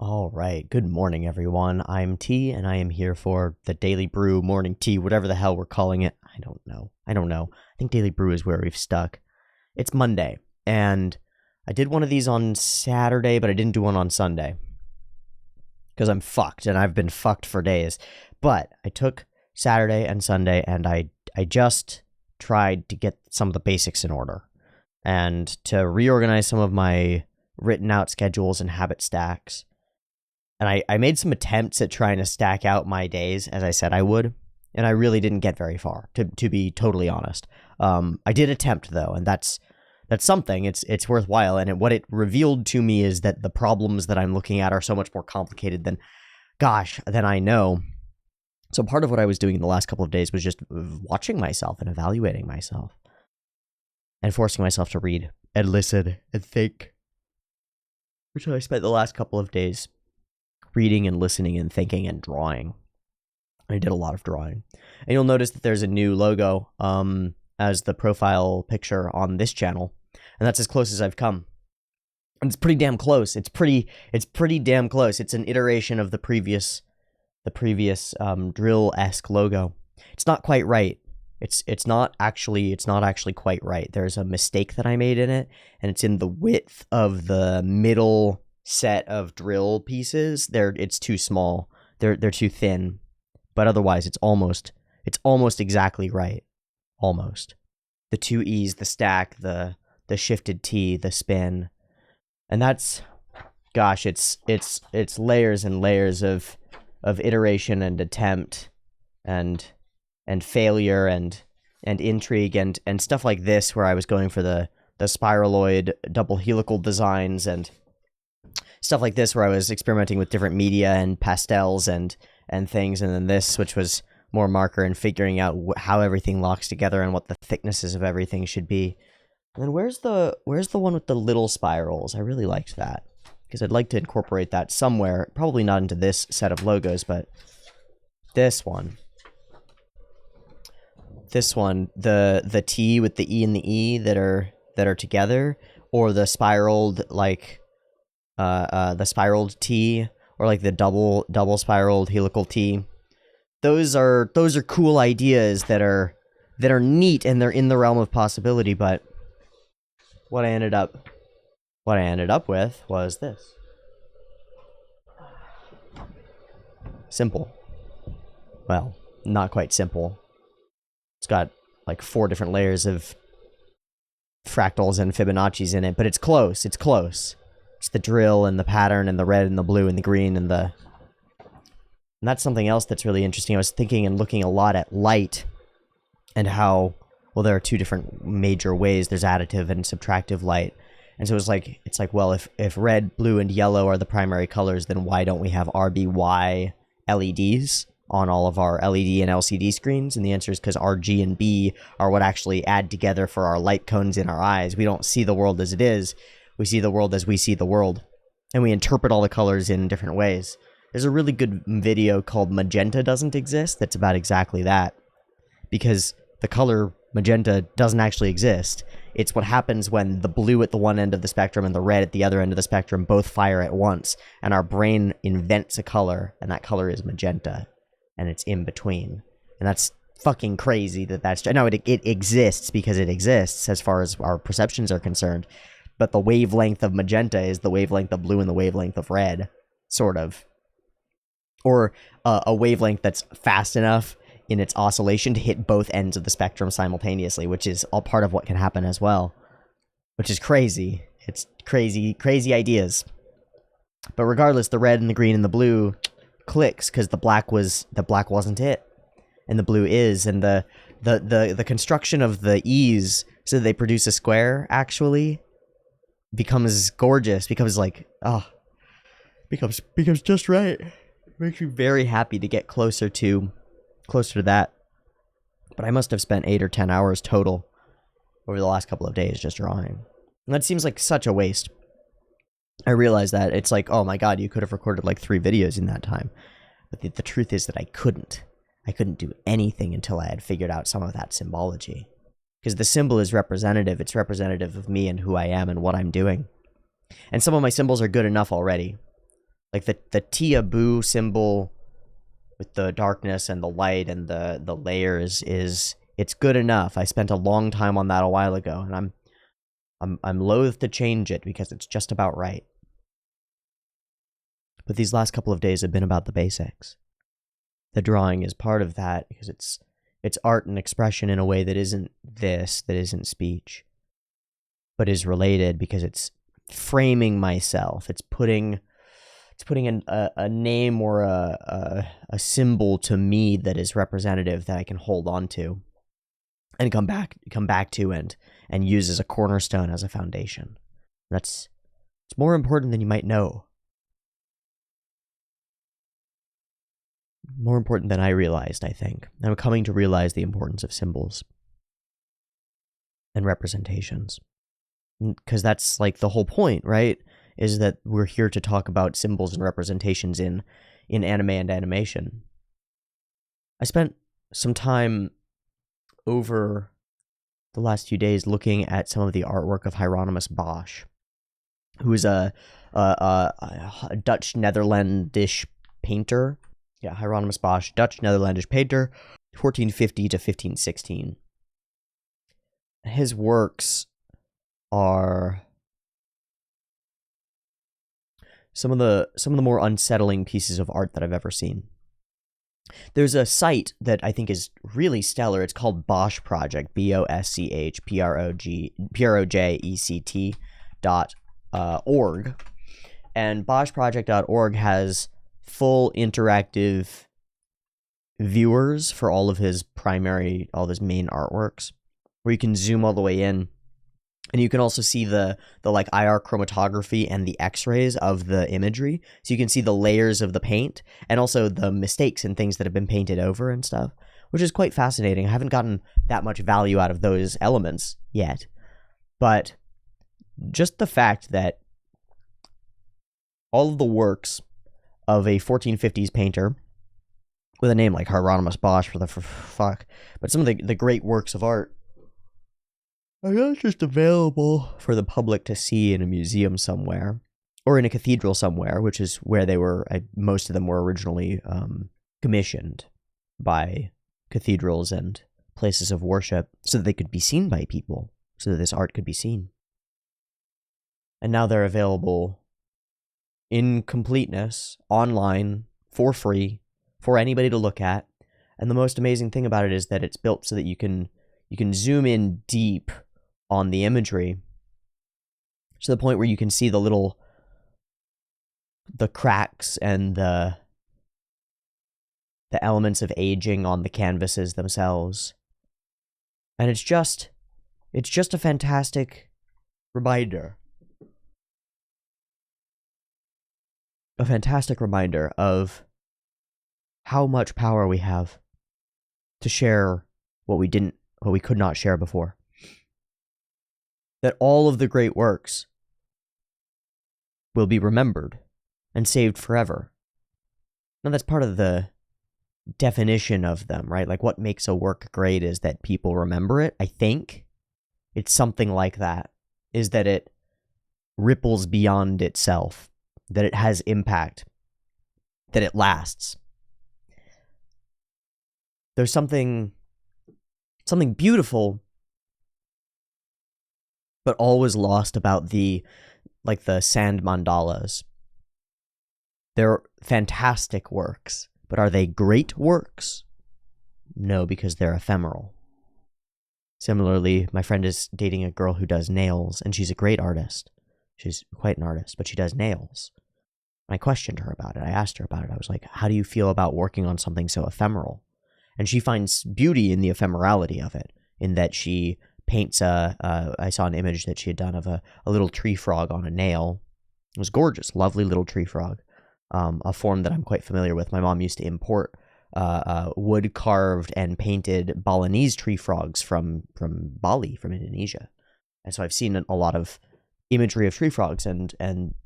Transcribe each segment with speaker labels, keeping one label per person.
Speaker 1: All right. Good morning, everyone. I'm T, and I am here for the Daily Brew morning tea, whatever the hell we're calling it. I don't know. I think Daily Brew is where we've stuck. It's Monday, and I did one of these on Saturday, but I didn't do one on Sunday because I'm fucked, and I've been fucked for days. But I took Saturday and Sunday, and I just tried to get some of the basics in order and to reorganize some of my written out schedules and habit stacks. And I made some attempts at trying to stack out my days, as I said I would, and I really didn't get very far, to be totally honest. I did attempt, though, and that's something. It's worthwhile, and what it revealed to me is that the problems that I'm looking at are so much more complicated than I know. So part of what I was doing in the last couple of days was just watching myself and evaluating myself, and forcing myself to read and listen and think, which I spent the last couple of days reading and listening and thinking and drawing. I did a lot of drawing. And you'll notice that there's a new logo as the profile picture on this channel, and that's as close as I've come. And it's pretty damn close. It's pretty damn close. It's an iteration of the previous drill-esque logo. It's not quite right. It's not actually quite right. There's a mistake that I made in it, and it's in the width of the middle set of drill pieces. It's too small. They're too thin. But otherwise it's almost exactly right. Almost. The two E's, the stack, the shifted T, the spin. And that's, gosh, it's layers and layers of iteration and attempt and failure and intrigue and stuff like this, where I was going for the spiraloid double helical designs and stuff like this, where I was experimenting with different media and pastels and things, and then this, which was more marker and figuring out how everything locks together and what the thicknesses of everything should be. And then where's the one with the little spirals? I really liked that, because I'd like to incorporate that somewhere, probably not into this set of logos, but this one, the T with the E and the E that are together, or the spiraled, like the spiraled T, or like the double spiraled helical T. Those are cool ideas that are neat, and they're in the realm of possibility. But what I ended up with was this. Simple. Well, not quite simple. It's got like 4 different layers of fractals and Fibonacci's in it, but it's close. It's close. It's the drill and the pattern and the red and the blue and the green and that's something else that's really interesting. I was thinking and looking a lot at light and how, well, there are 2 different major ways. There's additive and subtractive light. And so it's like, well, if red, blue, and yellow are the primary colors, then why don't we have RBY LEDs on all of our LED and LCD screens? And the answer is because RG and B are what actually add together for our light cones in our eyes. We don't see the world as it is. We see the world as we see the world, and we interpret all the colors in different ways. There's a really good video called Magenta Doesn't Exist that's about exactly that, because the color magenta doesn't actually exist. It's what happens when the blue at the one end of the spectrum and the red at the other end of the spectrum both fire at once, and our brain invents a color, and that color is magenta, and it's in between. And that's fucking crazy that's... No, it exists because it exists as far as our perceptions are concerned. But the wavelength of magenta is the wavelength of blue and the wavelength of red, sort of. Or a wavelength that's fast enough in its oscillation to hit both ends of the spectrum simultaneously, which is all part of what can happen as well. Which is crazy. It's crazy ideas. But regardless, the red and the green and the blue clicks because the black wasn't it. And the blue is. And the construction of the E's so that they produce a square, actually, becomes gorgeous, becomes just right. It makes me very happy to get closer to that. But I must have spent 8 or 10 hours total over the last couple of days just drawing. And that seems like such a waste. I realize that. It's like, oh my god, you could have recorded like 3 videos in that time. But the truth is that I couldn't do anything until I had figured out some of that symbology. Because the symbol is representative. It's representative of me and who I am and what I'm doing. And some of my symbols are good enough already. Like the Tia Boo symbol with the darkness and the light and the layers it's good enough. I spent a long time on that a while ago, and I'm loath to change it because it's just about right. But these last couple of days have been about the basics. The drawing is part of that because it's art and expression in a way that isn't speech, but is related because it's framing myself. It's putting a name or a symbol to me that is representative that I can hold on to and come back to and use as a cornerstone, as a foundation. It's more important than you might know. More important than I realized, I think. I'm coming to realize the importance of symbols and representations. Because that's like the whole point, right? Is that we're here to talk about symbols and representations in anime and animation. I spent some time over the last few days looking at some of the artwork of Hieronymus Bosch, who is a Dutch Netherlandish painter. Yeah, Hieronymus Bosch, Dutch Netherlandish painter, 1450 to 1516. His works are some of the more unsettling pieces of art that I've ever seen. There's a site that I think is really stellar. It's called Bosch Project, BoschProject.org. And BoschProject.org has full interactive viewers for all of his main artworks, where you can zoom all the way in. And you can also see the like IR chromatography and the x-rays of the imagery. So you can see the layers of the paint and also the mistakes and things that have been painted over and stuff, which is quite fascinating. I haven't gotten that much value out of those elements yet. But just the fact that all of the works of a 1450s painter with a name like Hieronymus Bosch, but some of the great works of art are not just available for the public to see in a museum somewhere, or in a cathedral somewhere, which is where they were, most of them were originally commissioned by cathedrals and places of worship, so that they could be seen by people, so that this art could be seen. And now they're available in completeness, online, for free, for anybody to look at. And the most amazing thing about it is that it's built so that you can zoom in deep on the imagery to the point where you can see the cracks and the elements of aging on the canvases themselves. And it's just a fantastic reminder. A fantastic reminder of how much power we have to share what we could not share before. That all of the great works will be remembered and saved forever. Now that's part of the definition of them, right? Like what makes a work great is that people remember it, I think. It's something like that, is that it ripples beyond itself, that it has impact, that it lasts. There's something beautiful but always lost about the sand mandalas. They're fantastic works, but are they great works? No, because they're ephemeral. Similarly, my friend is dating a girl who does nails, and she's a great artist. She's quite an artist, but she does nails. I questioned her about it. I asked her about it. I was like, how do you feel about working on something so ephemeral? And she finds beauty in the ephemerality of it, in that she paints I saw an image that she had done of a little tree frog on a nail. It was gorgeous, lovely little tree frog, a form that I'm quite familiar with. My mom used to import wood carved and painted Balinese tree frogs from Bali, from Indonesia. And so I've seen a lot of imagery of tree frogs, and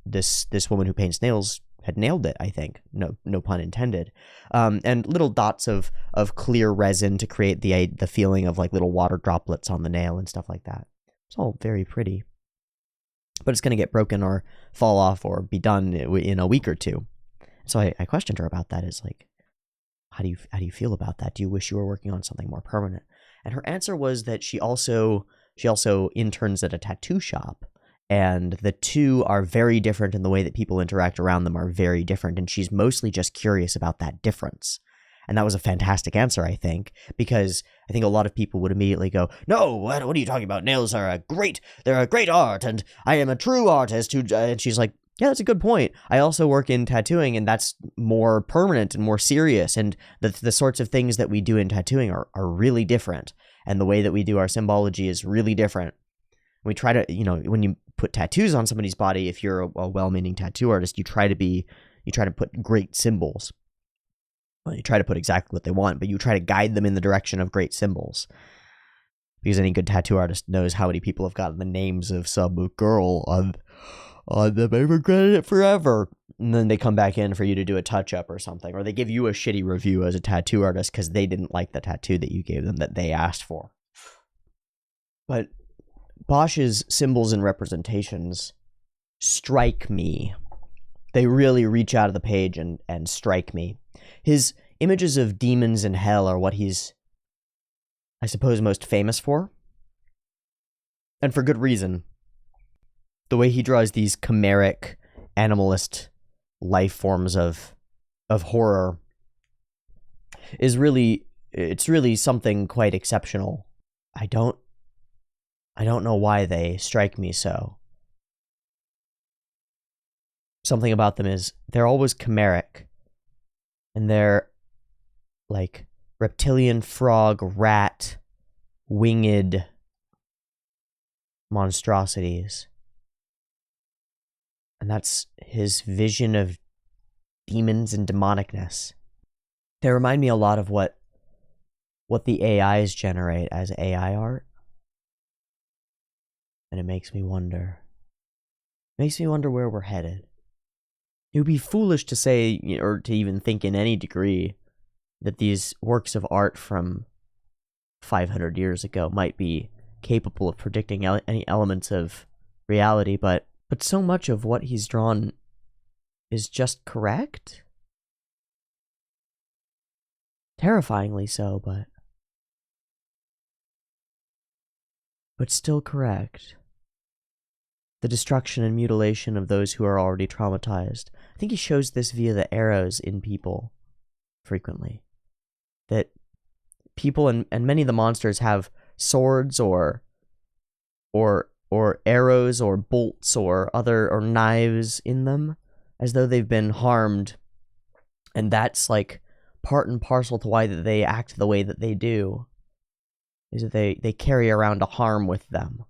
Speaker 1: this woman who paints nails had nailed it, I think. No pun intended. And little dots of clear resin to create the feeling of like little water droplets on the nail and stuff like that. It's all very pretty. But it's going to get broken or fall off or be done in a week or two. So I questioned her about that. Is like, how do you feel about that? Do you wish you were working on something more permanent? And her answer was that she also interns at a tattoo shop, and the two are very different, and the way that people interact around them are very different, and she's mostly just curious about that difference. And that was a fantastic answer, I think, because I think a lot of people would immediately go, no, what are you talking about? Nails are they're a great art, and I am a true artist who, and she's like, yeah, that's a good point. I also work in tattooing, and that's more permanent and more serious, and the sorts of things that we do in tattooing are really different, and the way that we do our symbology is really different. We try to, when you put tattoos on somebody's body, if you're a well-meaning tattoo artist, you try to put great symbols. Well, you try to put exactly what they want, but you try to guide them in the direction of great symbols. Because any good tattoo artist knows how many people have gotten the names of some girl on them. I've regretted it forever. And then they come back in for you to do a touch-up or something. Or they give you a shitty review as a tattoo artist because they didn't like the tattoo that you gave them that they asked for. But Bosch's symbols and representations strike me. They really reach out of the page and strike me. His images of demons and hell are what he's, I suppose, most famous for. And for good reason. The way he draws these chimeric, animalist life forms of horror is really something quite exceptional. I don't know why they strike me so. Something about them is they're always chimeric. And they're like reptilian, frog, rat, winged monstrosities. And that's his vision of demons and demonicness. They remind me a lot of what the AIs generate as AI art. And it makes me wonder. It makes me wonder where we're headed. It would be foolish to say, or to even think in any degree, that these works of art from 500 years ago might be capable of predicting any elements of reality, but so much of what he's drawn is just correct? Terrifyingly so, but still correct. The destruction and mutilation of those who are already traumatized. I think he shows this via the arrows in people frequently. That people and many of the monsters have swords or arrows or bolts or knives in them, as though they've been harmed, and that's like part and parcel to why that they act the way that they do, is that they carry around a harm with them.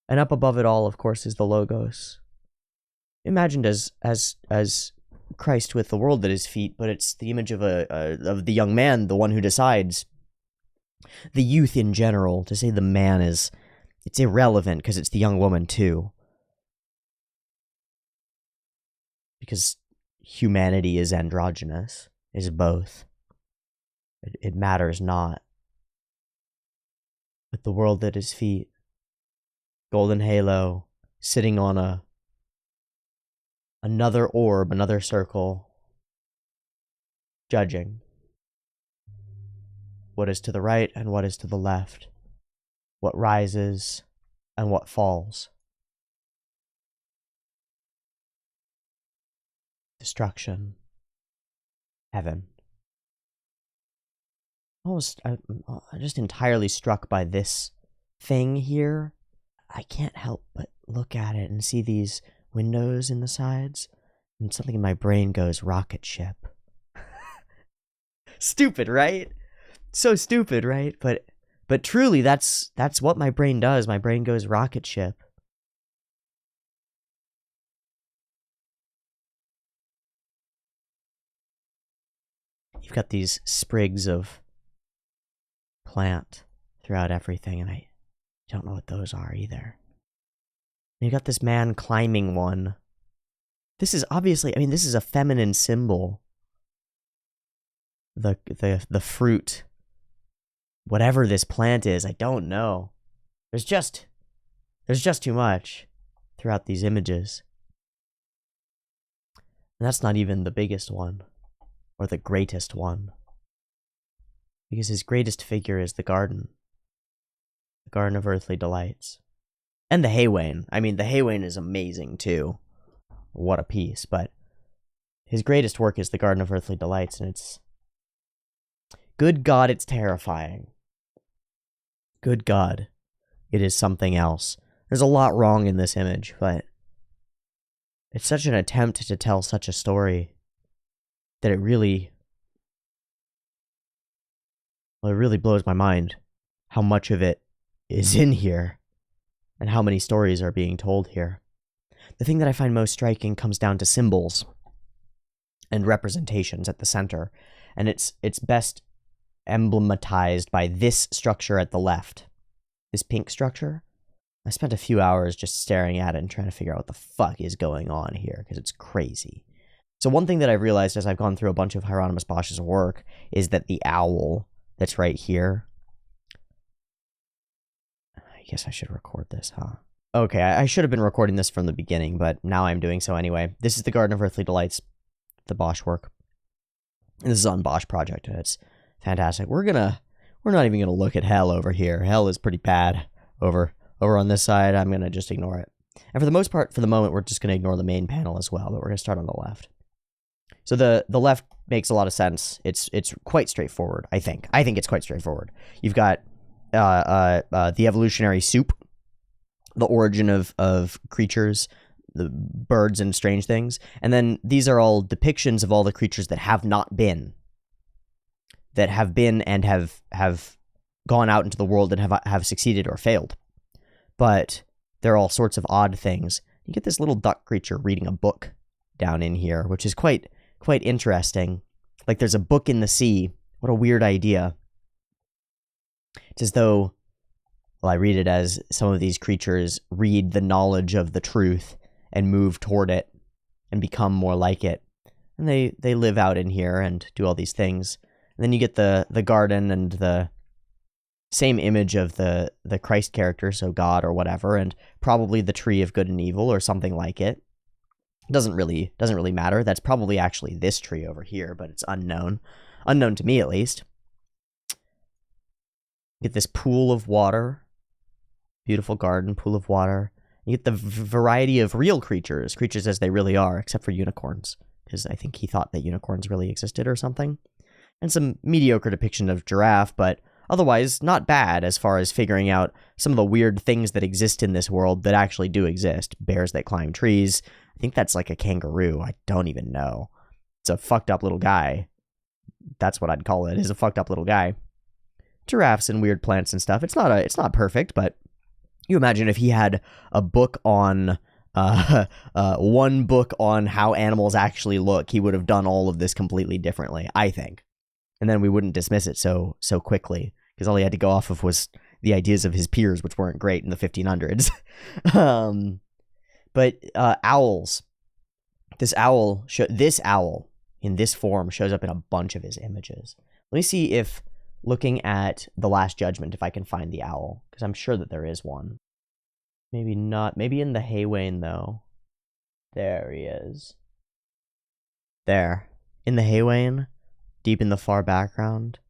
Speaker 1: And up above it all, of course, is the Logos, imagined as Christ with the world at his feet, but it's the image of of the young man, the one who decides. The youth in general. To say the man it's irrelevant because it's the young woman too. Because humanity is androgynous, is both. It matters not. With the world at his feet. Golden halo, sitting on another orb, another circle, judging what is to the right and what is to the left, what rises and what falls. Destruction, heaven. I'm just entirely struck by this thing here. I can't help but look at it and see these windows in the sides, and something in my brain goes, rocket ship. Stupid, right? So stupid, right? But truly, that's what my brain does. My brain goes, rocket ship. You've got these sprigs of plant throughout everything, and I don't know what those are either. And you got this man climbing one. This is obviously, this is a feminine symbol. The fruit, whatever this plant is, I don't know. There's just too much throughout these images. And that's not even the biggest one, or the greatest one. Because his greatest figure is the garden of earthly delights. And the haywain. I mean, the haywain is amazing too. What a piece. But his greatest work is the garden of earthly delights, and it's... Good God, it's terrifying. Good God, it is something else. There's a lot wrong in this image, but it's such an attempt to tell such a story that it really blows my mind how much of it is in here and how many stories are being told here. The thing that I find most striking comes down to symbols and representations at the center, and it's best emblematized by this structure at the left, this pink structure. I spent a few hours just staring at it and trying to figure out what the fuck is going on here, because it's crazy. So one thing that I've realized as I've gone through a bunch of Hieronymus Bosch's work is that the owl that's right here... I guess I should record this, huh? Okay, I should have been recording this from the beginning, but now I'm doing so anyway. This is the Garden of Earthly Delights, the Bosch work. And this is on Bosch Project, and it's fantastic. We're not even gonna look at hell over here. Hell is pretty bad over on this side. I'm gonna just ignore it. And for the most part, for the moment, we're just gonna ignore the main panel as well, but we're gonna start on the left. So the left makes a lot of sense. It's quite straightforward, I think. I think it's quite straightforward. You've got the evolutionary soup, the origin of creatures, the birds and strange things, and then these are all depictions of all the creatures that have not been, that have been and have gone out into the world and have succeeded or failed. But there are all sorts of odd things. You get this little duck creature reading a book down in here, which is quite interesting. Like there's a book in the sea. What a weird idea. It's as though, well, I read it as some of these creatures read the knowledge of the truth and move toward it and become more like it. And they live out in here and do all these things. And then you get the garden and the same image of the Christ character, so God or whatever, and probably the tree of good and evil or something like it. Doesn't really matter. That's probably actually this tree over here, but it's unknown to me at least. You get this pool of water, beautiful garden, pool of water. You get the variety of real creatures as they really are, except for unicorns, because I think he thought that unicorns really existed or something. And some mediocre depiction of giraffe, but otherwise not bad as far as figuring out some of the weird things that exist in this world that actually do exist. Bears that climb trees. I think that's like a kangaroo. I don't even know. It's a fucked up little guy. That's what I'd call it, is a fucked up little guy. Giraffes and weird plants and stuff. It's not perfect, but you imagine if he had a book on one book on how animals actually look, he would have done all of this completely differently, I think. And then we wouldn't dismiss it so quickly, because all he had to go off of was the ideas of his peers, which weren't great in the 1500s. But owls. This owl in this form shows up in a bunch of his images. Let me see if, looking at The Last Judgment, if I can find the owl, because I'm sure that there is one. Maybe not. Maybe in the haywain, though. There he is. There. In the haywain, deep in the far background.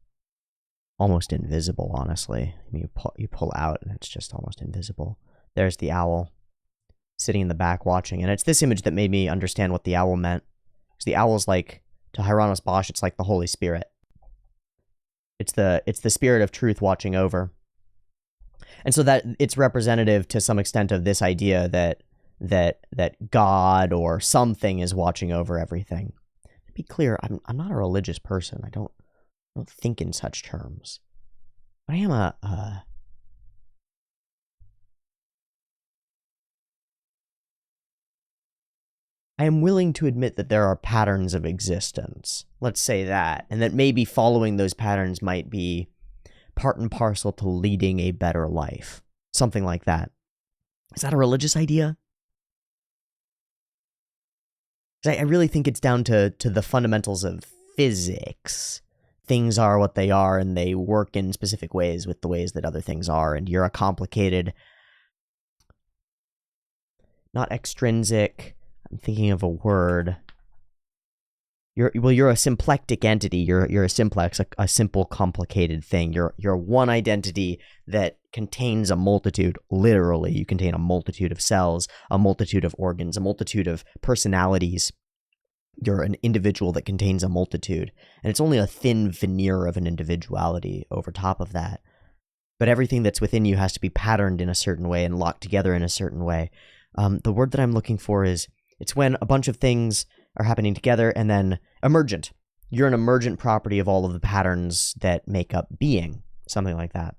Speaker 1: Almost invisible, honestly. I mean, you pull out, and it's just almost invisible. There's the owl, sitting in the back watching. And it's this image that made me understand what the owl meant. Because the owl's like, to Hieronymus Bosch, it's like the Holy Spirit. It's the spirit of truth watching over. And so that it's representative to some extent of this idea that God or something is watching over everything. To be clear, I'm not a religious person. I don't think in such terms. But I am I am willing to admit that there are patterns of existence. Let's say that. And that maybe following those patterns might be part and parcel to leading a better life. Something like that. Is that a religious idea? I really think it's down to the fundamentals of physics. Things are what they are, and they work in specific ways with the ways that other things are, and you're a complicated, not extrinsic, I'm thinking of a word. You're a symplectic entity. You're a simplex, a simple, complicated thing. You're one identity that contains a multitude. Literally, you contain a multitude of cells, a multitude of organs, a multitude of personalities. You're an individual that contains a multitude, and it's only a thin veneer of an individuality over top of that. But everything that's within you has to be patterned in a certain way and locked together in a certain way. The word that I'm looking for is, it's when a bunch of things are happening together and then emergent. You're an emergent property of all of the patterns that make up being, something like that.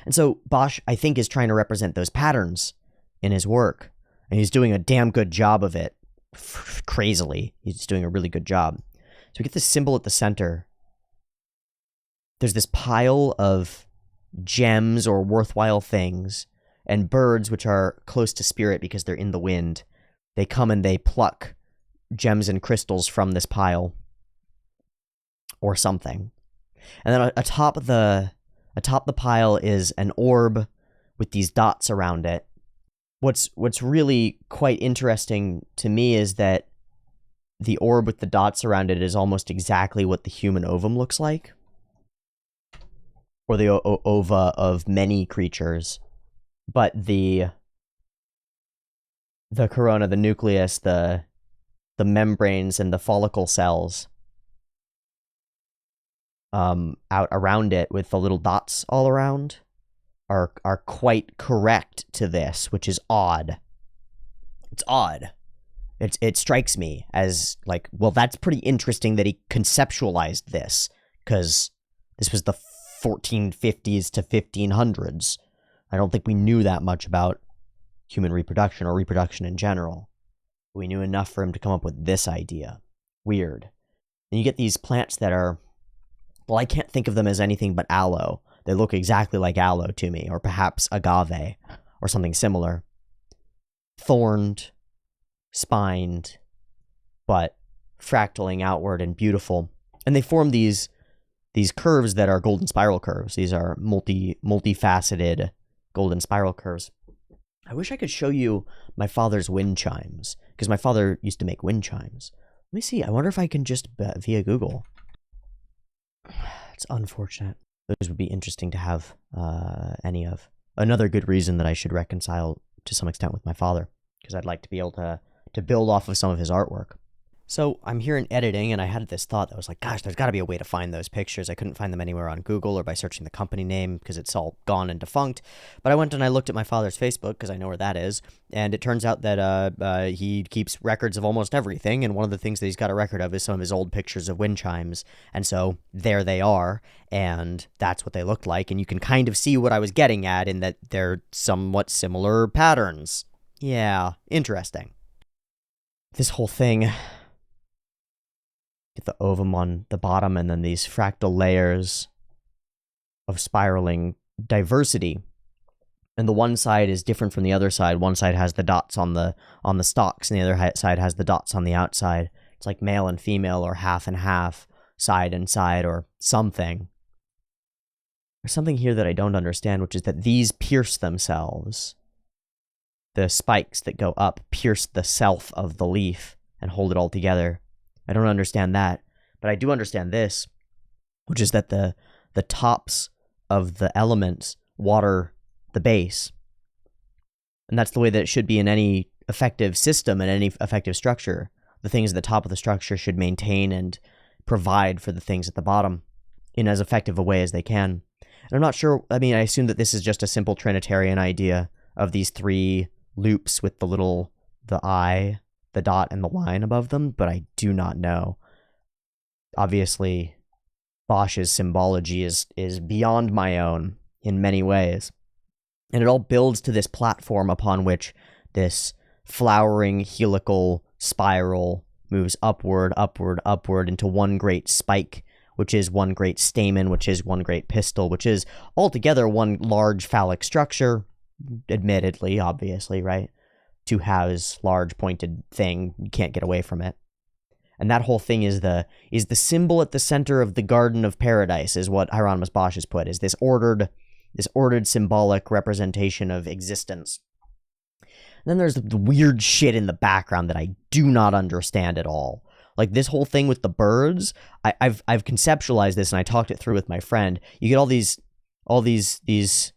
Speaker 1: And so Bosch, I think, is trying to represent those patterns in his work, and he's doing a damn good job of it. Crazily, he's doing a really good job. So we get this symbol at the center. There's this pile of gems or worthwhile things, and birds, which are close to spirit because they're in the wind. They come and they pluck gems and crystals from this pile or something. And then atop the pile is an orb with these dots around it. What's really quite interesting to me is that the orb with the dots around it is almost exactly what the human ovum looks like, or the ova of many creatures. But the corona, the nucleus, the membranes, and the follicle cells out around it with the little dots all around are quite correct to this, which is odd. It's odd. It strikes me as like, well, that's pretty interesting that he conceptualized this, because this was the 1450s to 1500s. I don't think we knew that much about human reproduction or reproduction in general. We knew enough for him to come up with this idea. Weird. And you get these plants that are, well, I can't think of them as anything but aloe. They look exactly like aloe to me, or perhaps agave, or something similar. Thorned, spined, but fractaling outward and beautiful. And they form these curves that are golden spiral curves. These are multifaceted golden spiral curves. I wish I could show you my father's wind chimes, because my father used to make wind chimes. Let me see. I wonder if I can just, via Google. It's unfortunate. Those would be interesting to have any of. Another good reason that I should reconcile to some extent with my father, because I'd like to be able to build off of some of his artwork. So I'm here in editing, and I had this thought that was like, gosh, there's got to be a way to find those pictures. I couldn't find them anywhere on Google or by searching the company name because it's all gone and defunct. But I went and I looked at my father's Facebook because I know where that is, and it turns out that he keeps records of almost everything, and one of the things that he's got a record of is some of his old pictures of wind chimes. And so there they are, and that's what they looked like, and you can kind of see what I was getting at in that they're somewhat similar patterns. Yeah, interesting. This whole thing... Get the ovum on the bottom, and then these fractal layers of spiraling diversity. And the one side is different from the other side. One side has the dots on the stalks, and the other side has the dots on the outside. It's like male and female, or half and half, side and side, or something. There's something here that I don't understand, which is that these pierce themselves. The spikes that go up pierce the self of the leaf and hold it all together. I don't understand that, but I do understand this, which is that the tops of the elements water the base. And that's the way that it should be in any effective system and any effective structure. The things at the top of the structure should maintain and provide for the things at the bottom in as effective a way as they can. And I'm not sure, I assume that this is just a simple Trinitarian idea of these three loops with the eye, the dot, and the line above them, but I do not know. Obviously, Bosch's symbology is beyond my own in many ways. And it all builds to this platform upon which this flowering helical spiral moves upward, upward, upward into one great spike, which is one great stamen, which is one great pistil, which is altogether one large phallic structure, admittedly, obviously, right? Two halves, large pointed thing, you can't get away from it. And that whole thing is the symbol at the center of the Garden of Paradise, is what Hieronymus Bosch has put, is this ordered symbolic representation of existence. And then there's the weird shit in the background that I do not understand at all. Like this whole thing with the birds, I've conceptualized this and I talked it through with my friend. You get all these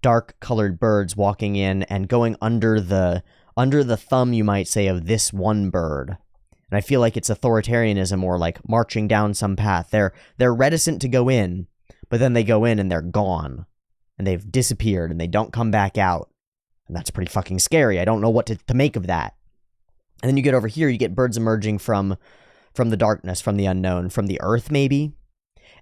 Speaker 1: dark colored birds walking in and going under the thumb, you might say, of this one bird. And I feel like it's authoritarianism or like marching down some path. They're reticent to go in, but then they go in and they're gone. And they've disappeared and they don't come back out. And that's pretty fucking scary. I don't know what to make of that. And then you get over here, you get birds emerging from the darkness, from the unknown, from the earth maybe.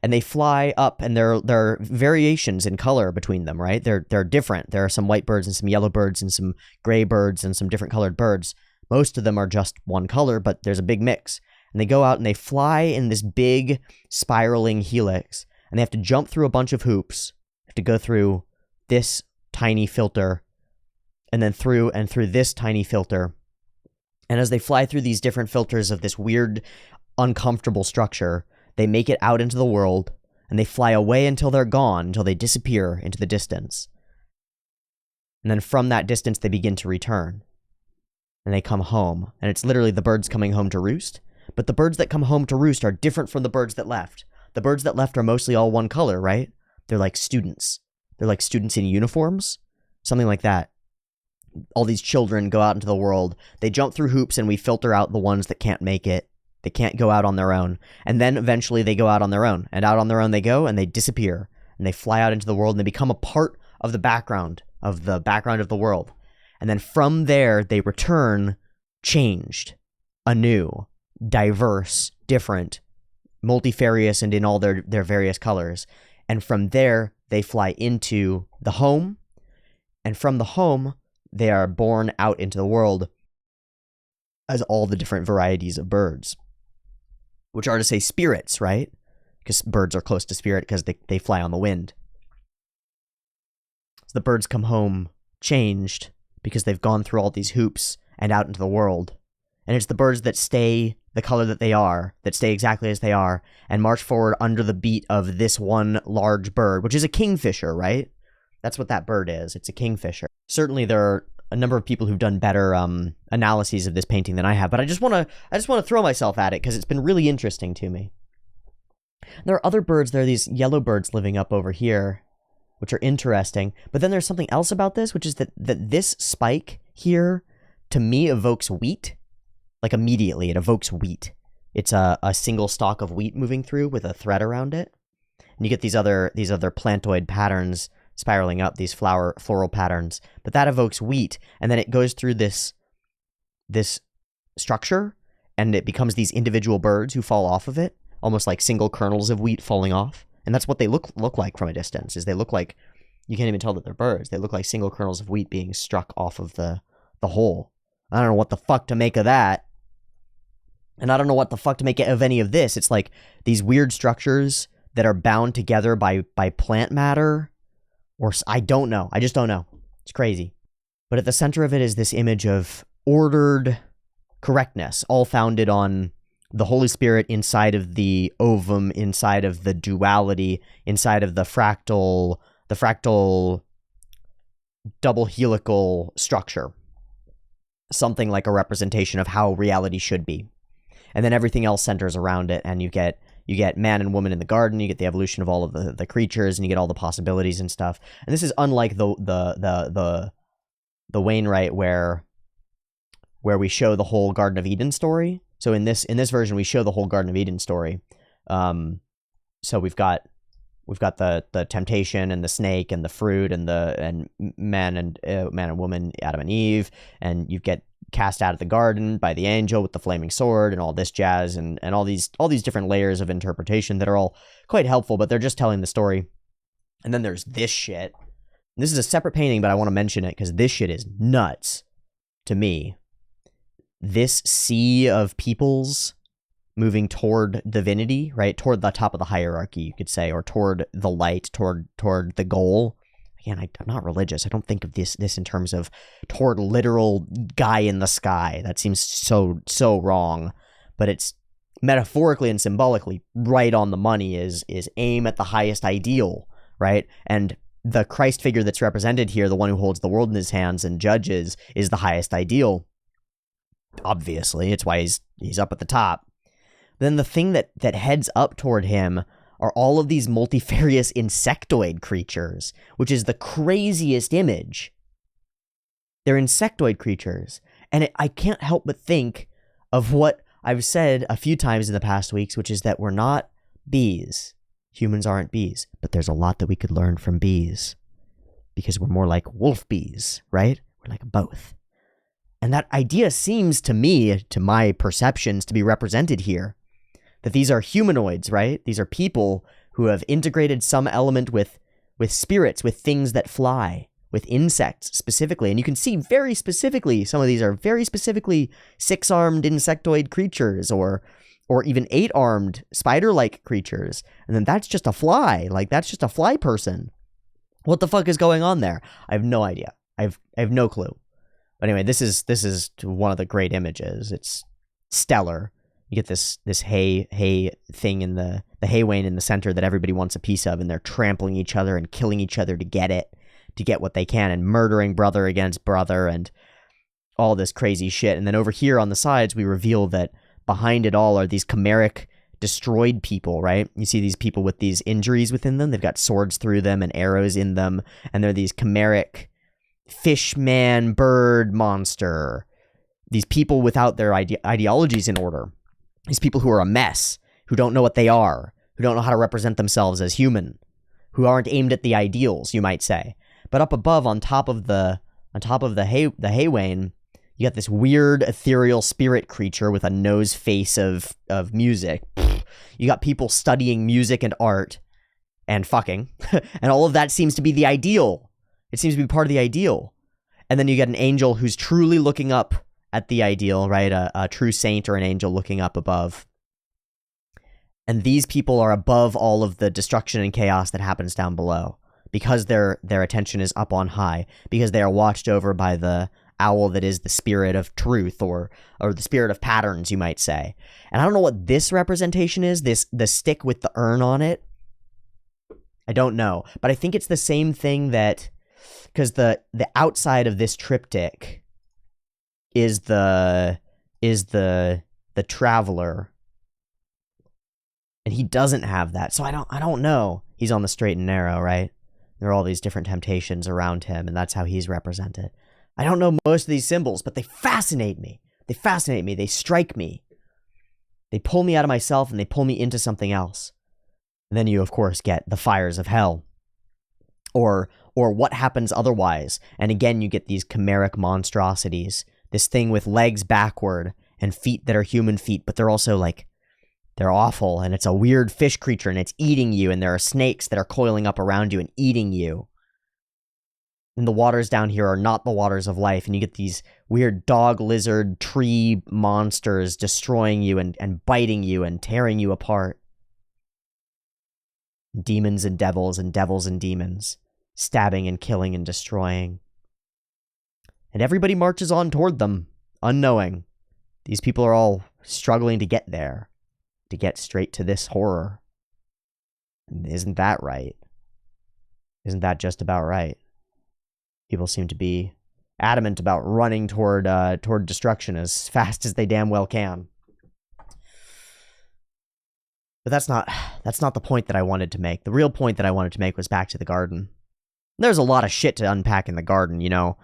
Speaker 1: And they fly up, and there are variations in color between them, right? They're different. There are some white birds and some yellow birds and some gray birds and some different colored birds. Most of them are just one color, but there's a big mix. And they go out and they fly in this big spiraling helix, and they have to jump through a bunch of hoops, have to go through this tiny filter, and then through this tiny filter. And as they fly through these different filters of this weird, uncomfortable structure, they make it out into the world, and they fly away until they're gone, until they disappear into the distance. And then from that distance, they begin to return. And they come home. And it's literally the birds coming home to roost. But the birds that come home to roost are different from the birds that left. The birds that left are mostly all one color, right? They're like students. They're like students in uniforms. Something like that. All these children go out into the world. They jump through hoops, and we filter out the ones that can't make it. They can't go out on their own. And then eventually they go out on their own. And out on their own they go, and they disappear. And they fly out into the world, and they become a part of the background of the world. And then from there, they return changed, anew, diverse, different, multifarious, and in all their various colors. And from there, they fly into the home. And from the home, they are born out into the world as all the different varieties of birds, which are to say spirits, right? Because birds are close to spirit because they fly on the wind. So the birds come home changed because they've gone through all these hoops and out into the world. And it's the birds that stay the color that they are, that stay exactly as they are, and march forward under the beat of this one large bird, which is a kingfisher, right? That's what that bird is. It's a kingfisher. Certainly there are a number of people who've done better analyses of this painting than I have, but I just want to throw myself at it because it's been really interesting to me. There are other birds. There are these yellow birds living up over here, which are interesting. But then there's something else about this, which is that this spike here, to me, evokes wheat. Like immediately, it evokes wheat. It's a single stalk of wheat moving through with a thread around it. And you get these other plantoid patterns spiraling up, these floral patterns. But that evokes wheat, and then it goes through this structure, and it becomes these individual birds who fall off of it, almost like single kernels of wheat falling off. And that's what they look like from a distance, is they look like, you can't even tell that they're birds. They look like single kernels of wheat being struck off of the whole. I don't know what the fuck to make of that. And I don't know what the fuck to make of any of this. It's like these weird structures that are bound together by plant matter, or I don't know. I just don't know. It's crazy. But at the center of it is this image of ordered correctness, all founded on the Holy Spirit inside of the ovum, inside of the duality, inside of the fractal double helical structure. Something like a representation of how reality should be. And then everything else centers around it, and you get man and woman in the garden, you get the evolution of all of the creatures, and you get all the possibilities and stuff. And this is unlike the Wainwright where we show the whole Garden of Eden story. So in this version, we show the whole Garden of Eden story. So we've got the temptation and the snake and the fruit and man and woman, Adam and Eve, and you get cast out of the garden by the angel with the flaming sword and all this jazz and all these different layers of interpretation that are all quite helpful, but they're just telling the story. And then there's this shit. This is a separate painting, but I want to mention it because this shit is nuts to me. This sea of peoples moving toward divinity, right? Toward the top of the hierarchy, you could say, or toward the light, toward the goal. Again, I'm not religious. I don't think of this in terms of toward literal guy in the sky. That seems so wrong. But it's metaphorically and symbolically right on the money is aim at the highest ideal, right? And the Christ figure that's represented here, the one who holds the world in his hands and judges, is the highest ideal. Obviously, it's why he's up at the top. then the thing that heads up toward him are all of these multifarious insectoid creatures, which is the craziest image. They're insectoid creatures. And I can't help but think of what I've said a few times in the past weeks, which is that we're not bees. Humans aren't bees, but there's a lot that we could learn from bees because we're more like wolf bees, right? We're like both. And that idea seems to me, to my perceptions, to be represented here. That these are humanoids, right? These are people who have integrated some element with spirits, with things that fly, with insects specifically. And you can see very specifically, some of these are very specifically 6-armed insectoid creatures or even 8-armed spider-like creatures. And then that's just a fly. Like, that's just a fly person. What the fuck is going on there? I have no idea. I have no clue. But anyway, this is one of the great images. It's stellar. You get this hay thing in the hay wain in the center that everybody wants a piece of, and they're trampling each other and killing each other to get what they can, and murdering brother against brother and all this crazy shit. And then over here on the sides, we reveal that behind it all are these chimeric destroyed people, right? You see these people with these injuries within them. They've got swords through them and arrows in them, and they're these chimeric fish man bird monster. These people without their ideologies in order. These people who are a mess, who don't know what they are, who don't know how to represent themselves as human, who aren't aimed at the ideals, you might say. But up above, on top of the hay wain, you got this weird ethereal spirit creature with a nose face of music. You got people studying music and art and fucking, and all of that seems to be the ideal. It seems to be part of the ideal. And then you get an angel who's truly looking up at the ideal, right? A true saint or an angel looking up above. And these people are above all of the destruction and chaos that happens down below, because their attention is up on high, because they are watched over by the owl that is the spirit of truth, or the spirit of patterns, you might say. And I don't know what this representation is, the stick with the urn on it. I don't know, but I think it's the same thing that, because the outside of this triptych is the traveler, and he doesn't have that. So I don't know. He's on the straight and narrow, right? There are all these different temptations around him, and that's how he's represented. I don't know most of these symbols, but they fascinate me. They strike me. They pull me out of myself, and they pull me into something else. And then you, of course, get the fires of hell, or what happens otherwise. And again, you get these chimeric monstrosities, this thing with legs backward and feet that are human feet, but they're also like, they're awful, and it's a weird fish creature, and it's eating you, and there are snakes that are coiling up around you and eating you. And the waters down here are not the waters of life, and you get these weird dog, lizard, tree monsters destroying you and biting you and tearing you apart. Demons and devils and demons, stabbing and killing and destroying. And everybody marches on toward them, unknowing. These people are all struggling to get there, to get straight to this horror. And isn't that right? Isn't that just about right? People seem to be adamant about running toward destruction as fast as they damn well can. But that's not the point that I wanted to make. The real point that I wanted to make was back to the garden. There's a lot of shit to unpack in the garden, you know.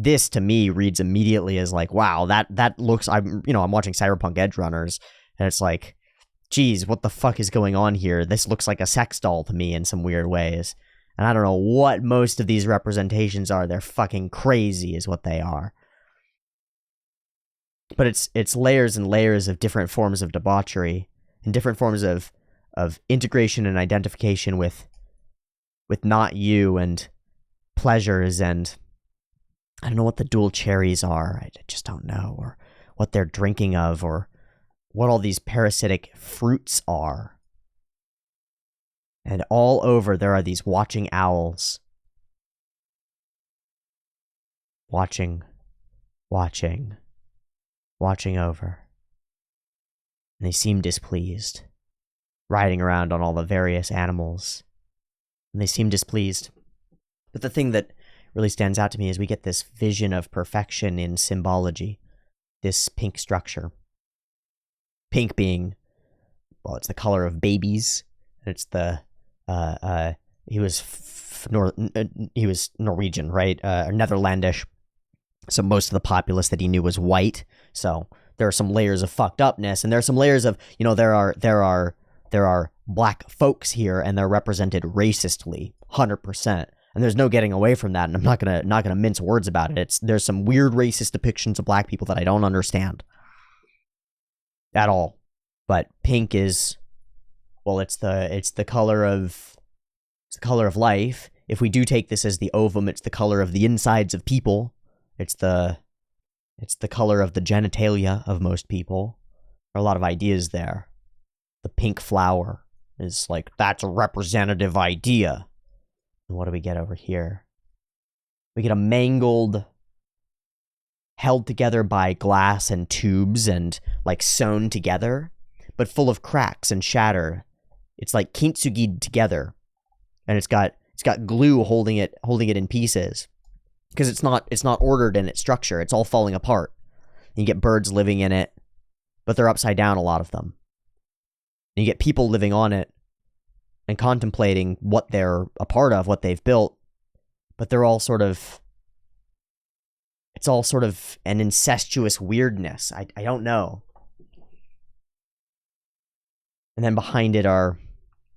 Speaker 1: This to me reads immediately as like, wow, that looks, I'm watching Cyberpunk Edgerunners, and it's like, geez, what the fuck is going on here? This looks like a sex doll to me in some weird ways. And I don't know what most of these representations are. They're fucking crazy is what they are. But it's layers and layers of different forms of debauchery and different forms of integration and identification with not you and pleasures, and I don't know what the dual cherries are. I just don't know, or what they're drinking of, or what all these parasitic fruits are. And all over there are these watching owls. Watching over. And they seem displeased, riding around on all the various animals. And they seem displeased. But the thing that really stands out to me is we get this vision of perfection in symbology, this pink structure. Pink being it's the color of babies. It's the he was he was Norwegian, right? Netherlandish. So most of the populace that he knew was white. So there are some layers of fucked upness, and there are some layers of, you know, there are black folks here, and they're represented racistly, 100%. And there's no getting away from that, and I'm not gonna mince words about it. There's some weird racist depictions of black people that I don't understand at all. But pink is, well, it's the color of life. If we do take this as the ovum, it's the color of the insides of people. It's the color of the genitalia of most people. There are a lot of ideas there. The pink flower is like, that's a representative idea. And what do we get over here? We get a mangled, held together by glass and tubes and like sewn together, but full of cracks and shatter. It's like kintsugi'd together, and it's got glue holding it in pieces, because it's not ordered in its structure. It's all falling apart. And you get birds living in it, but they're upside down, a lot of them. And you get people living on it and contemplating what they're a part of, what they've built, but they're all sort of, it's all sort of an incestuous weirdness. I don't know. And then behind it are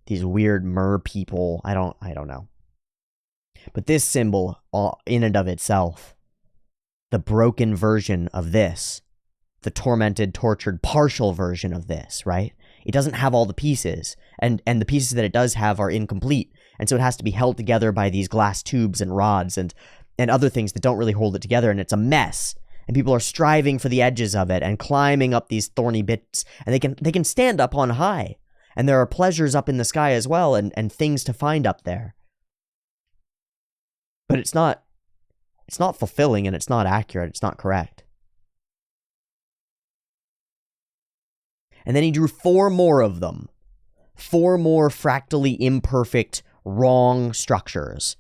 Speaker 1: these weird mer people. I don't know. But this symbol, in and of itself, the broken version of this, the tormented, tortured, partial version of this, right? It doesn't have all the pieces, and the pieces that it does have are incomplete, and so it has to be held together by these glass tubes and rods and other things that don't really hold it together, and it's a mess. And people are striving for the edges of it and climbing up these thorny bits, and they can stand up on high, and there are pleasures up in the sky as well, and things to find up there. But it's not fulfilling, and it's not accurate, it's not correct. And then he drew 4 more of them. 4 more fractally imperfect, wrong structures.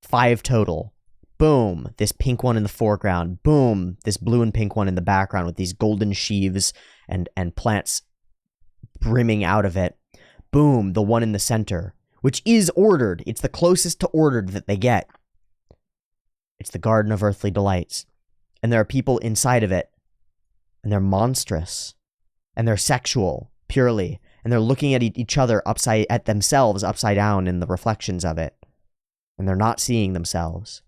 Speaker 1: 5 total. Boom, this pink one in the foreground. Boom, this blue and pink one in the background with these golden sheaves and plants brimming out of it. Boom, the one in the center, which is ordered. It's the closest to ordered that they get. It's the Garden of Earthly Delights. And there are people inside of it. And they're monstrous. And they're sexual, purely. And they're looking at each other at themselves upside down in the reflections of it. And they're not seeing themselves.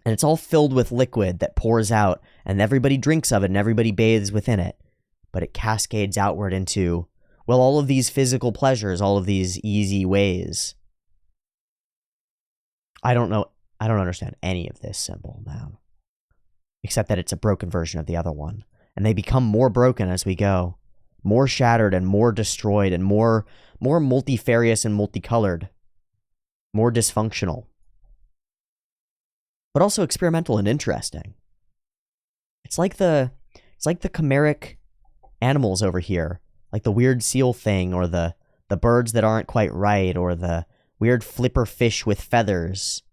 Speaker 1: And it's all filled with liquid that pours out, and everybody drinks of it, and everybody bathes within it. But it cascades outward into, well, all of these physical pleasures, all of these easy ways. I don't understand any of this symbol, man. Except that it's a broken version of the other one. And they become more broken as we go. More shattered and more destroyed and more multifarious and multicolored. More dysfunctional. But also experimental and interesting. It's like the chimeric animals over here. Like the weird seal thing, or the birds that aren't quite right, or the weird flipper fish with feathers,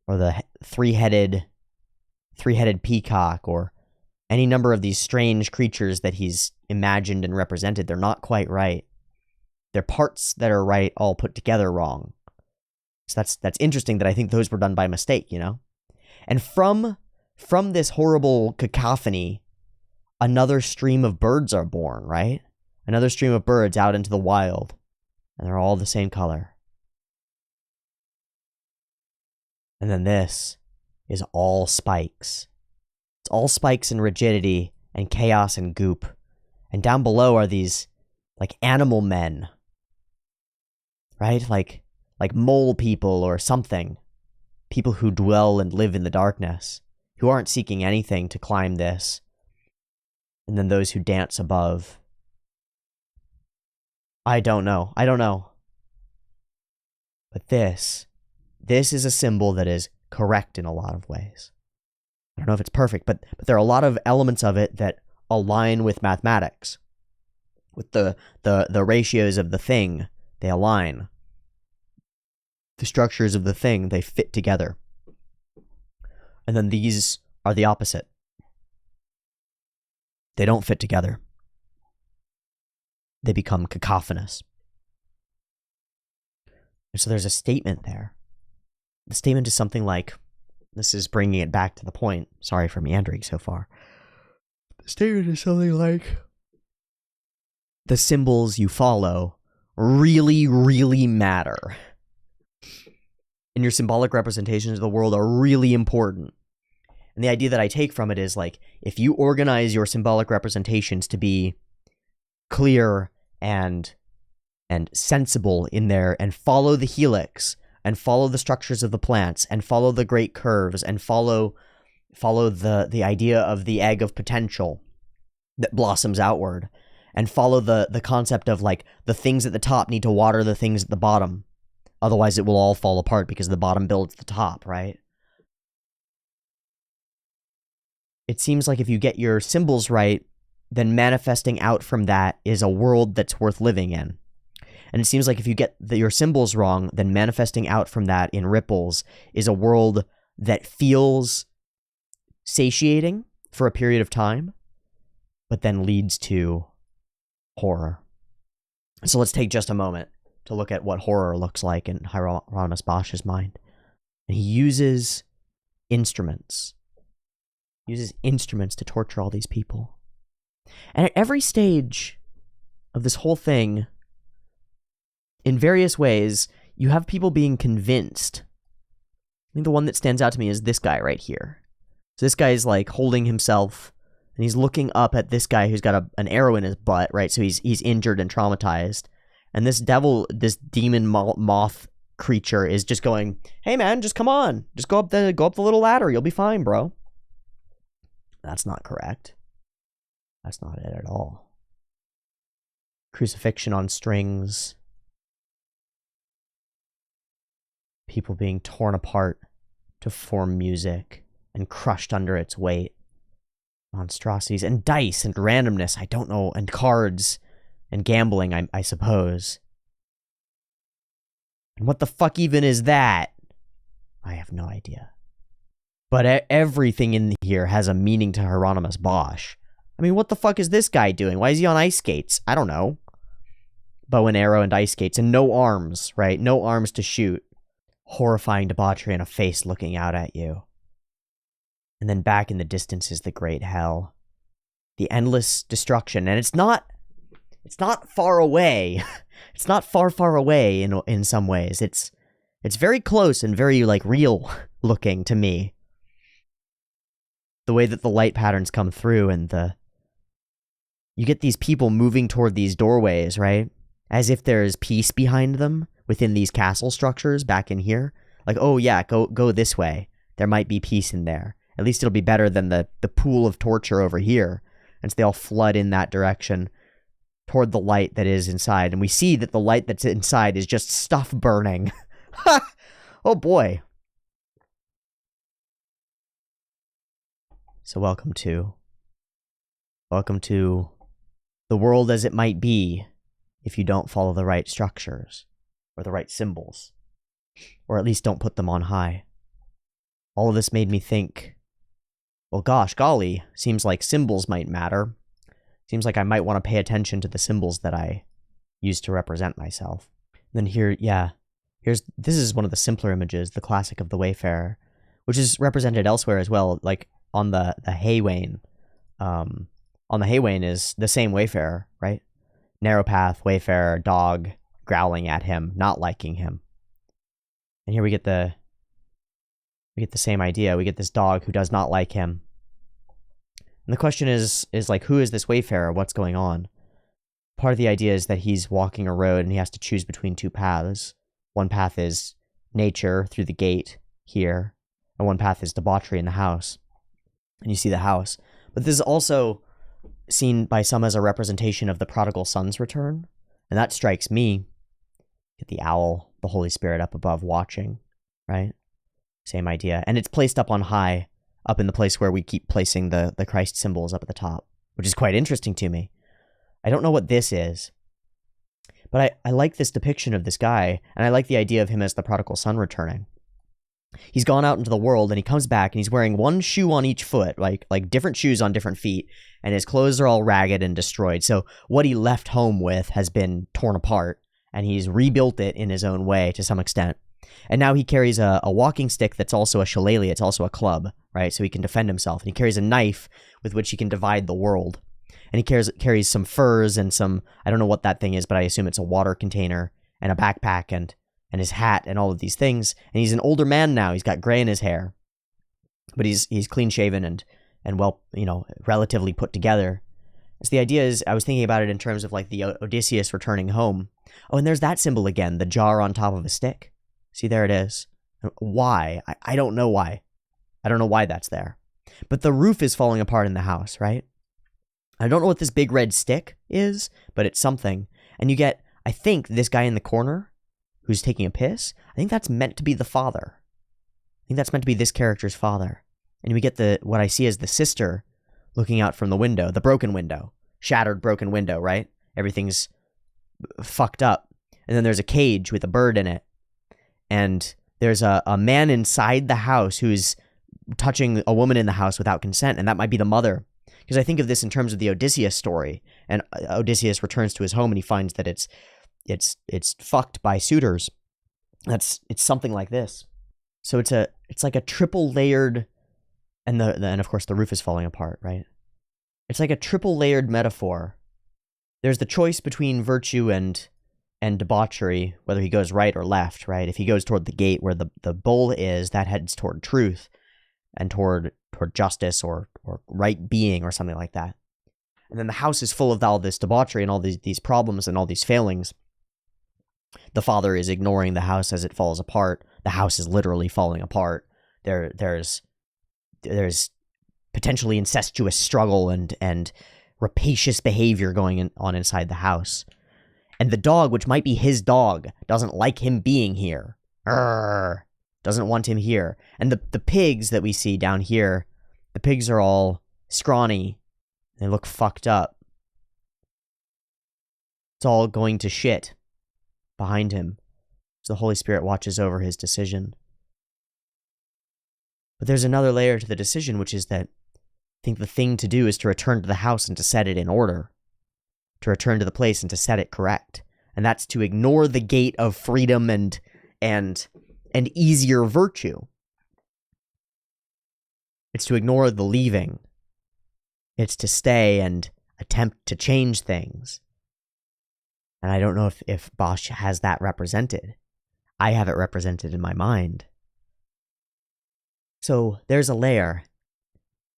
Speaker 1: or the three-headed peacock, or any number of these strange creatures that he's imagined and represented. They're not quite right. They're parts that are right, all put together wrong. So that's interesting that I think those were done by mistake, you know? And from this horrible cacophony, another stream of birds are born, right? Another stream of birds out into the wild. And they're all the same color. And then this is all spikes. It's all spikes and rigidity and chaos and goop. And down below are these, like, animal men. Right? Like mole people or something. People who dwell and live in the darkness. Who aren't seeking anything to climb this. And then those who dance above. I don't know. But this is a symbol that is correct in a lot of ways. I don't know if it's perfect, but there are a lot of elements of it that align with mathematics. With the ratios of the thing, they align. The structures of the thing, they fit together. And then these are the opposite. They don't fit together. they become cacophonous. And so there's a statement there. The statement is something like, this is bringing it back to the point. Sorry for meandering so far. The statement is something like, the symbols you follow really, really matter. And your symbolic representations of the world are really important. And the idea that I take from it is like, if you organize your symbolic representations to be clear and sensible in there, and follow the helix, and follow the structures of the plants, and follow the great curves, and follow the idea of the egg of potential that blossoms outward, and follow the concept of like the things at the top need to water the things at the bottom. Otherwise it will all fall apart because the bottom builds the top, right? It seems like if you get your symbols right, then manifesting out from that is a world that's worth living in. And it seems like if you get your symbols wrong, then manifesting out from that in ripples is a world that feels satiating for a period of time, but then leads to horror. So let's take just a moment to look at what horror looks like in Hieronymus Bosch's mind. And he uses instruments. To torture all these people. And at every stage of this whole thing, in various ways, you have people being convinced. I think the one that stands out to me is this guy right here. So this guy is like holding himself, and he's looking up at this guy who's got an arrow in his butt, right? So he's injured and traumatized. And this demon moth creature is just going, "Hey man, just come on. Just go up the little ladder. You'll be fine, bro." That's not correct. That's not it at all. Crucifixion on strings. People being torn apart to form music and crushed under its weight. Monstrosities and dice and randomness, I don't know, and cards and gambling, I suppose. And what the fuck even is that? I have no idea. But everything in here has a meaning to Hieronymus Bosch. I mean, what the fuck is this guy doing? Why is he on ice skates? I don't know. Bow and arrow and ice skates and no arms, right? No arms to shoot. Horrifying debauchery and a face looking out at you. And then back in the distance is the great hell. The endless destruction. And it's not far away. It's not far away in some ways. It's very close and very like real looking to me. The way that the light patterns come through and you get these people moving toward these doorways, right? As if there is peace behind them within these castle structures back in here. Like, oh yeah, go this way. There might be peace in there. At least it'll be better than the pool of torture over here. And so they all flood in that direction toward the light that is inside. And we see that the light that's inside is just stuff burning. Oh boy. So welcome to the world as it might be if you don't follow the right structures or the right symbols, or at least don't put them on high. All of this made me think, well, gosh, golly, seems like symbols might matter. Seems like I might want to pay attention to the symbols that I use to represent myself. And then here, yeah, this is one of the simpler images, the classic of the wayfarer, which is represented elsewhere as well, like on the hay wain. On the hay wain is the same wayfarer, right? Narrow path, wayfarer, dog growling at him, not liking him. And here we get the same idea. We get this dog who does not like him. And the question is like, who is this wayfarer? What's going on? Part of the idea is that he's walking a road and he has to choose between two paths. One path is nature through the gate here, and one path is debauchery in the house. And you see the house. But this is also seen by some as a representation of the prodigal son's return. And that strikes me. Get the owl, the Holy Spirit up above watching, right? Same idea. And it's placed up on high, up in the place where we keep placing the Christ symbols up at the top, which is quite interesting to me. I don't know what this is, but I like this depiction of this guy, and I like the idea of him as the prodigal son returning. He's gone out into the world and he comes back and he's wearing one shoe on each foot, like different shoes on different feet, and his clothes are all ragged and destroyed. So what he left home with has been torn apart, and he's rebuilt it in his own way to some extent. And now he carries a walking stick that's also a shillelagh, it's also a club, right? So he can defend himself. And he carries a knife with which he can divide the world. And he carries some furs and some, I don't know what that thing is, but I assume it's a water container, and a backpack and his hat and all of these things. And he's an older man now. He's got gray in his hair, but he's clean shaven and well, relatively put together. So the idea is, I was thinking about it in terms of like the Odysseus returning home. Oh, and there's that symbol again, the jar on top of a stick. See, there it is. Why? I don't know why. I don't know why that's there. But the roof is falling apart in the house, right? I don't know what this big red stick is, but it's something. And you get, I think, this guy in the corner who's taking a piss. I think that's meant to be the father. I think that's meant to be this character's father. And we get what I see as the sister looking out from the window, the broken window, shattered broken window, right? Everything's fucked up. And then there's a cage with a bird in it. And there's a man inside the house who's touching a woman in the house without consent, and that might be the mother. Because I think of this in terms of the Odysseus story, and Odysseus returns to his home and he finds that it's fucked by suitors. It's something like this. So it's like a triple layered, and of course the roof is falling apart, right? It's like a triple layered metaphor. There's the choice between virtue and debauchery, whether he goes right or left, right? If he goes toward the gate where the bull is, that heads toward truth and toward justice or right being or something like that. And then the house is full of all this debauchery and all these problems and all these failings. The father is ignoring the house as it falls apart. The house is literally falling apart. There's potentially incestuous struggle and rapacious behavior going on inside the house. And the dog, which might be his dog, doesn't like him being here. Doesn't want him here. And the pigs that we see down here, the pigs are all scrawny. They look fucked up. It's all going to shit behind him. So the Holy Spirit watches over his decision. But there's another layer to the decision, which is that I think the thing to do is to return to the house and to set it in order. To return to the place and to set it correct. And that's to ignore the gate of freedom and easier virtue. It's to ignore the leaving. It's to stay and attempt to change things. And I don't know if Bosch has that represented. I have it represented in my mind. So there's a layer.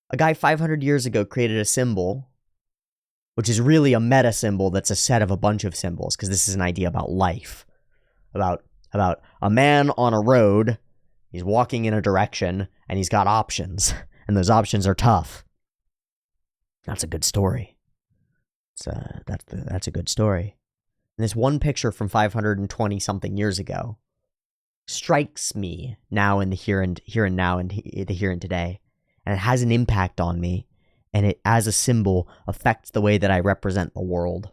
Speaker 1: A guy 500 years ago created a symbol, which is really a meta symbol that's a set of a bunch of symbols, because this is an idea about life. About a man on a road, he's walking in a direction, and he's got options, and those options are tough. That's a good story. That's a good story. And this one picture from 520-something years ago strikes me now in the here and now and the here and today, and it has an impact on me, and it, as a symbol, affects the way that I represent the world.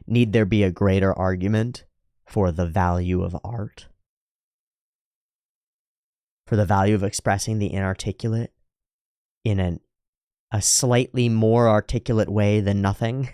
Speaker 1: Need there be a greater argument for the value of art? For the value of expressing the inarticulate in a slightly more articulate way than nothing?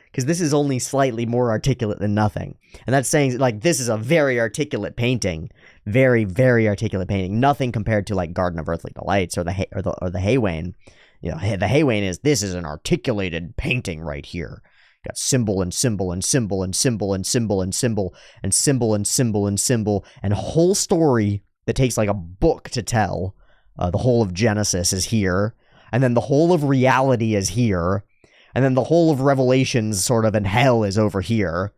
Speaker 1: Because this is only slightly more articulate than nothing. And that's saying, like, this is a very articulate painting. Very, very articulate painting. Nothing compared to, like, Garden of Earthly Delights or the Haywain. You know, the Haywain this is an articulated painting right here. Got symbol and symbol and symbol and symbol and symbol and symbol and symbol and symbol and symbol and a whole story that takes like a book to tell. The whole of Genesis is here, and then the whole of reality is here, and then the whole of Revelations sort of and hell is over here,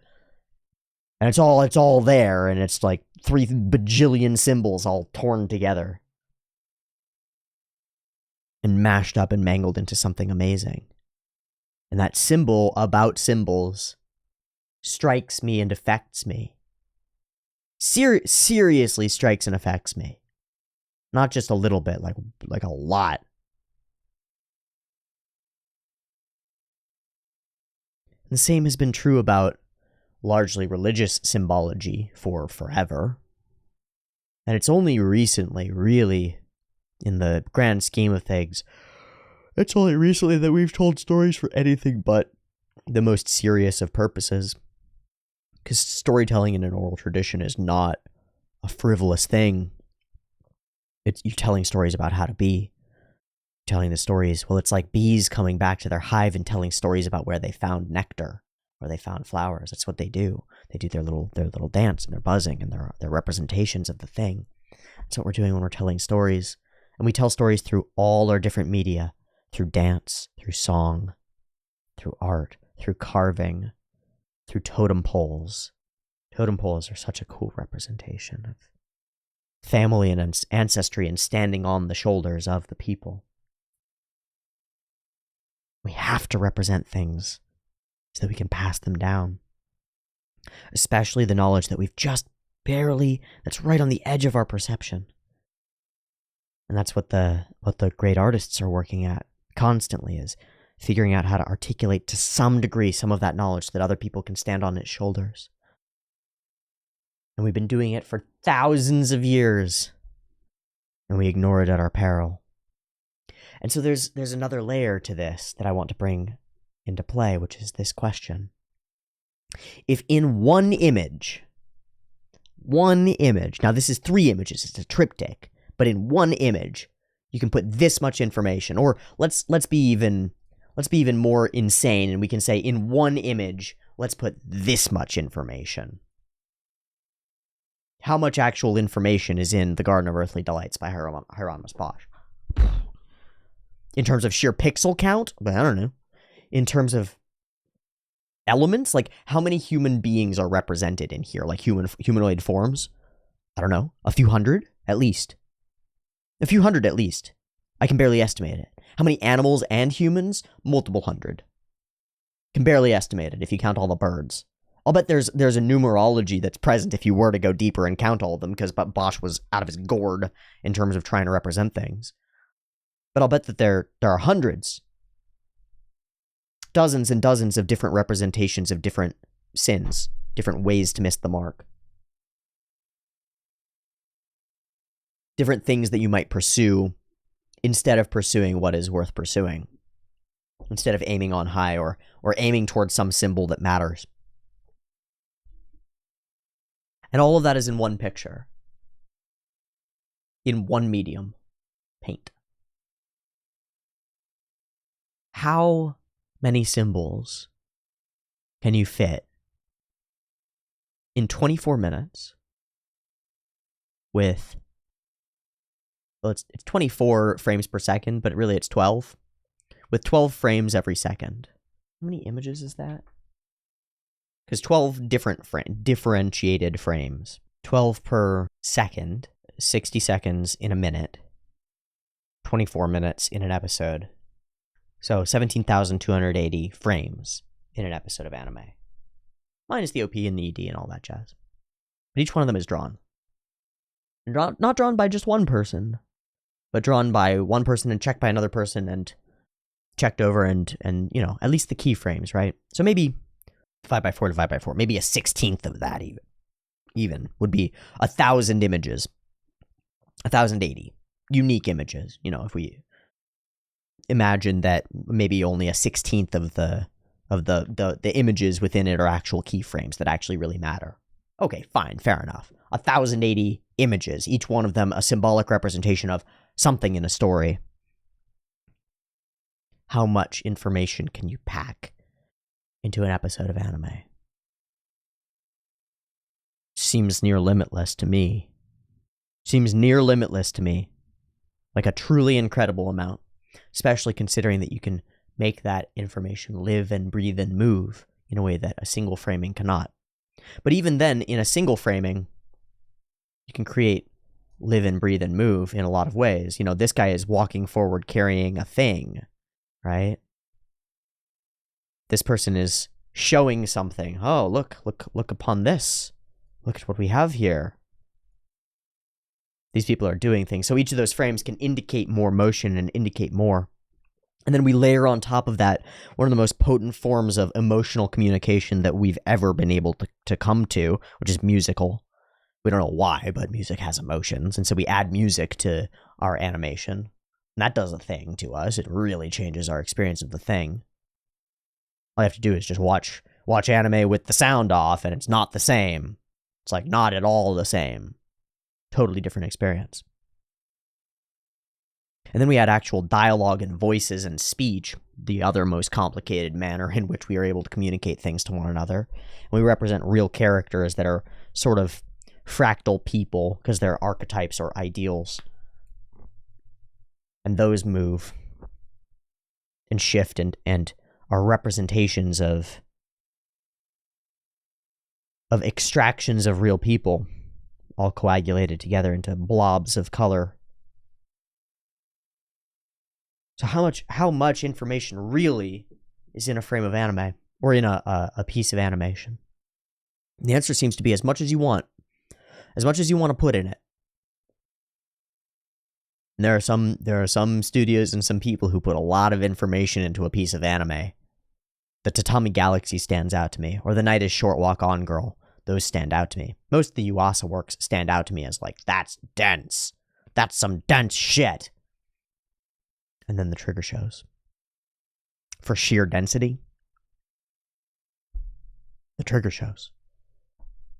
Speaker 1: and it's all there, and it's like 3 bajillion symbols all torn together and mashed up and mangled into something amazing. And that symbol about symbols strikes me and affects me. Seriously strikes and affects me. Not just a little bit, like a lot. The same has been true about largely religious symbology for forever. And it's only recently, really, in the grand scheme of things, it's only recently that we've told stories for anything but the most serious of purposes. Because storytelling in an oral tradition is not a frivolous thing. You're telling stories about how to be. Telling the stories, well, it's like bees coming back to their hive and telling stories about where they found nectar, where they found flowers. That's what they do. They do their little dance, and they're buzzing, and they're representations of the thing. That's what we're doing when we're telling stories. And we tell stories through all our different media, through dance, through song, through art, through carving, through totem poles. Totem poles are such a cool representation of family and ancestry and standing on the shoulders of the people. We have to represent things so that we can pass them down. Especially the knowledge that we've just barely, that's right on the edge of our perception. And that's what the great artists are working at constantly, is figuring out how to articulate to some degree some of that knowledge so that other people can stand on its shoulders. And we've been doing it for thousands of years, and we ignore it at our peril. And so there's another layer to this that I want to bring into play, which is this question. If in one image, now this is 3 images, it's a triptych, but in one image, you can put this much information, or let's be even more insane, and we can say in one image, let's put this much information. How much actual information is in The Garden of Earthly Delights by Hieronymus Bosch? In terms of sheer pixel count? I don't know. In terms of elements? Like, how many human beings are represented in here? Like humanoid forms? I don't know. A few hundred? At least. A few hundred at least. I can barely estimate it. How many animals and humans? Multiple hundred. Can barely estimate it if you count all the birds. I'll bet there's a numerology that's present if you were to go deeper and count all of them, because Bosch was out of his gourd in terms of trying to represent things. But I'll bet that there are hundreds, dozens and dozens of different representations of different sins, different ways to miss the mark. Different things that you might pursue instead of pursuing what is worth pursuing. Instead of aiming on high or aiming towards some symbol that matters. And all of that is in one picture. In one medium. Paint. How many symbols can you fit in 24 minutes with, well, it's 24 frames per second, but really it's 12, with 12 frames every second. How many images is that? Because 12 differentiated frames. 12 per second, 60 seconds in a minute, 24 minutes in an episode. So 17,280 frames in an episode of anime. Minus the OP and the ED and all that jazz. But each one of them is drawn. And not drawn by just one person, but drawn by one person and checked by another person and checked over and you know, at least the keyframes, right? So maybe 5x4 to 5x4, maybe a 16th of that even would be 1,000 images. 1,080 unique images, you know, if we imagine that maybe only a 16th of the images within it are actual keyframes that actually really matter. Okay, fine, fair enough. 1,080 images, each one of them a symbolic representation of something in a story. How much information can you pack into an episode of anime? Seems near limitless to me. Like a truly incredible amount. Especially considering that you can make that information live and breathe and move in a way that a single framing cannot. But even then, in a single framing, you can create live and breathe and move in a lot of ways. You know, this guy is walking forward carrying a thing, right? This person is showing something. Oh, look upon this. Look at what we have here. These people are doing things. So each of those frames can indicate more motion and indicate more. And then we layer on top of that one of the most potent forms of emotional communication that we've ever been able to come to, which is musical. We don't know why, but music has emotions. And so we add music to our animation. And that does a thing to us. It really changes our experience of the thing. All you have to do is just watch anime with the sound off, and it's not the same. It's like not at all the same. Totally different experience. And then we add actual dialogue and voices and speech, the other most complicated manner in which we are able to communicate things to one another. And we represent real characters that are sort of fractal people because they're archetypes or ideals. And those move and shift and are representations of extractions of real people, all coagulated together into blobs of color. So how much information really is in a frame of anime, or in a piece of animation? The answer seems to be as much as you want to put in it. And there are some studios and some people who put a lot of information into a piece of anime. The Tatami Galaxy stands out to me, or The Night is Short Walk On Girl. Those stand out to me. Most of the Yuasa works stand out to me as like, that's dense. That's some dense shit. And then the trigger shows. For sheer density, the trigger shows.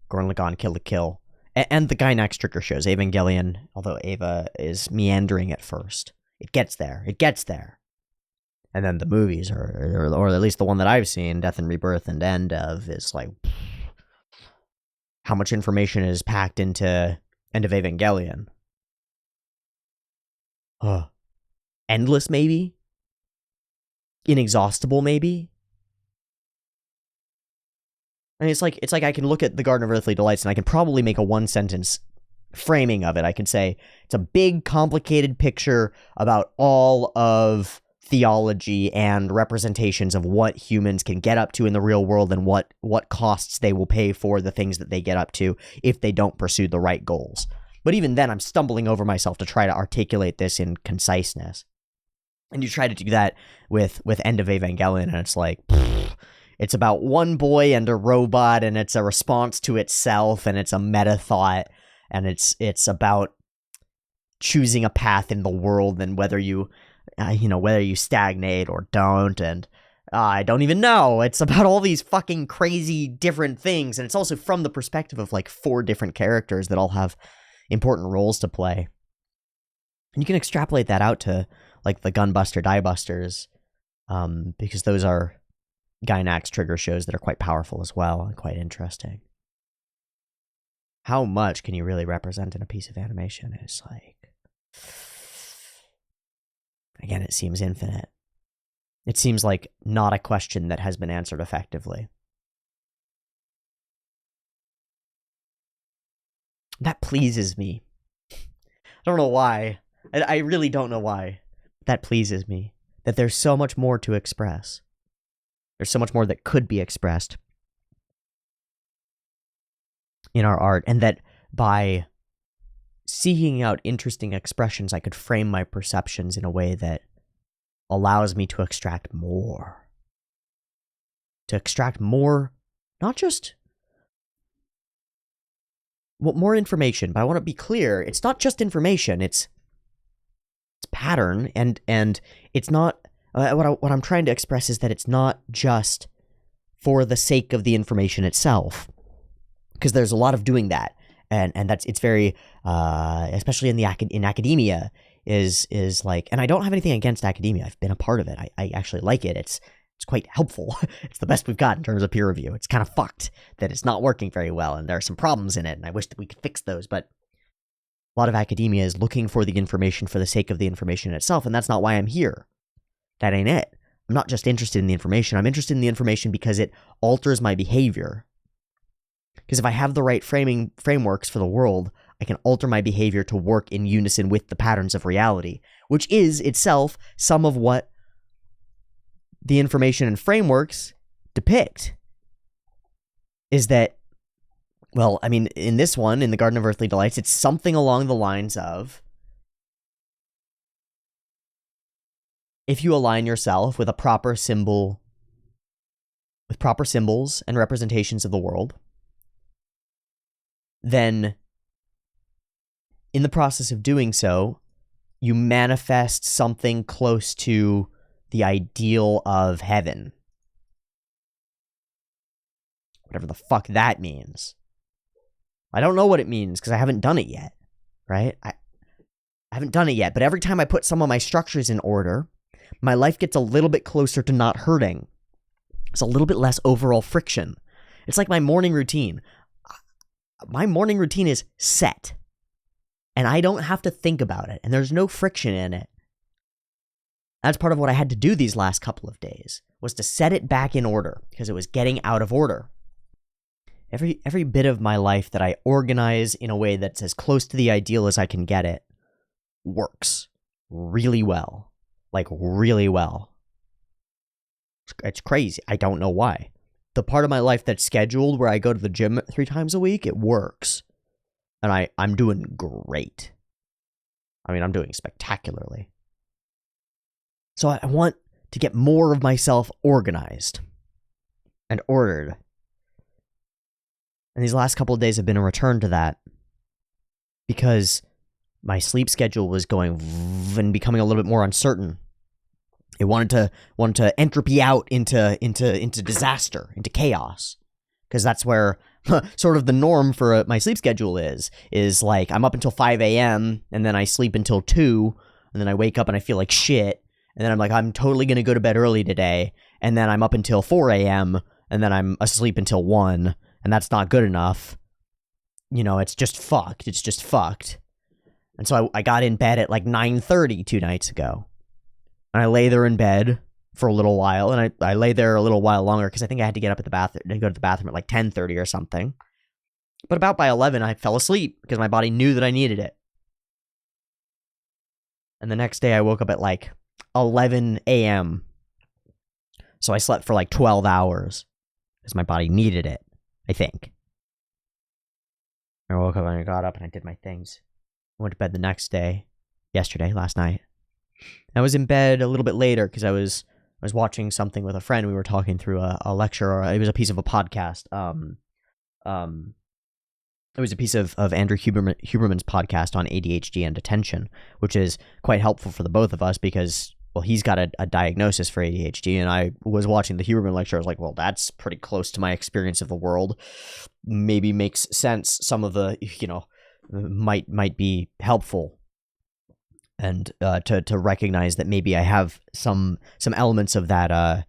Speaker 1: Gurren Lagann Kill la Kill. And the Gainax trigger shows. Evangelion, although Eva is meandering at first. It gets there. And then the movies, or at least the one that I've seen, Death and Rebirth and End of, is like, how much information is packed into End of Evangelion? Endless, maybe? Inexhaustible, maybe? I mean, it's like I can look at the Garden of Earthly Delights and I can probably make a one-sentence framing of it. I can say, it's a big, complicated picture about all of theology and representations of what humans can get up to in the real world and what costs they will pay for the things that they get up to if they don't pursue the right goals. But even then, I'm stumbling over myself to try to articulate this in conciseness. And you try to do that with End of Evangelion, and it's like, it's about one boy and a robot, and it's a response to itself, and it's a meta-thought, and it's about choosing a path in the world and whether you stagnate or don't, and I don't even know. It's about all these fucking crazy different things, and it's also from the perspective of like 4 different characters that all have important roles to play. And you can extrapolate that out to like the Gunbuster Diebusters, because those are Gainax trigger shows that are quite powerful as well and quite interesting. How much can you really represent in a piece of animation? It's like, again, it seems infinite. It seems like not a question that has been answered effectively. That pleases me. I don't know why. I really don't know why. That pleases me. That there's so much more to express. There's so much more that could be expressed in our art, and that by seeking out interesting expressions, I could frame my perceptions in a way that allows me to extract more. To extract more, not just more information, but I want to be clear, it's not just information, it's pattern, and it's not, what I'm trying to express is that it's not just for the sake of the information itself, because there's a lot of doing that, and it's very, especially in academia, is like, and I don't have anything against academia, I've been a part of it, I actually like it, it's quite helpful, it's the best we've got in terms of peer review. It's kind of fucked that it's not working very well, and there are some problems in it, and I wish that we could fix those, but a lot of academia is looking for the information for the sake of the information itself, and that's not why I'm here. That ain't it. I'm not just interested in the information. I'm interested in the information because it alters my behavior. Because if I have the right frameworks for the world, I can alter my behavior to work in unison with the patterns of reality, which is itself some of what the information and frameworks depict. Is that, well, I mean, in this one, in the Garden of Earthly Delights, it's something along the lines of, if you align yourself with a proper symbol, with proper symbols and representations of the world, then in the process of doing so, you manifest something close to the ideal of heaven. Whatever the fuck that means. I don't know what it means because I haven't done it yet, right? I haven't done it yet, but every time I put some of my structures in order, my life gets a little bit closer to not hurting. It's a little bit less overall friction. It's like my morning routine. My morning routine is set, and I don't have to think about it, and there's no friction in it. That's part of what I had to do these last couple of days, was to set it back in order, because it was getting out of order. Every bit of my life that I organize in a way that's as close to the ideal as I can get it works really well. Like, really well. It's crazy. I don't know why. The part of my life that's scheduled where I go to the gym 3 times a week, it works. And I'm doing great. I mean, I'm doing spectacularly. So I want to get more of myself organized and ordered. And these last couple of days have been a return to that, because my sleep schedule was going and becoming a little bit more uncertain. It wanted to entropy out into disaster, into chaos, because that's where sort of the norm for my sleep schedule is like I'm up until 5 a.m. and then I sleep until 2, and then I wake up and I feel like shit, and then I'm like, I'm totally gonna go to bed early today, and then I'm up until 4 a.m. and then I'm asleep until 1, and that's not good enough. You know, it's just fucked. It's just fucked. And so I got in bed at like 9:30 2 nights ago. And I lay there in bed for a little while, and I lay there a little while longer because I think I had to get up at the bathroom and go to the bathroom at like 10:30 or something. But about by 11, I fell asleep because my body knew that I needed it. And the next day I woke up at like 11 a.m. So I slept for like 12 hours because my body needed it, I think. I woke up and I got up and I did my things. I went to bed the next day, last night. I was in bed a little bit later because I was watching something with a friend. We were talking through a lecture, or it was a piece of a podcast. It was a piece of Andrew Huberman's podcast on ADHD and attention, which is quite helpful for the both of us because, well, he's got a diagnosis for ADHD, and I was watching the Huberman lecture. I was like, well, that's pretty close to my experience of the world. Maybe makes sense. Some of the, might be helpful. And to recognize that maybe I have some elements of that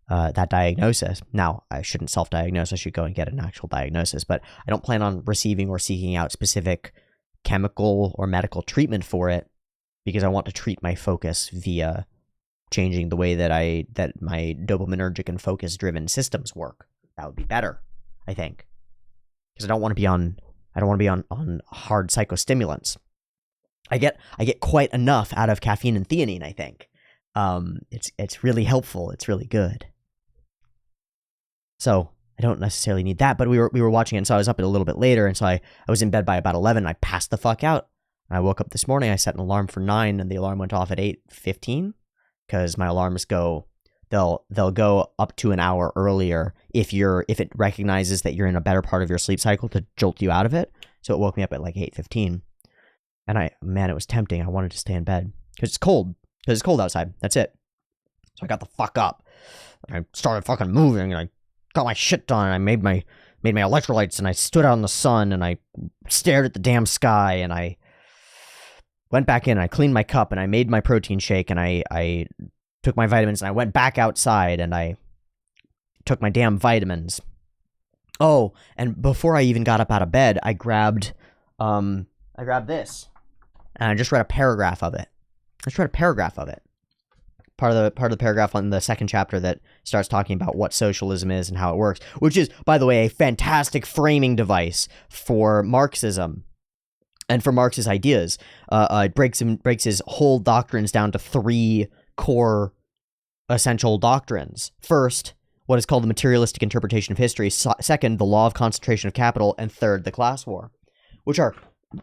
Speaker 1: that diagnosis. Now, I shouldn't self-diagnose. I should go and get an actual diagnosis. But I don't plan on receiving or seeking out specific chemical or medical treatment for it, because I want to treat my focus via changing the way that my dopaminergic and focus-driven systems work. That would be better, I think, because I don't want to be on hard psychostimulants. I get quite enough out of caffeine and theanine, I think. It's really helpful. It's really good. So I don't necessarily need that, but we were watching it, and so I was up a little bit later, and so I was in bed by about 11. I passed the fuck out. And I woke up this morning. I set an alarm for 9, and the alarm went off at 8:15 because my alarms they'll go up to an hour earlier if it recognizes that you're in a better part of your sleep cycle to jolt you out of it. So it woke me up at like 8:15. And it was tempting. I wanted to stay in bed because it's cold. Because it's cold outside. That's it. So I got the fuck up. I started fucking moving, and I got my shit done. And I made my electrolytes, and I stood out in the sun, and I stared at the damn sky, and I went back in, and I cleaned my cup, and I made my protein shake, and I took my vitamins, and I went back outside, and I took my damn vitamins. Oh, and before I even got up out of bed, I grabbed this. And I just read a paragraph of it. Part of the paragraph on the second chapter that starts talking about what socialism is and how it works, which is, by the way, a fantastic framing device for Marxism and for Marx's ideas. It breaks his whole doctrines down to 3 core essential doctrines. First, what is called the materialistic interpretation of history. Second, the law of concentration of capital. And third, the class war, which are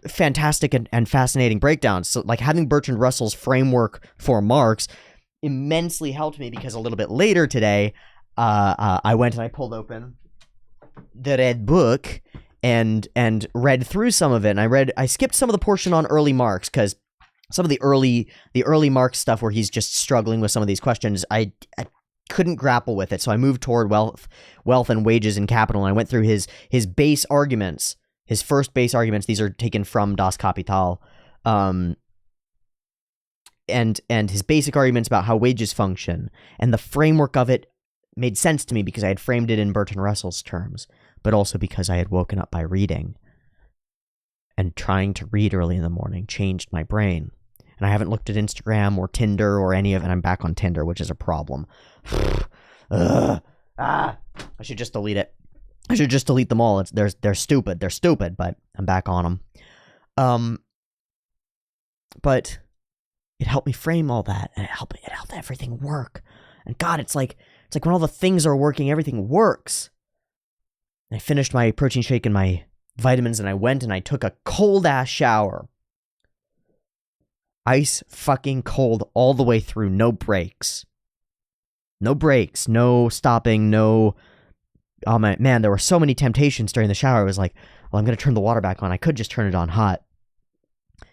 Speaker 1: fantastic and fascinating breakdowns. So, like, having Bertrand Russell's framework for Marx immensely helped me because a little bit later today, I went and I pulled open the Red Book and read through some of it. And I skipped some of the portion on early Marx because some of the early Marx stuff where he's just struggling with some of these questions, I couldn't grapple with it. So I moved toward wealth and wages and capital. And I went through his base arguments, his first base arguments. These are taken from Das Kapital. And his basic arguments about how wages function, and the framework of it made sense to me because I had framed it in Bertrand Russell's terms, but also because I had woken up by reading, and trying to read early in the morning changed my brain. And I haven't looked at Instagram or Tinder or any of it. I'm back on Tinder, which is a problem. I should just delete it. I should just delete them all. They're stupid. They're stupid, but I'm back on them. But it helped me frame all that, and it helped everything work. And God, it's like when all the things are working, everything works. And I finished my protein shake and my vitamins, and I went and I took a cold ass shower. Ice fucking cold all the way through, no breaks. No breaks, no stopping, no... Oh man, there were so many temptations during the shower. I was like, well, I'm going to turn the water back on. I could just turn it on hot.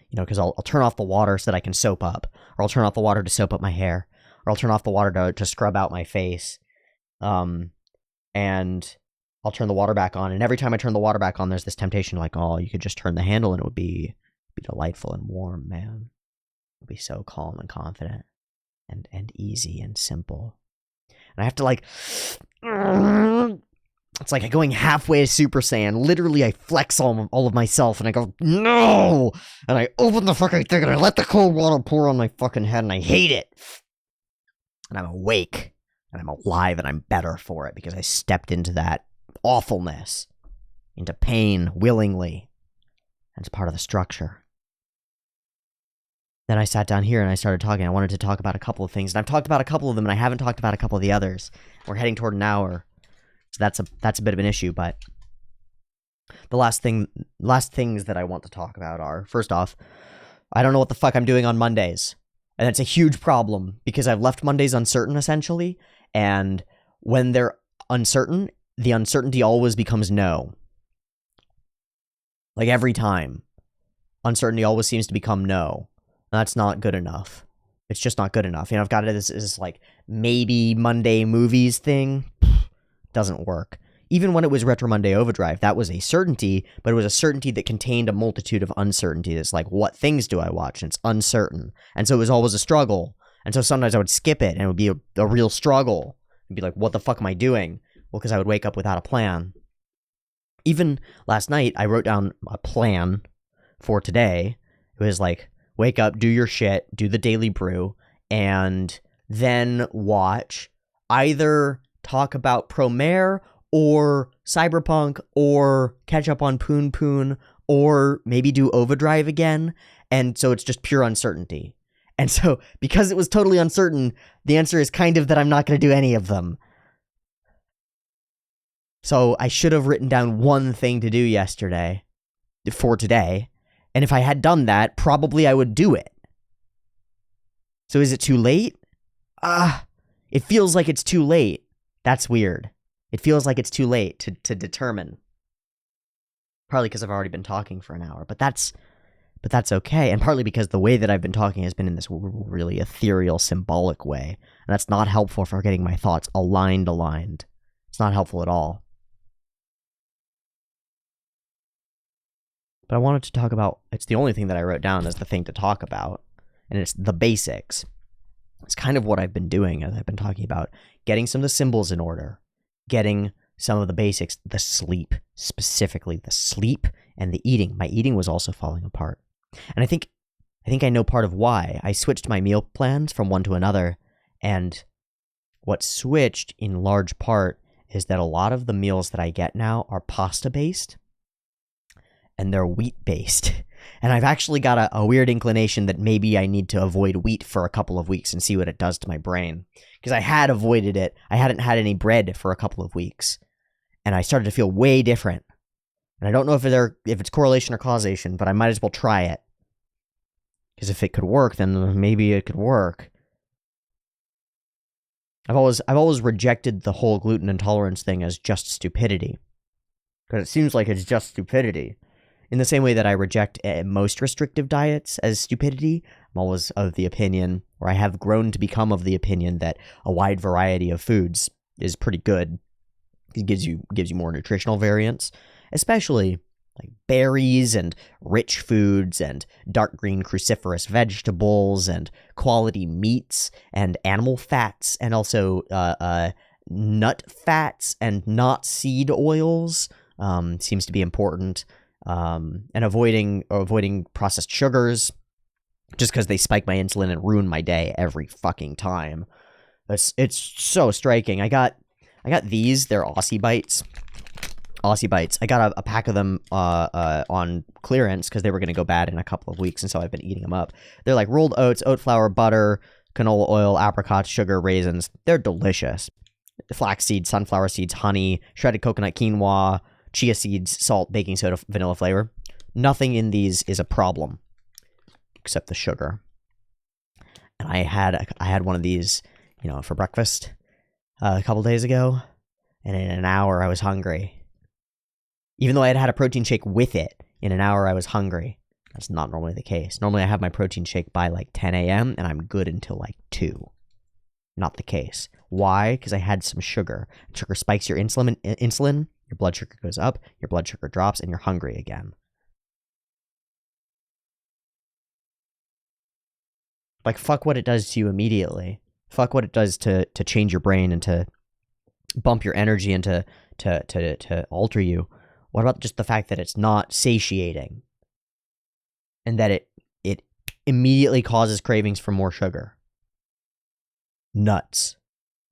Speaker 1: You know, because I'll turn off the water so that I can soap up. Or I'll turn off the water to soap up my hair. Or I'll turn off the water to scrub out my face. And I'll turn the water back on. And every time I turn the water back on, there's this temptation like, oh, you could just turn the handle and it would be delightful and warm, man. It would be so calm and confident. And easy and simple. And I have to like... It's like going halfway to Super Saiyan. Literally, I flex all of myself, and I go, no! And I open the fucking thing, and I let the cold water pour on my fucking head, and I hate it. And I'm awake, and I'm alive, and I'm better for it, because I stepped into that awfulness, into pain, willingly. And it's part of the structure. Then I sat down here, and I started talking. I wanted to talk about a couple of things, and I've talked about a couple of them, and I haven't talked about a couple of the others. We're heading toward an hour. So that's a bit of an issue, but the last things that I want to talk about are, first off, I don't know what the fuck I'm doing on Mondays. And that's a huge problem because I've left Mondays uncertain essentially, and when they're uncertain, the uncertainty always becomes no. Like every time. Uncertainty always seems to become no. That's not good enough. It's just not good enough. You know, I've got this like maybe Monday movies thing. Doesn't work. Even when it was Retro Monday Overdrive, that was a certainty, but it was a certainty that contained a multitude of uncertainty. It's like, what things do I watch? And it's uncertain. And so it was always a struggle. And so sometimes I would skip it, and it would be a real struggle. It'd be like, what the fuck am I doing? Well, because I would wake up without a plan. Even last night, I wrote down a plan for today. It was like, wake up, do your shit, do the daily brew, and then watch either talk about Promare or Cyberpunk or catch up on Poon Poon or maybe do Overdrive again. And so it's just pure uncertainty. And so because it was totally uncertain, the answer is kind of that I'm not going to do any of them. So I should have written down one thing to do for today. And if I had done that, probably I would do it. So is it too late? It feels like it's too late. That's weird. It feels like it's too late to determine. Partly because I've already been talking for an hour, but that's okay. And partly because the way that I've been talking has been in this really ethereal, symbolic way. And that's not helpful for getting my thoughts aligned. It's not helpful at all. But I wanted to talk about, it's the only thing that I wrote down as the thing to talk about, and it's the basics. It's kind of what I've been doing as I've been talking about getting some of the symbols in order, getting some of the basics, the sleep, specifically the sleep and the eating. My eating was also falling apart. And I think I know part of why. I switched my meal plans from one to another, and what switched in large part is that a lot of the meals that I get now are pasta-based, and they're wheat-based. And I've actually got a weird inclination that maybe I need to avoid wheat for a couple of weeks and see what it does to my brain. Because I had avoided it. I hadn't had any bread for a couple of weeks. And I started to feel way different. And I don't know if it's correlation or causation, but I might as well try it. Because if it could work, then maybe it could work. I've always rejected the whole gluten intolerance thing as just stupidity, because it seems like it's just stupidity. In the same way that I reject most restrictive diets as stupidity, I'm always of the opinion, or I have grown to become of the opinion, that a wide variety of foods is pretty good. It gives you more nutritional variance, especially like berries and rich foods and dark green cruciferous vegetables and quality meats and animal fats, and also nut fats and not seed oils seems to be important. And avoiding processed sugars, just because they spike my insulin and ruin my day every fucking time. It's so striking. I got these. They're Aussie Bites. I got a pack of them on clearance because they were going to go bad in a couple of weeks, and so I've been eating them up. They're like rolled oats, oat flour, butter, canola oil, apricots, sugar, raisins. They're delicious. Flax seeds, sunflower seeds, honey, shredded coconut, quinoa, chia seeds, salt, baking soda, vanilla flavor. Nothing in these is a problem except the sugar. And I had one of these, for breakfast a couple days ago, and in an hour I was hungry. Even though I had a protein shake with it, in an hour I was hungry. That's not normally the case. Normally I have my protein shake by like 10 a.m. and I'm good until like 2. Not the case. Why? Because I had some sugar. Sugar spikes your insulin, your blood sugar goes up, your blood sugar drops, and you're hungry again. Like, fuck what it does to you immediately. Fuck what it does to change your brain and to bump your energy and to alter you. What about just the fact that it's not satiating? And that it immediately causes cravings for more sugar. Nuts.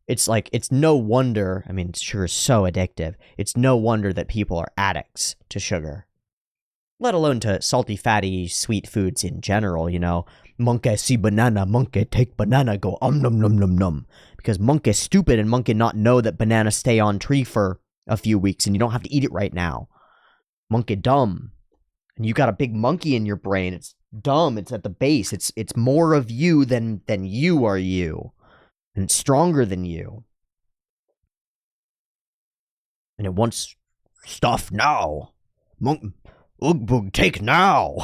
Speaker 1: It's like, it's no wonder, sugar is so addictive. It's no wonder that people are addicts to sugar. Let alone to salty, fatty, sweet foods in general, Monkey see banana, monkey take banana, go nom nom nom nom. Because monkey's stupid and monkey not know that bananas stay on tree for a few weeks and you don't have to eat it right now. Monkey dumb. And you got a big monkey in your brain. It's dumb. It's at the base. It's more of you than you are you. And it's stronger than you. And it wants stuff now. Ugbug take now.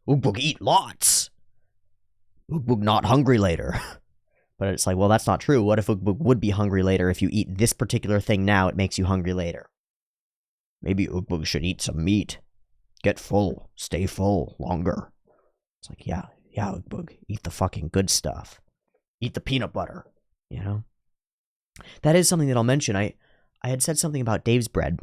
Speaker 1: Ugbug eat lots. Ugbug not hungry later. But it's like, well, that's not true. What if Ugbug would be hungry later? If you eat this particular thing now, it makes you hungry later. Maybe Ugbug should eat some meat. Get full. Stay full longer. It's like, yeah, Ugbug. Eat the fucking good stuff. Eat the peanut butter, That is something that I'll mention. I had said something about Dave's bread,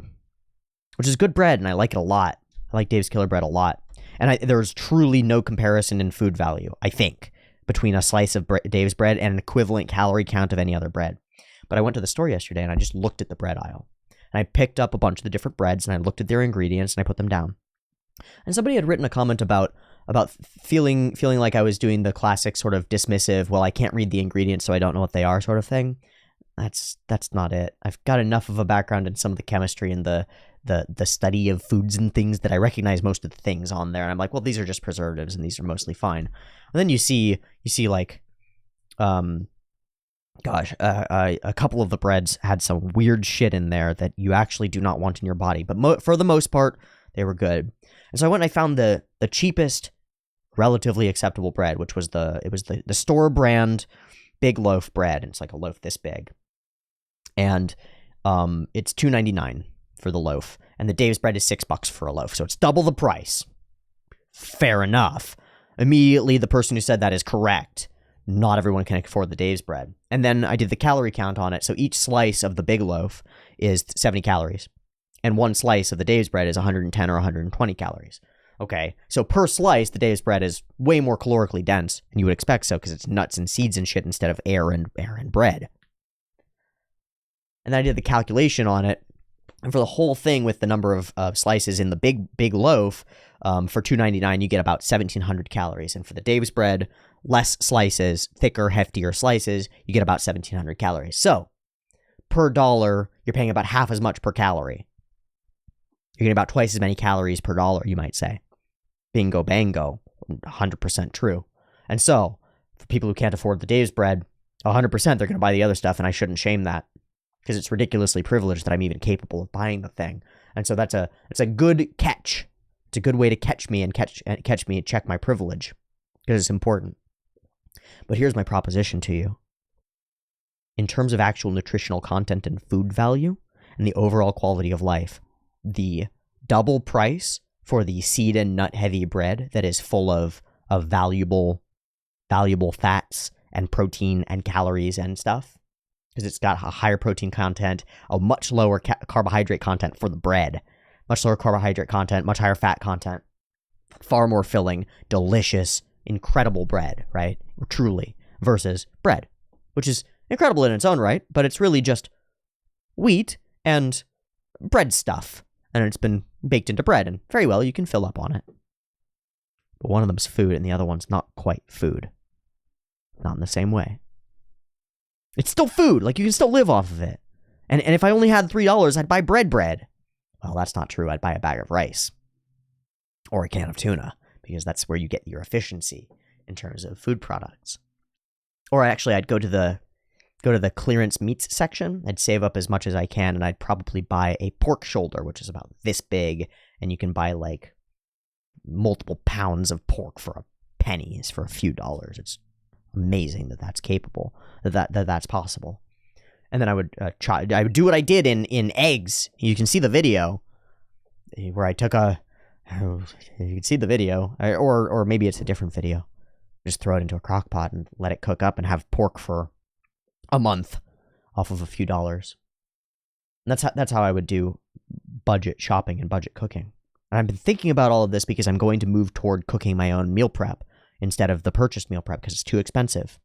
Speaker 1: which is good bread, and I like it a lot. I like Dave's Killer Bread a lot. And there's truly no comparison in food value, I think, between a slice of Dave's bread and an equivalent calorie count of any other bread. But I went to the store yesterday, and I just looked at the bread aisle. And I picked up a bunch of the different breads, and I looked at their ingredients, and I put them down. And somebody had written a comment about feeling like I was doing the classic sort of dismissive, well, I can't read the ingredients, so I don't know what they are sort of thing. That's not it. I've got enough of a background in some of the chemistry and the study of foods and things that I recognize most of the things on there. And I'm like, well, these are just preservatives, and these are mostly fine. And then you see like, a couple of the breads had some weird shit in there that you actually do not want in your body. But for the most part, they were good. And so I went and I found the cheapest, relatively acceptable bread, which was the store brand big loaf bread. And it's like a loaf this big. And it's $2.99 for the loaf. And the Dave's bread is $6 for a loaf. So it's double the price. Fair enough. Immediately, the person who said that is correct. Not everyone can afford the Dave's bread. And then I did the calorie count on it. So each slice of the big loaf is 70 calories. And one slice of the Dave's bread is 110 or 120 calories. Okay, so per slice, the Dave's bread is way more calorically dense, and you would expect so because it's nuts and seeds and shit instead of air and bread. And then I did the calculation on it, and for the whole thing with the number of slices in the big loaf, for $2.99 you get about 1,700 calories, and for the Dave's bread, less slices, thicker, heftier slices, you get about 1,700 calories. So, per dollar, you're paying about half as much per calorie. You're getting about twice as many calories per dollar, you might say. Bingo bango. 100% true. And so, for people who can't afford the Dave's bread, 100% they're going to buy the other stuff, and I shouldn't shame that, because it's ridiculously privileged that I'm even capable of buying the thing. And so it's a good catch. It's a good way to catch me and check my privilege, because it's important. But here's my proposition to you. In terms of actual nutritional content and food value and the overall quality of life, the double price for the seed and nut heavy bread that is full of valuable fats and protein and calories and stuff, because it's got a higher protein content, a much lower carbohydrate content for the bread, much lower carbohydrate content, much higher fat content, far more filling, delicious, incredible bread, right? Truly, versus bread, which is incredible in its own right, but it's really just wheat and bread stuff, and it's been baked into bread, and very well, you can fill up on it. But one of them's food, and the other one's not quite food. Not in the same way. It's still food, like you can still live off of it. And if I only had $3, I'd buy bread. Well, that's not true. I'd buy a bag of rice. Or a can of tuna, because that's where you get your efficiency in terms of food products. Or actually, I'd go to the clearance meats section. I'd save up as much as I can, and I'd probably buy a pork shoulder, which is about this big, and you can buy like multiple pounds of pork for a penny, for a few dollars. It's amazing that that's capable, that's possible. And then I would do what I did in eggs. You can see the video where I took you can see the video, or maybe it's a different video. Just throw it into a crock pot and let it cook up and have pork for a month off of a few dollars. And that's how I would do budget shopping and budget cooking. And I've been thinking about all of this because I'm going to move toward cooking my own meal prep instead of the purchased meal prep, because it's too expensive.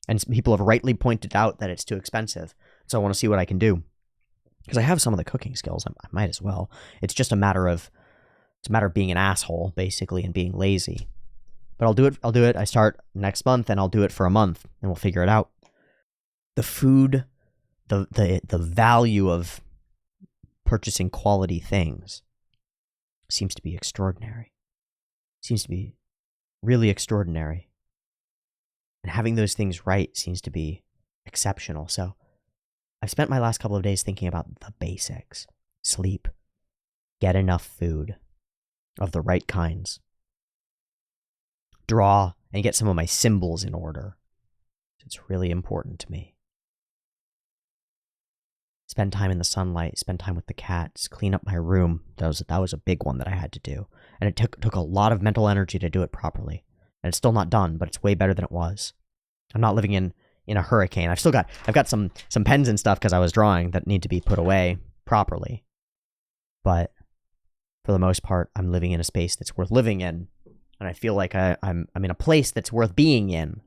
Speaker 1: And people have rightly pointed out that it's too expensive. So I want to see what I can do, because I have some of the cooking skills. I might as well. It's just a matter of being an asshole, basically, and being lazy. But I'll do it. I start next month, and I'll do it for a month, and we'll figure it out. The food, the value of purchasing quality things seems to be extraordinary. Seems to be really extraordinary. And having those things right seems to be exceptional. So I've spent my last couple of days thinking about the basics. Sleep. Get enough food of the right kinds. Draw and get some of my symbols in order. It's really important to me. Spend time in the sunlight, spend time with the cats, clean up my room. That was a big one that I had to do. And it took a lot of mental energy to do it properly. And it's still not done, but it's way better than it was. I'm not living in a hurricane. I've got some pens and stuff because I was drawing that need to be put away properly. But for the most part, I'm living in a space that's worth living in. And I feel like I'm in a place that's worth being in.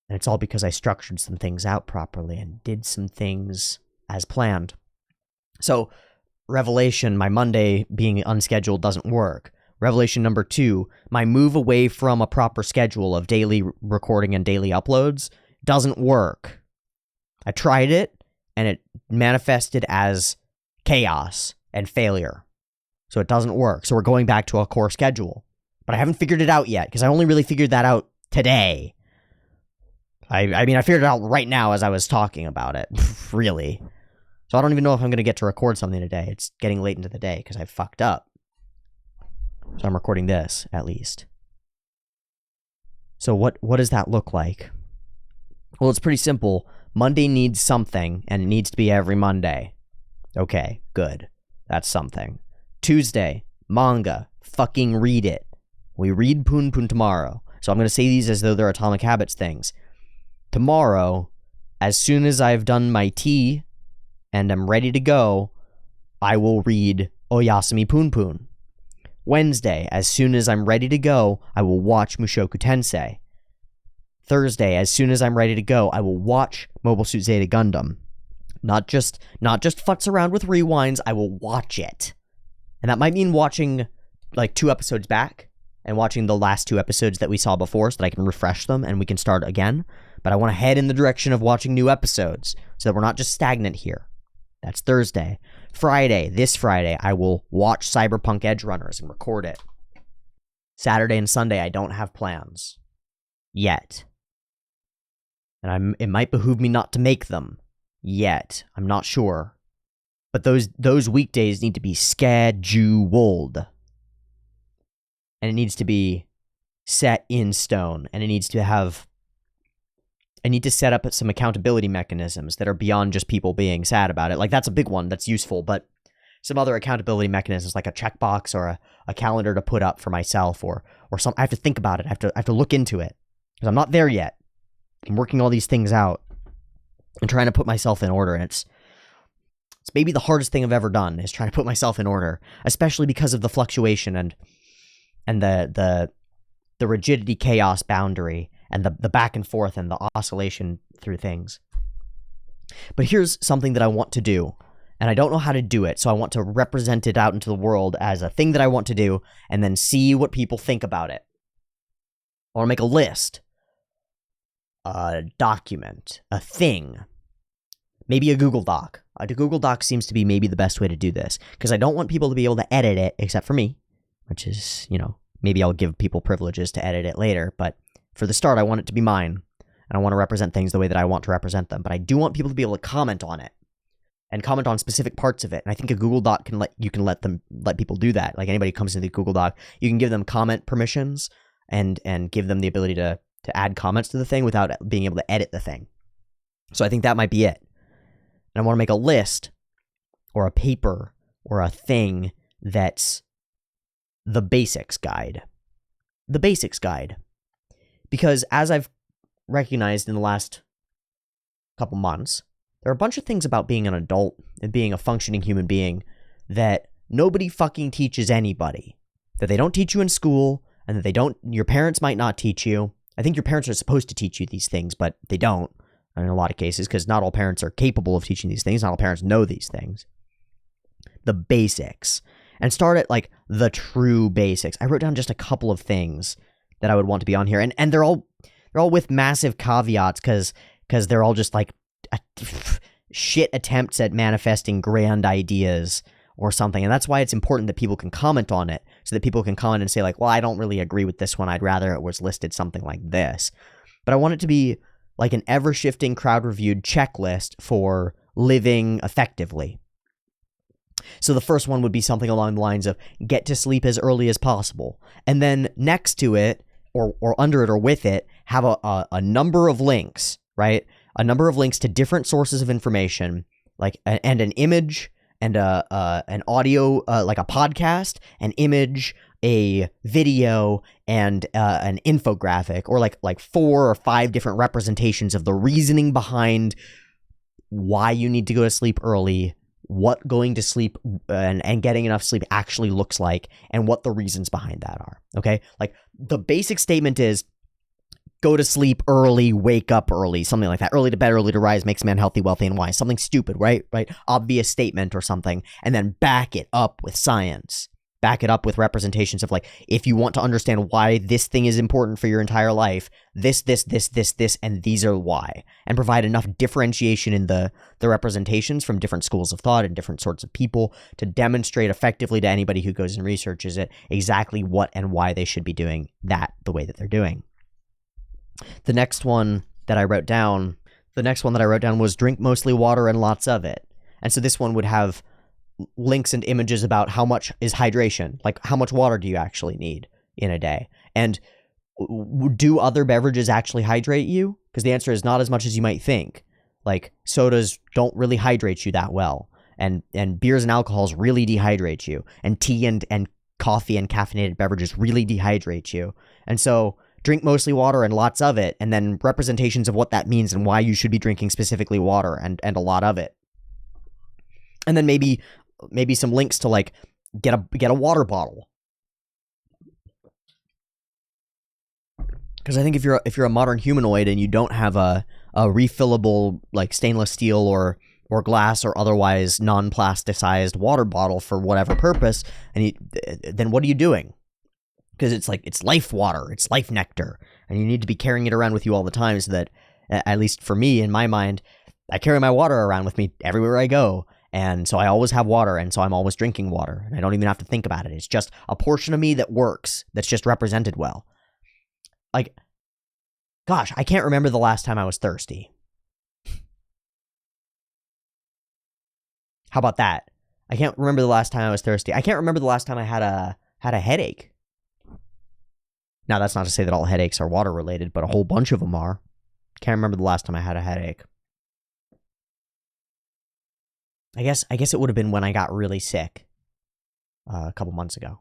Speaker 1: And it's all because I structured some things out properly and did some things as planned. So, revelation, my Monday being unscheduled doesn't work. Revelation number 2, my move away from a proper schedule of daily recording and daily uploads doesn't work. I tried it, and it manifested as chaos and failure. So it doesn't work. So we're going back to a core schedule. But I haven't figured it out yet, because I only really figured that out today. I mean, I figured it out right now as I was talking about it, really. So I don't even know if I'm going to get to record something today. It's getting late into the day because I fucked up. So I'm recording this, at least. So what does that look like? Well, it's pretty simple. Monday needs something, and it needs to be every Monday. Okay, good. That's something. Tuesday, manga. Fucking read it. We read Poon Poon tomorrow. So I'm going to say these as though they're Atomic Habits things. Tomorrow, as soon as I've done my tea and I'm ready to go, I will read Oyasumi Poon Poon. Wednesday, as soon as I'm ready to go, I will watch Mushoku Tensei. Thursday, as soon as I'm ready to go, I will watch Mobile Suit Zeta Gundam. Not just futz around with rewinds, I will watch it. And that might mean watching like 2 episodes back and watching the last 2 episodes that we saw before so that I can refresh them and we can start again. But I want to head in the direction of watching new episodes so that we're not just stagnant here. That's Thursday. Friday, this Friday, I will watch Cyberpunk Edge Runners and record it. Saturday and Sunday, I don't have plans. Yet. And it might behoove me not to make them yet. I'm not sure. But those weekdays need to be scheduled. And it needs to be set in stone. And I need to set up some accountability mechanisms that are beyond just people being sad about it. Like, that's a big one that's useful, but some other accountability mechanisms, like a checkbox or a calendar to put up for myself, or some. I have to think about it. I have to look into it, because I'm not there yet. I'm working all these things out and trying to put myself in order. And it's maybe the hardest thing I've ever done, is trying to put myself in order, especially because of the fluctuation and the rigidity chaos boundary and the back and forth and the oscillation through things. But here's something that I want to do, and I don't know how to do it, so I want to represent it out into the world as a thing that I want to do, and then see what people think about it. I want to make a list, a document, a thing, maybe a Google Doc. A Google Doc seems to be maybe the best way to do this, because I don't want people to be able to edit it, except for me, which is, maybe I'll give people privileges to edit it later, but for the start, I want it to be mine, and I want to represent things the way that I want to represent them, but I do want people to be able to comment on it, and comment on specific parts of it, and I think a Google Doc can let people do that. Like, anybody who comes into the Google Doc, you can give them comment permissions, and give them the ability to add comments to the thing without being able to edit the thing. So I think that might be it. And I want to make a list, or a paper, or a thing that's the basics guide. The basics guide. Because as I've recognized in the last couple months, there are a bunch of things about being an adult and being a functioning human being that nobody fucking teaches anybody. That they don't teach you in school, and that your parents might not teach you. I think your parents are supposed to teach you these things, but they don't in a lot of cases, because not all parents are capable of teaching these things. Not all parents know these things. The basics. And start at, like, the true basics. I wrote down just a couple of things that I would want to be on here, and they're all with massive caveats, because they're all just like shit attempts at manifesting grand ideas or something. And that's why it's important that people can comment on it, so that people can comment and say, like, well, I don't really agree with this one. I'd rather it was listed something like this. But I want it to be like an ever-shifting, crowd-reviewed checklist for living effectively. So the first one would be something along the lines of get to sleep as early as possible. And then next to it, or under it or with it, have a number of links, right? A number of links to different sources of information, like and an image, and an audio, like a podcast, an image, a video, and an infographic, or like 4 or 5 different representations of the reasoning behind why you need to go to sleep early, what going to sleep and getting enough sleep actually looks like, and what the reasons behind that are. Okay? Like, the basic statement is go to sleep early, wake up early, something like that. Early to bed, early to rise makes man healthy, wealthy, and wise. Something stupid, right? Obvious statement or something. And then back it up with science. Back it up with representations of, like, if you want to understand why this thing is important for your entire life, this, and these are why. And provide enough differentiation in the representations from different schools of thought and different sorts of people to demonstrate effectively to anybody who goes and researches it exactly what and why they should be doing that the way that they're doing. The next one that I wrote down was drink mostly water and lots of it. And so this one would have links and images about how much is hydration, like how much water do you actually need in a day, and do other beverages actually hydrate you? Because the answer is not as much as you might think. Like, sodas don't really hydrate you that well, and beers and alcohols really dehydrate you, and tea and coffee and caffeinated beverages really dehydrate you. And so drink mostly water and lots of it, and then representations of what that means and why you should be drinking specifically water and a lot of it. And then maybe some links to, like, get a water bottle. Because I think if you're a modern humanoid and you don't have a refillable, like, stainless steel or glass or otherwise non-plasticized water bottle for whatever purpose, then what are you doing? Because it's life water, it's life nectar, and you need to be carrying it around with you all the time, so that, at least for me, in my mind, I carry my water around with me everywhere I go. And so I always have water, and so I'm always drinking water, and I don't even have to think about it. It's just a portion of me that works, that's just represented well. Like, Gosh, I can't remember the last time I was thirsty. How about that? I can't remember the last time I was thirsty. I can't remember the last time I had a headache. Now, that's not to say that all headaches are water related, but a whole bunch of them are. Can't remember the last time I had a headache. I guess it would have been when I got really sick a couple months ago.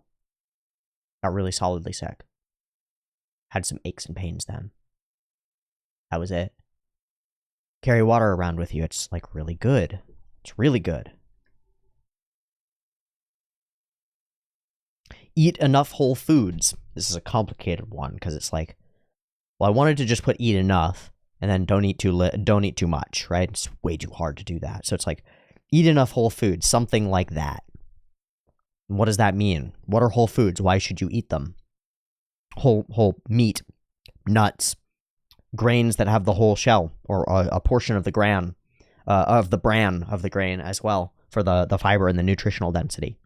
Speaker 1: Got really solidly sick. Had some aches and pains then. That was it. Carry water around with you. It's like really good. It's really good. Eat enough whole foods. This is a complicated one because it's like, well, I wanted to just put eat enough and then don't eat too much, right? It's way too hard to do that. So it's like eat enough whole foods, something like that. And what does that mean? What are whole foods? Why should you eat them? Whole meat, nuts, grains that have the whole shell or a portion of the bran of the grain as well for the fiber and the nutritional density,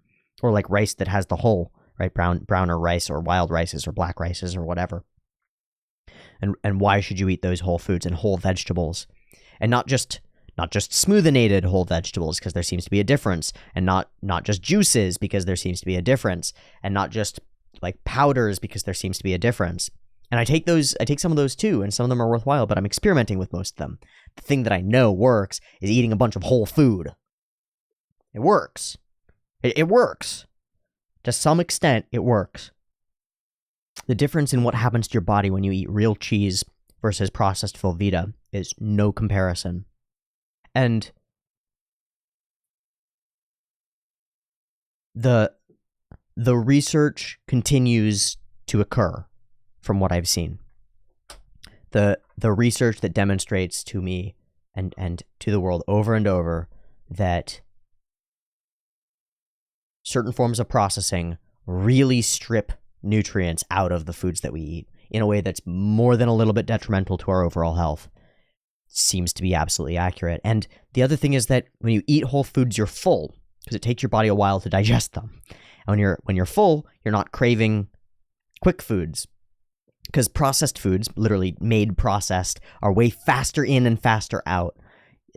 Speaker 1: or like rice that has the whole, right? Browner rice or wild rices or black rices or whatever. And why should you eat those whole foods and whole vegetables, and not just smoothinated whole vegetables because there seems to be a difference, and not just juices because there seems to be a difference, and not just like powders because there seems to be a difference. And I take some of those too, and some of them are worthwhile, but I'm experimenting with most of them. The thing that I know works is eating a bunch of whole food. It works. It works. To some extent, it works. The difference in what happens to your body when you eat real cheese versus processed Velveeta is no comparison. And the research continues to occur from what I've seen. The research that demonstrates to me and to the world over and over that certain forms of processing really strip nutrients out of the foods that we eat in a way that's more than a little bit detrimental to our overall health seems to be absolutely accurate. And the other thing is that when you eat whole foods, you're full because it takes your body a while to digest them. And when you're full, you're not craving quick foods, because processed foods, literally made processed, are way faster in and faster out.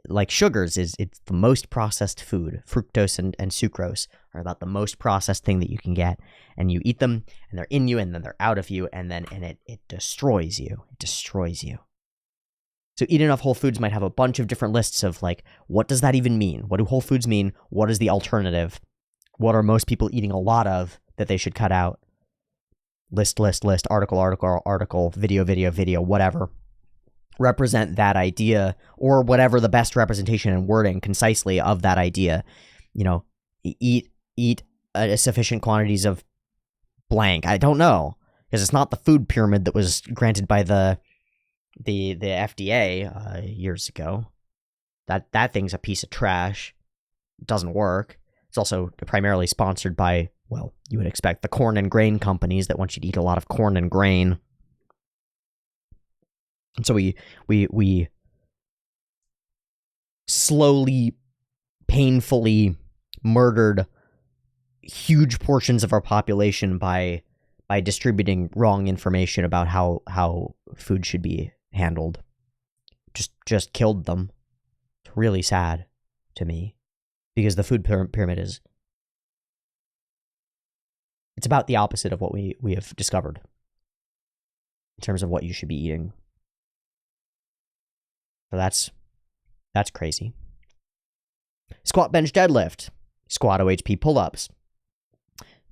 Speaker 1: Like sugars, it's the most processed food. Fructose and sucrose are about the most processed thing that you can get. And you eat them, and they're in you, and then they're out of you, and it destroys you. It destroys you. So eat enough whole foods might have a bunch of different lists of like, what does that even mean? What do whole foods mean? What is the alternative? What are most people eating a lot of that they should cut out? List, article, video, whatever. Represent that idea, or whatever the best representation and wording concisely of that idea. You know, eat sufficient quantities of blank. I don't know, because it's not the food pyramid that was granted by the FDA years ago. That thing's a piece of trash. It doesn't work. It's also primarily sponsored by, well, you would expect, the corn and grain companies that want you to eat a lot of corn and grain. And so we slowly, painfully murdered huge portions of our population by distributing wrong information about how food should be handled. Just killed them. It's really sad to me, because the food pyramid it's about the opposite of what we have discovered in terms of what you should be eating. So that's crazy. Squat, bench, deadlift, squat, OHP, pull-ups.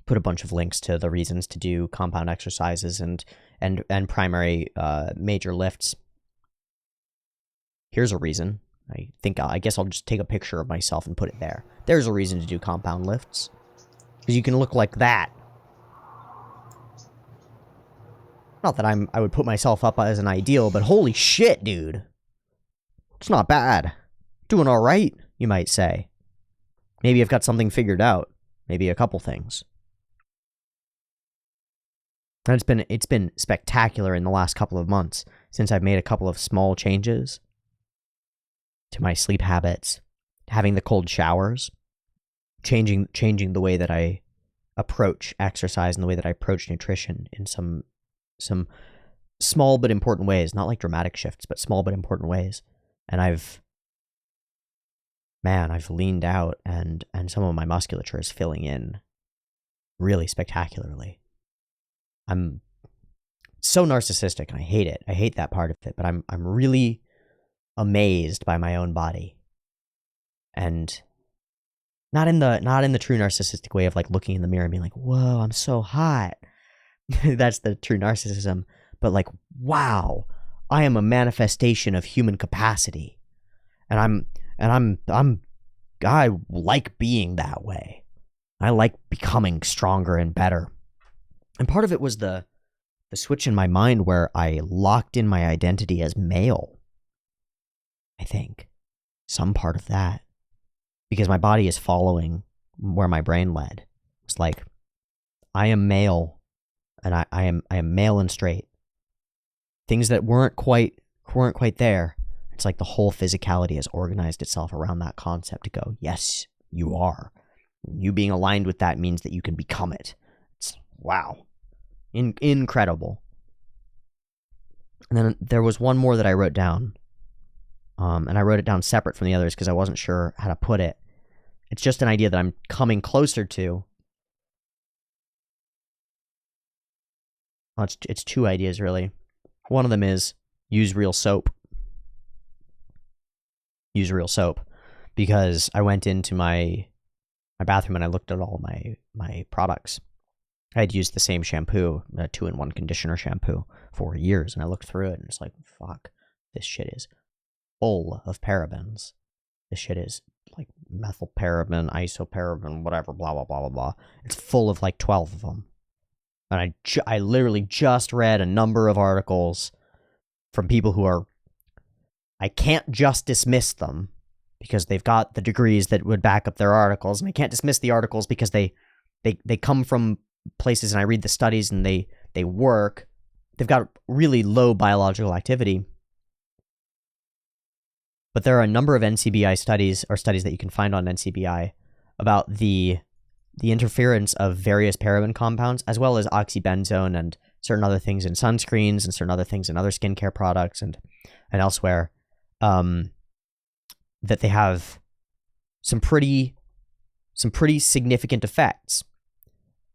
Speaker 1: Put a bunch of links to the reasons to do compound exercises and primary major lifts. Here's a reason. I guess I'll just take a picture of myself and put it there. There's a reason to do compound lifts, because you can look like that. Not that I would put myself up as an ideal, but holy shit, dude. It's not bad. Doing all right, you might say. Maybe I've got something figured out. Maybe a couple things. And it's been spectacular in the last couple of months since I've made a couple of small changes to my sleep habits, having the cold showers, changing the way that I approach exercise and the way that I approach nutrition in some small but important ways, not like dramatic shifts, but small but important ways. And I've leaned out, and some of my musculature is filling in really spectacularly. I'm so narcissistic, and I hate it. I hate that part of it, but I'm really amazed by my own body. And not in the true narcissistic way of like looking in the mirror and being like, "Whoa, I'm so hot." That's the true narcissism. But like, wow, I am a manifestation of human capacity. And I like being that way. I like becoming stronger and better. And part of it was the switch in my mind where I locked in my identity as male. I think some part of that, because my body is following where my brain led. It's like, I am male, and I am male and straight. Things that weren't quite there. It's like the whole physicality has organized itself around that concept to go, yes, you are. You being aligned with that means that you can become it. It's wow. Incredible. And then there was one more that I wrote down. And I wrote it down separate from the others because I wasn't sure how to put it. It's just an idea that I'm coming closer to. Well, it's two ideas, really. One of them is use real soap. Use real soap. Because I went into my bathroom and I looked at all my products. I had used the same shampoo, a 2-in-1 conditioner shampoo, for years, and I looked through it and it's like, fuck, this shit is full of parabens. This shit is like methylparaben, isoparaben, whatever, blah, blah, blah, blah, blah. It's full of like 12 of them. And I literally just read a number of articles from people who are, I can't just dismiss them because they've got the degrees that would back up their articles, and I can't dismiss the articles because they come from places, and I read the studies and they work. They've got really low biological activity. But there are a number of NCBI studies, or studies that you can find on NCBI, about the interference of various paraben compounds, as well as oxybenzone and certain other things in sunscreens and certain other things in other skincare products and elsewhere, that they have some pretty significant effects.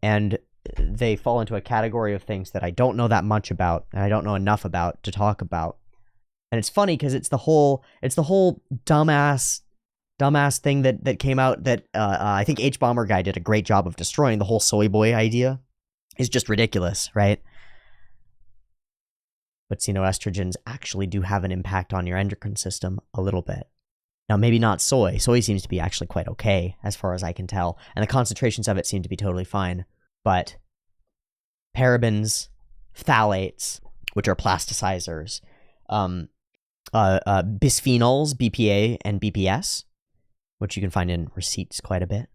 Speaker 1: And they fall into a category of things that I don't know that much about, and I don't know enough about to talk about. And it's funny because it's the whole dumbass thing that came out that I think H-Bomber Guy did a great job of destroying. The whole soy boy idea is just ridiculous, right? But xenoestrogens actually do have an impact on your endocrine system a little bit. Now, maybe not soy. Soy seems to be actually quite okay, as far as I can tell, and the concentrations of it seem to be totally fine. But parabens, phthalates, which are plasticizers, bisphenols, BPA and BPS, which you can find in receipts quite a bit,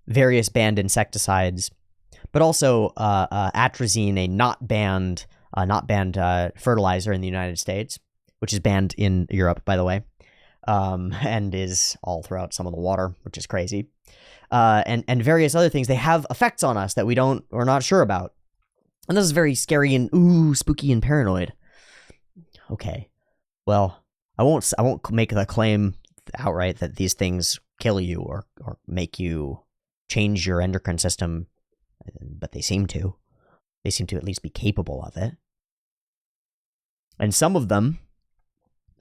Speaker 1: various banned insecticides, but also atrazine, a not banned fertilizer in the United States, which is banned in Europe, by the way, and is all throughout some of the water, which is crazy, and various other things. They have effects on us that we're not sure about, and this is very scary and spooky and paranoid. Okay, well, I won't make the claim outright that these things kill you or make you change your endocrine system, but they seem to. They seem to at least be capable of it. And some of them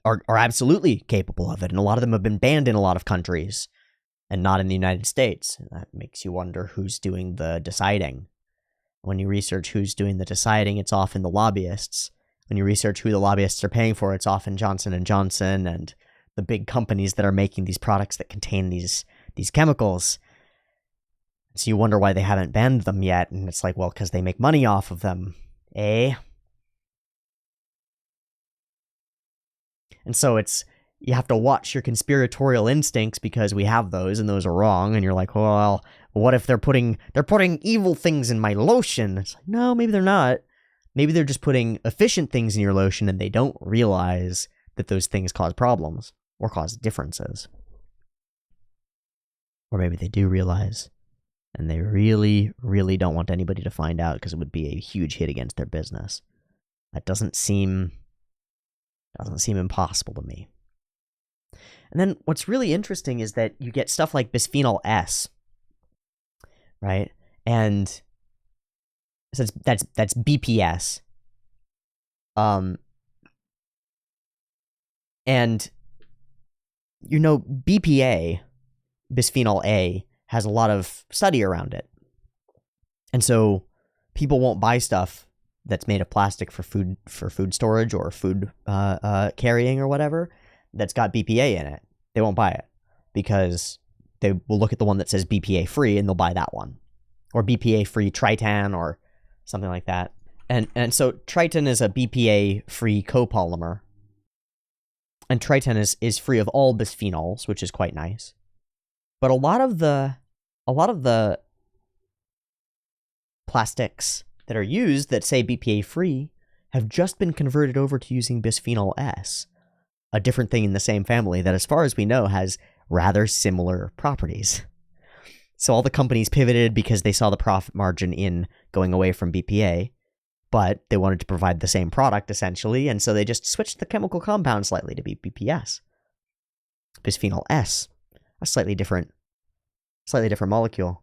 Speaker 1: are absolutely capable of it, and a lot of them have been banned in a lot of countries, and not in the United States. And that makes you wonder who's doing the deciding. When you research who's doing the deciding, it's often the lobbyists. When you research who the lobbyists are paying for, it's often Johnson & Johnson and the big companies that are making these products that contain these chemicals. So you wonder why they haven't banned them yet, and it's like, well, because they make money off of them, eh? And so you have to watch your conspiratorial instincts because we have those, and those are wrong, and you're like, well, what if they're putting evil things in my lotion? It's like, no, maybe they're not. Maybe they're just putting efficient things in your lotion, and they don't realize that those things cause problems or cause differences. Or maybe they do realize, and they really, really don't want anybody to find out because it would be a huge hit against their business. That doesn't seem impossible to me. And then what's really interesting is that you get stuff like bisphenol S, right? And so that's BPS. And BPA, bisphenol A, has a lot of study around it. And so people won't buy stuff that's made of plastic for food storage or food carrying or whatever that's got BPA in it. They won't buy it because they will look at the one that says BPA free and they'll buy that one, or BPA free Tritan or something like that. And so Tritan is a BPA free copolymer, and Tritan is free of all bisphenols, which is quite nice. But a lot of the plastics that are used that say BPA free have just been converted over to using bisphenol S, a different thing in the same family that, as far as we know, has rather similar properties. So all the companies pivoted because they saw the profit margin in going away from BPA, but they wanted to provide the same product essentially, and so they just switched the chemical compound slightly to be BPS. Bisphenol S, a slightly different molecule.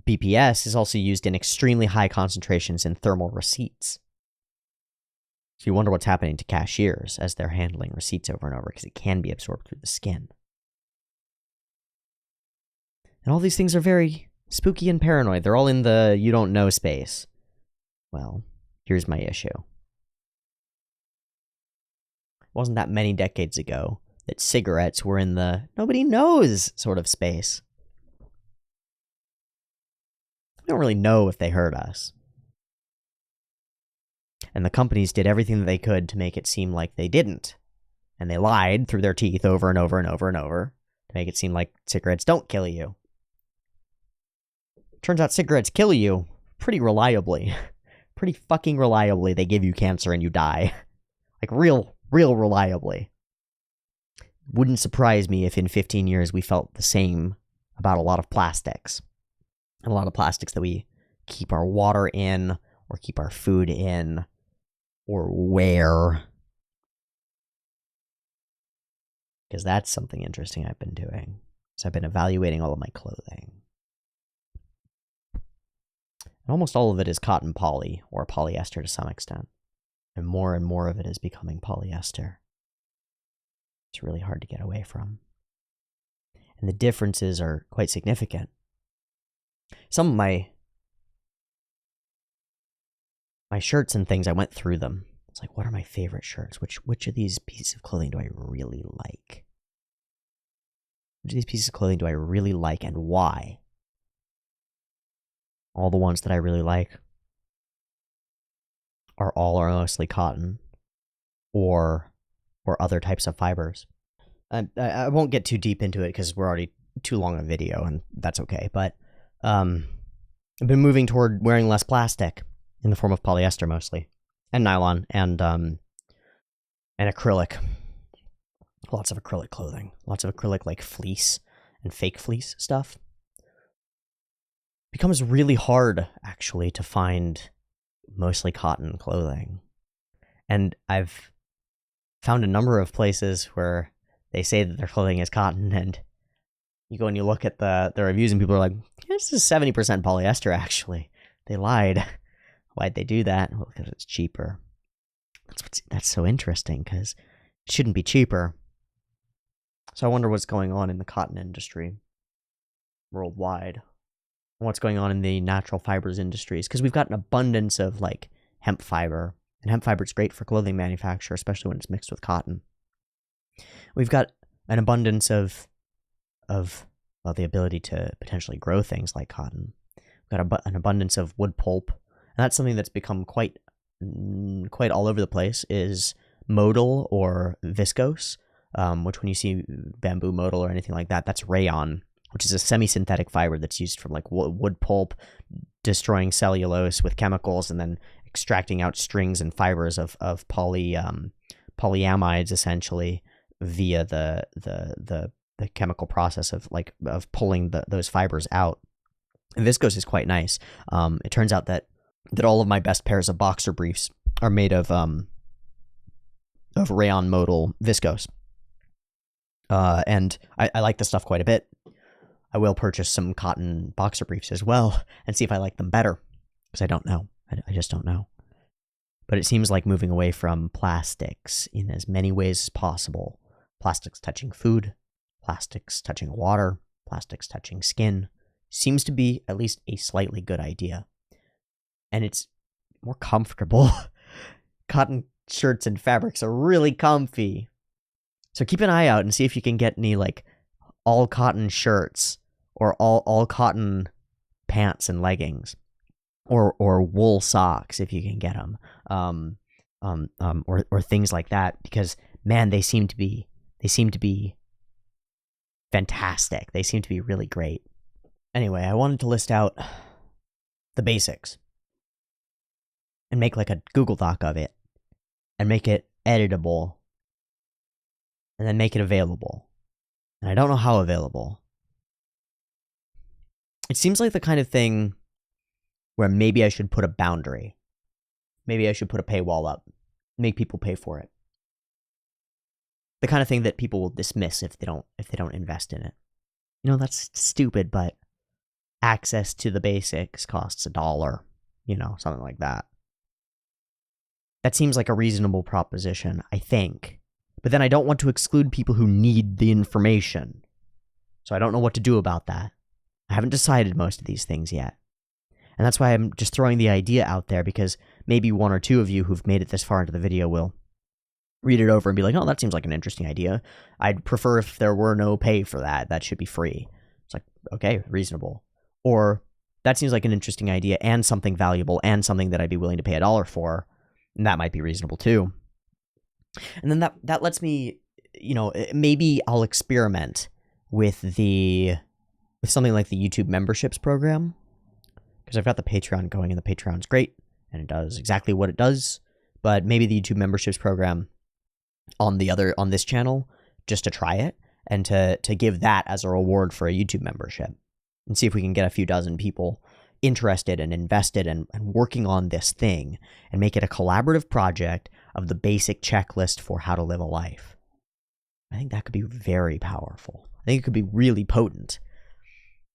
Speaker 1: BPS is also used in extremely high concentrations in thermal receipts. So you wonder what's happening to cashiers as they're handling receipts over and over, because it can be absorbed through the skin. And all these things are very spooky and paranoid. They're all in the you don't know space. Well, here's my issue. It wasn't that many decades ago that cigarettes were in the nobody knows sort of space. We don't really know if they hurt us. And the companies did everything that they could to make it seem like they didn't. And they lied through their teeth over and over and over and over to make it seem like cigarettes don't kill you. Turns out cigarettes kill you pretty reliably. Pretty fucking reliably. They give you cancer and you die. Like real reliably. Wouldn't surprise me if in 15 years we felt the same about a lot of plastics. And a lot of plastics that we keep our water in, or keep our food in, or wear. Because that's something interesting I've been doing. So I've been evaluating all of my clothing. And almost all of it is cotton poly, or polyester to some extent. And more of it is becoming polyester. It's really hard to get away from. And the differences are quite significant. Some of my shirts and things, I went through them. It's like, what are my favorite shirts? Which of these pieces of clothing do I really like? Which of these pieces of clothing do I really like, and why? All the ones that I really like are mostly cotton or other types of fibers. I won't get too deep into it because we're already too long a video, and that's okay. But I've been moving toward wearing less plastic in the form of polyester mostly, and nylon, and acrylic. Lots of acrylic clothing. Lots of acrylic, like fleece and fake fleece stuff. It becomes really hard, actually, to find mostly cotton clothing. And I've found a number of places where they say that their clothing is cotton, and you go and you look at the reviews, and people are like, this is 70% polyester, actually. They lied. Why'd they do that? Well, because it's cheaper. That's so interesting, because it shouldn't be cheaper. So I wonder what's going on in the cotton industry worldwide. And what's going on in the natural fibers industries, because we've got an abundance of like hemp fiber, and hemp fiber is great for clothing manufacture, especially when it's mixed with cotton. We've got an abundance of the ability to potentially grow things like cotton. We've got an abundance of wood pulp, and that's something that's become quite all over the place, is modal or viscose, which when you see bamboo modal or anything like that, that's rayon, which is a semi-synthetic fiber that's used from like wood pulp, destroying cellulose with chemicals and then extracting out strings and fibers of polyamides essentially via the chemical process of pulling those fibers out. And viscose is quite nice. It turns out that all of my best pairs of boxer briefs are made of rayon modal viscose. And I like this stuff quite a bit. I will purchase some cotton boxer briefs as well and see if I like them better, because I don't know. I just don't know. But it seems like moving away from plastics in as many ways as possible. Plastics touching food, plastics touching water, plastics touching skin, seems to be at least a slightly good idea. And it's more comfortable. Cotton shirts and fabrics are really comfy. So keep an eye out and see if you can get any like all cotton shirts or all cotton pants and leggings, or wool socks if you can get them, or things like that, because man, they seem to be fantastic. They seem to be really great. Anyway, I wanted to list out the basics and make like a Google Doc of it and make it editable and then make it available. And I don't know how available. It seems like the kind of thing where maybe I should put a boundary. Maybe I should put a paywall up, make people pay for it. The kind of thing that people will dismiss if they don't invest in it. You know, that's stupid, but access to the basics costs $1, you know, something like that. That seems like a reasonable proposition, I think. But then I don't want to exclude people who need the information. So I don't know what to do about that. I haven't decided most of these things yet. And that's why I'm just throwing the idea out there, because maybe one or two of you who've made it this far into the video will read it over and be like, oh, that seems like an interesting idea. I'd prefer if there were no pay for that. That should be free. It's like, okay, reasonable. Or that seems like an interesting idea and something valuable and something that I'd be willing to pay $1 for. And that might be reasonable too. And then that lets me, you know, maybe I'll experiment with something like the YouTube memberships program, because I've got the Patreon going, and the Patreon's great and it does exactly what it does. But maybe the YouTube memberships program on this channel, just to try it and to give that as a reward for a YouTube membership, and see if we can get a few dozen people interested and invested and working on this thing and make it a collaborative project of the basic checklist for how to live a life. I think that could be very powerful. I think it could be really potent,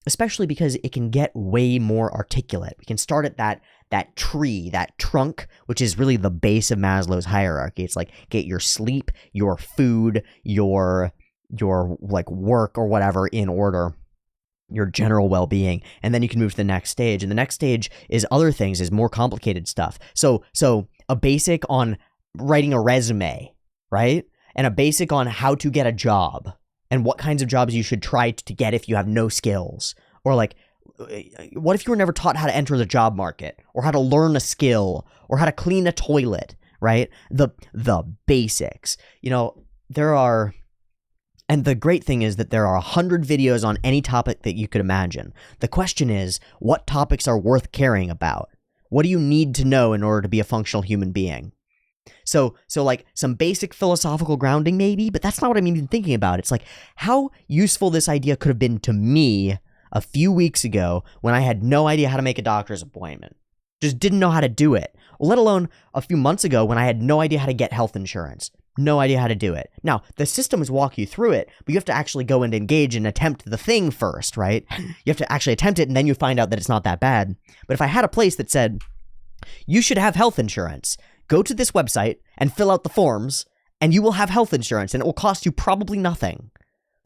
Speaker 1: especially because it can get way more articulate. We can start at that tree, that trunk, which is really the base of Maslow's hierarchy. It's like, get your sleep, your food, your like work or whatever in order, your general well-being, and then you can move to the next stage. And the next stage is other things, is more complicated stuff. So a basic on writing a resume, right? And a basic on how to get a job and what kinds of jobs you should try to get if you have no skills. Or like, what if you were never taught how to enter the job market, or how to learn a skill, or how to clean a toilet, right? The basics. You know, and the great thing is that there are 100 videos on any topic that you could imagine. The question is, what topics are worth caring about? What do you need to know in order to be a functional human being? So like some basic philosophical grounding maybe, but that's not what I'm even thinking about. It's like how useful this idea could have been to me a few weeks ago when I had no idea how to make a doctor's appointment. Just didn't know how to do it. Let alone a few months ago when I had no idea how to get health insurance. No idea how to do it. Now, the systems walk you through it, but you have to actually go and engage and attempt the thing first, right? You have to actually attempt it, and then you find out that it's not that bad. But if I had a place that said, you should have health insurance, go to this website and fill out the forms, and you will have health insurance, and it will cost you probably nothing.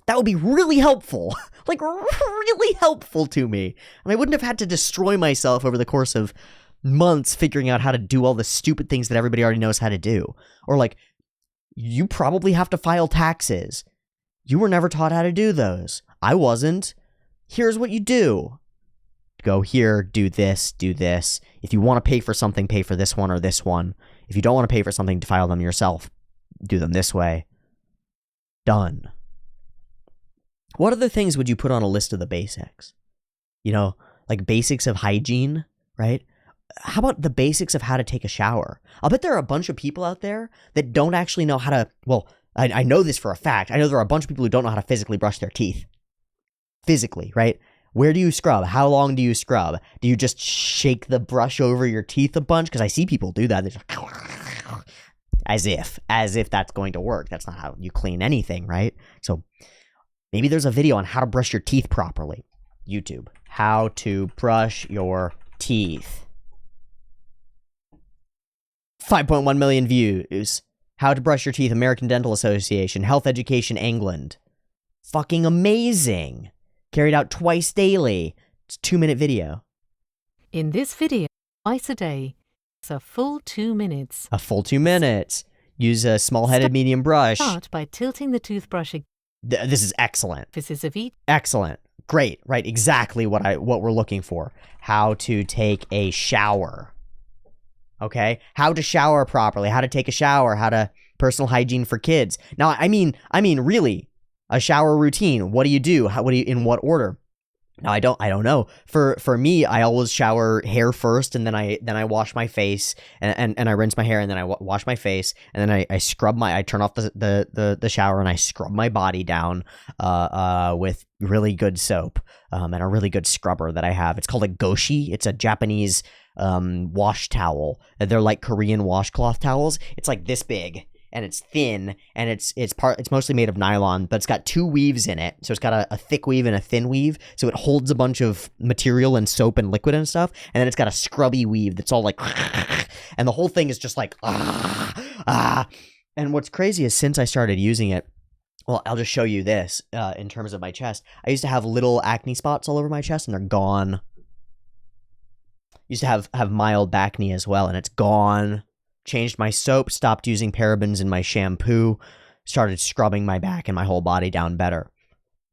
Speaker 1: That would be really helpful. Like, really helpful to me. And I wouldn't have had to destroy myself over the course of months figuring out how to do all the stupid things that everybody already knows how to do. Or like, you probably have to file taxes. You were never taught how to do those. I wasn't. Here's what you do. Go here, do this, do this. If you want to pay for something, pay for this one or this one. If you don't want to pay for something to file them yourself, do them this way. Done. What other things would you put on a list of the basics? You know, like basics of hygiene, right? How about the basics of how to take a shower? I'll bet there are a bunch of people out there that don't actually know how to, well, I know this for a fact. I know there are a bunch of people who don't know how to physically brush their teeth. Physically, right? Where do you scrub? How long do you scrub? Do you just shake the brush over your teeth a bunch? Because I see people do that. They're just as if that's going to work. That's not how you clean anything, right? So maybe there's a video on how to brush your teeth properly. YouTube. How to brush your teeth. 5.1 million views. How to brush your teeth, American Dental Association. Health Education, England. Fucking amazing. Carried out twice daily. It's a 2-minute video.
Speaker 2: In this video, twice a day. It's a full 2 minutes.
Speaker 1: A full 2 minutes. Use a small-headed medium brush.
Speaker 2: Start by tilting the toothbrush.
Speaker 1: This is excellent.
Speaker 2: Emphasis of each.
Speaker 1: Excellent. Great. Right. Exactly what we're looking for. How to take a shower. Okay. How to shower properly. How to take a shower. How to personal hygiene for kids. Now, I mean, really, a shower routine. What do you do? In what order? Now, I don't know. For me, I always shower hair first, and then I wash my face, and I rinse my hair, and then I wash my face, and then I scrub I turn off the shower, and I scrub my body down with really good soap and a really good scrubber that I have. It's called a goshi. It's a Japanese wash towel. They're like Korean washcloth towels. It's like this big. And it's thin, and it's mostly made of nylon, but it's got 2 weaves in it. So it's got a thick weave and a thin weave, so it holds a bunch of material and soap and liquid and stuff. And then it's got a scrubby weave that's all like, and the whole thing is just like, And what's crazy is since I started using it, well, I'll just show you this in terms of my chest. I used to have little acne spots all over my chest, and they're gone. Used to have mild acne as well, and it's gone. Changed my soap, stopped using parabens in my shampoo, started scrubbing my back and my whole body down better.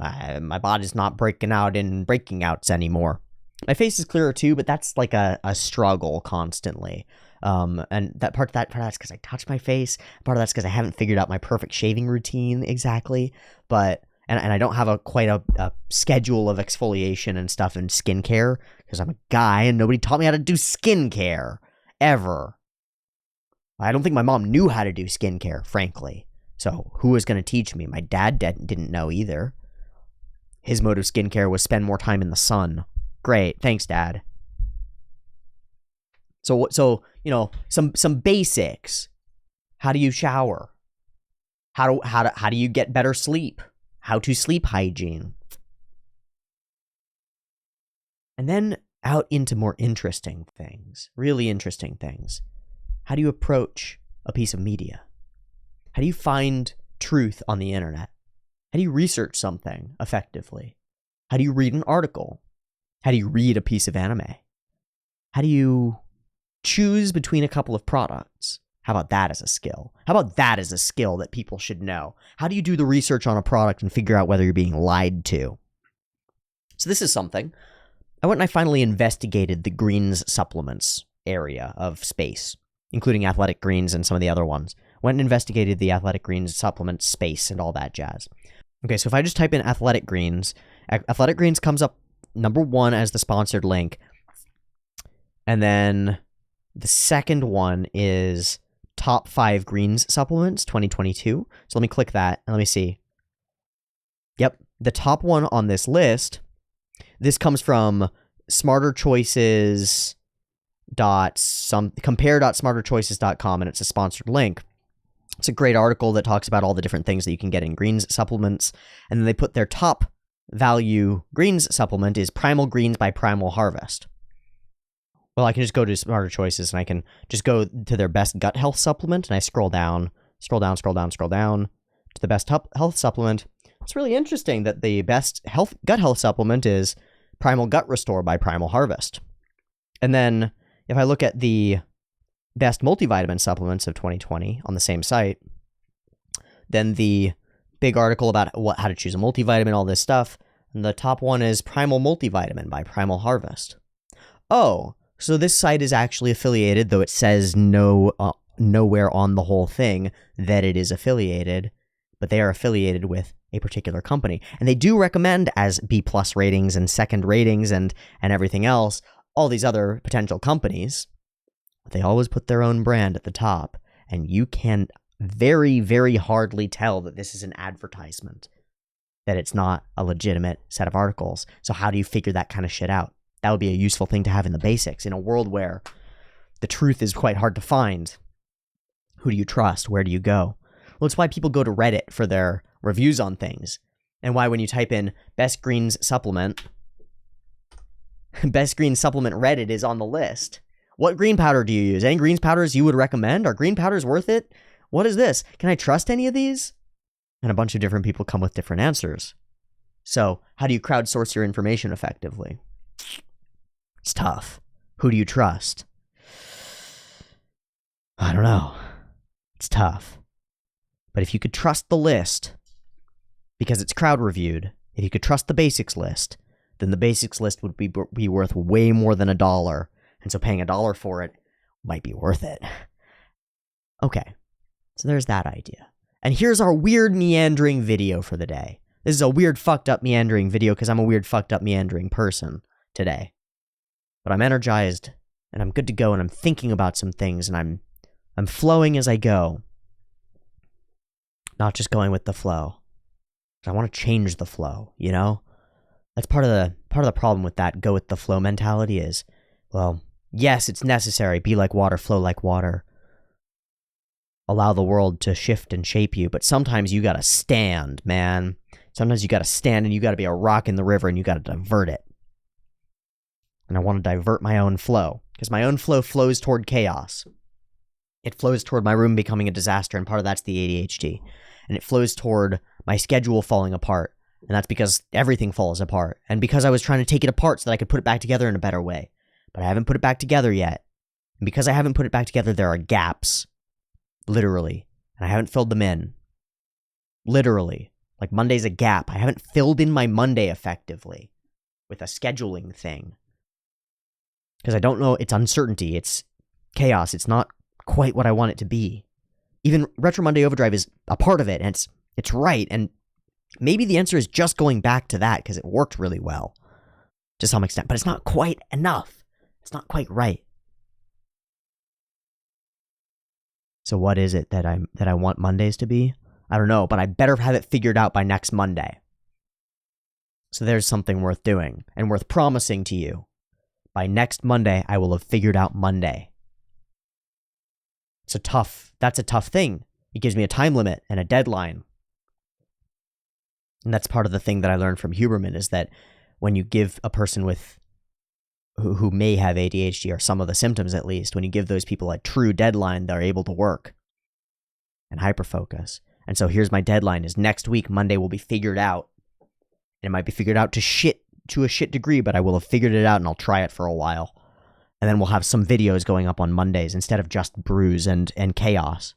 Speaker 1: My body's not breaking out in breaking outs anymore. My face is clearer too, but that's like a struggle constantly. And part of that's because I touch my face. Part of that's because I haven't figured out my perfect shaving routine exactly. But and I don't have quite a schedule of exfoliation and stuff and skincare because I'm a guy and nobody taught me how to do skincare ever. I don't think my mom knew how to do skincare, frankly. So who was going to teach me? My dad didn't know either. His mode of skincare was spend more time in the sun. Great. Thanks, Dad. So some basics. How do you shower? How do you get better sleep? How to sleep hygiene. And then out into more interesting things. Really interesting things. How do you approach a piece of media? How do you find truth on the internet? How do you research something effectively? How do you read an article? How do you read a piece of anime? How do you choose between a couple of products? How about that as a skill? How about that as a skill that people should know? How do you do the research on a product and figure out whether you're being lied to? So this is something. I went and I finally investigated the greens supplements area of space, including athletic greens and some of the other ones. Went and investigated the athletic greens supplement space and all that jazz. Okay, so if I just type in athletic greens comes up number 1 as the sponsored link. And then the second one is top 5 greens supplements 2022. So let me click that and let me see. Yep, the top one on this list, this comes from compare.smarterchoices.com, and it's a sponsored link. It's a great article that talks about all the different things that you can get in greens supplements, and then they put their top value greens supplement is Primal Greens by Primal Harvest. Well, I can just go to Smarter Choices, and I can just go to their best gut health supplement, and I scroll down to the best health supplement. It's really interesting that the best gut health supplement is Primal Gut Restore by Primal Harvest. And then if I look at the best multivitamin supplements of 2020 on the same site, then the big article about how to choose a multivitamin, all this stuff, and the top one is Primal Multivitamin by Primal Harvest. Oh, so this site is actually affiliated, though it says nowhere on the whole thing that it is affiliated, but they are affiliated with a particular company. And they do recommend as B+ ratings and second ratings and everything else, all these other potential companies. They always put their own brand at the top, and you can very, very hardly tell that this is an advertisement. that it's not a legitimate set of articles. So how do you figure that kind of shit out? That would be a useful thing to have in the basics. In a world where the truth is quite hard to find, who do you trust? Where do you go? Well, it's why people go to Reddit for their reviews on things. And why when you type in best greens supplement, best green supplement Reddit is on the list. What green powder do you use? Any green powders you would recommend? Are green powders worth it? What is this? Can I trust any of these? And a bunch of different people come with different answers. So how do you crowdsource your information effectively? It's tough. Who do you trust? I don't know. It's tough. But if you could trust the list, because it's crowd reviewed, if you could trust the basics list, then the basics list would be worth way more than $1. And so paying $1 for it might be worth it. Okay, so there's that idea. And here's our weird meandering video for the day. This is a weird fucked up meandering video because I'm a weird fucked up meandering person today. But I'm energized and I'm good to go and I'm thinking about some things and I'm flowing as I go. Not just going with the flow. I want to change the flow, you know? That's part of the problem with that go with the flow mentality is, well, yes, it's necessary. Be like water, flow like water. Allow the world to shift and shape you, but sometimes you gotta stand, man. Sometimes you gotta stand and you gotta be a rock in the river and you gotta divert it. And I want to divert my own flow, because my own flow flows toward chaos. It flows toward my room becoming a disaster, and part of that's the ADHD. And it flows toward my schedule falling apart, and that's because everything falls apart. And because I was trying to take it apart so that I could put it back together in a better way. But I haven't put it back together yet. And because I haven't put it back together, there are gaps. Literally. And I haven't filled them in. Literally. Like Monday's a gap. I haven't filled in my Monday effectively with a scheduling thing. Because I don't know, it's uncertainty, it's chaos, it's not quite what I want it to be. Even Retro Monday Overdrive is a part of it, and it's right, and maybe the answer is just going back to that, because it worked really well, to some extent, but it's not quite enough. It's not quite right. So what is it that I want Mondays to be? I don't know, but I better have it figured out by next Monday. So there's something worth doing, and worth promising to you. By next Monday, I will have figured out Monday. That's a tough thing. It gives me a time limit and a deadline. And that's part of the thing that I learned from Huberman is that when you give a person who may have ADHD or some of the symptoms at least, when you give those people a true deadline, they're able to work and hyperfocus. And so here's my deadline is next week, Monday will be figured out. And it might be figured out to a shit degree, but I will have figured it out and I'll try it for a while. And then we'll have some videos going up on Mondays instead of just brews and chaos.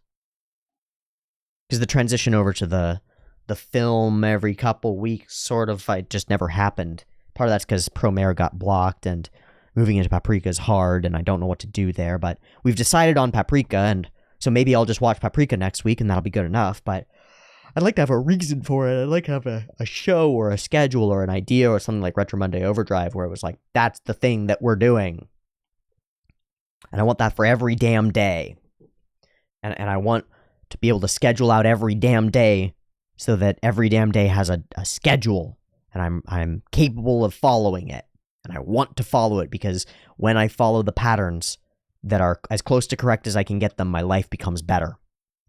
Speaker 1: Because the transition over to the film every couple weeks sort of it just never happened. Part of that's because Promare got blocked and moving into Paprika is hard and I don't know what to do there. But we've decided on Paprika, and so maybe I'll just watch Paprika next week and that'll be good enough. But I'd like to have a reason for it. I'd like to have a show or a schedule or an idea or something like Retro Monday Overdrive where it was like, that's the thing that we're doing. And I want that for every damn day. And I want to be able to schedule out every damn day so that every damn day has a schedule. And I'm capable of following it. And I want to follow it because when I follow the patterns that are as close to correct as I can get them, my life becomes better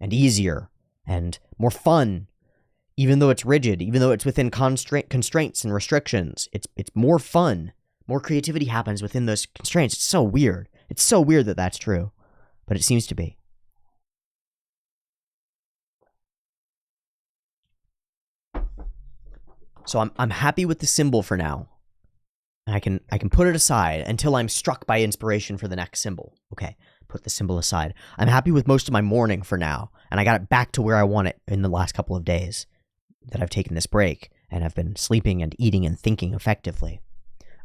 Speaker 1: and easier and more fun. Even though it's rigid, even though it's within constraints and restrictions, it's more fun. More creativity happens within those constraints. It's so weird. It's so weird that that's true, but it seems to be. So I'm happy with the symbol for now. And I can put it aside until I'm struck by inspiration for the next symbol. Okay, put the symbol aside. I'm happy with most of my morning for now, and I got it back to where I want it in the last couple of days that I've taken this break, and I've been sleeping and eating and thinking effectively.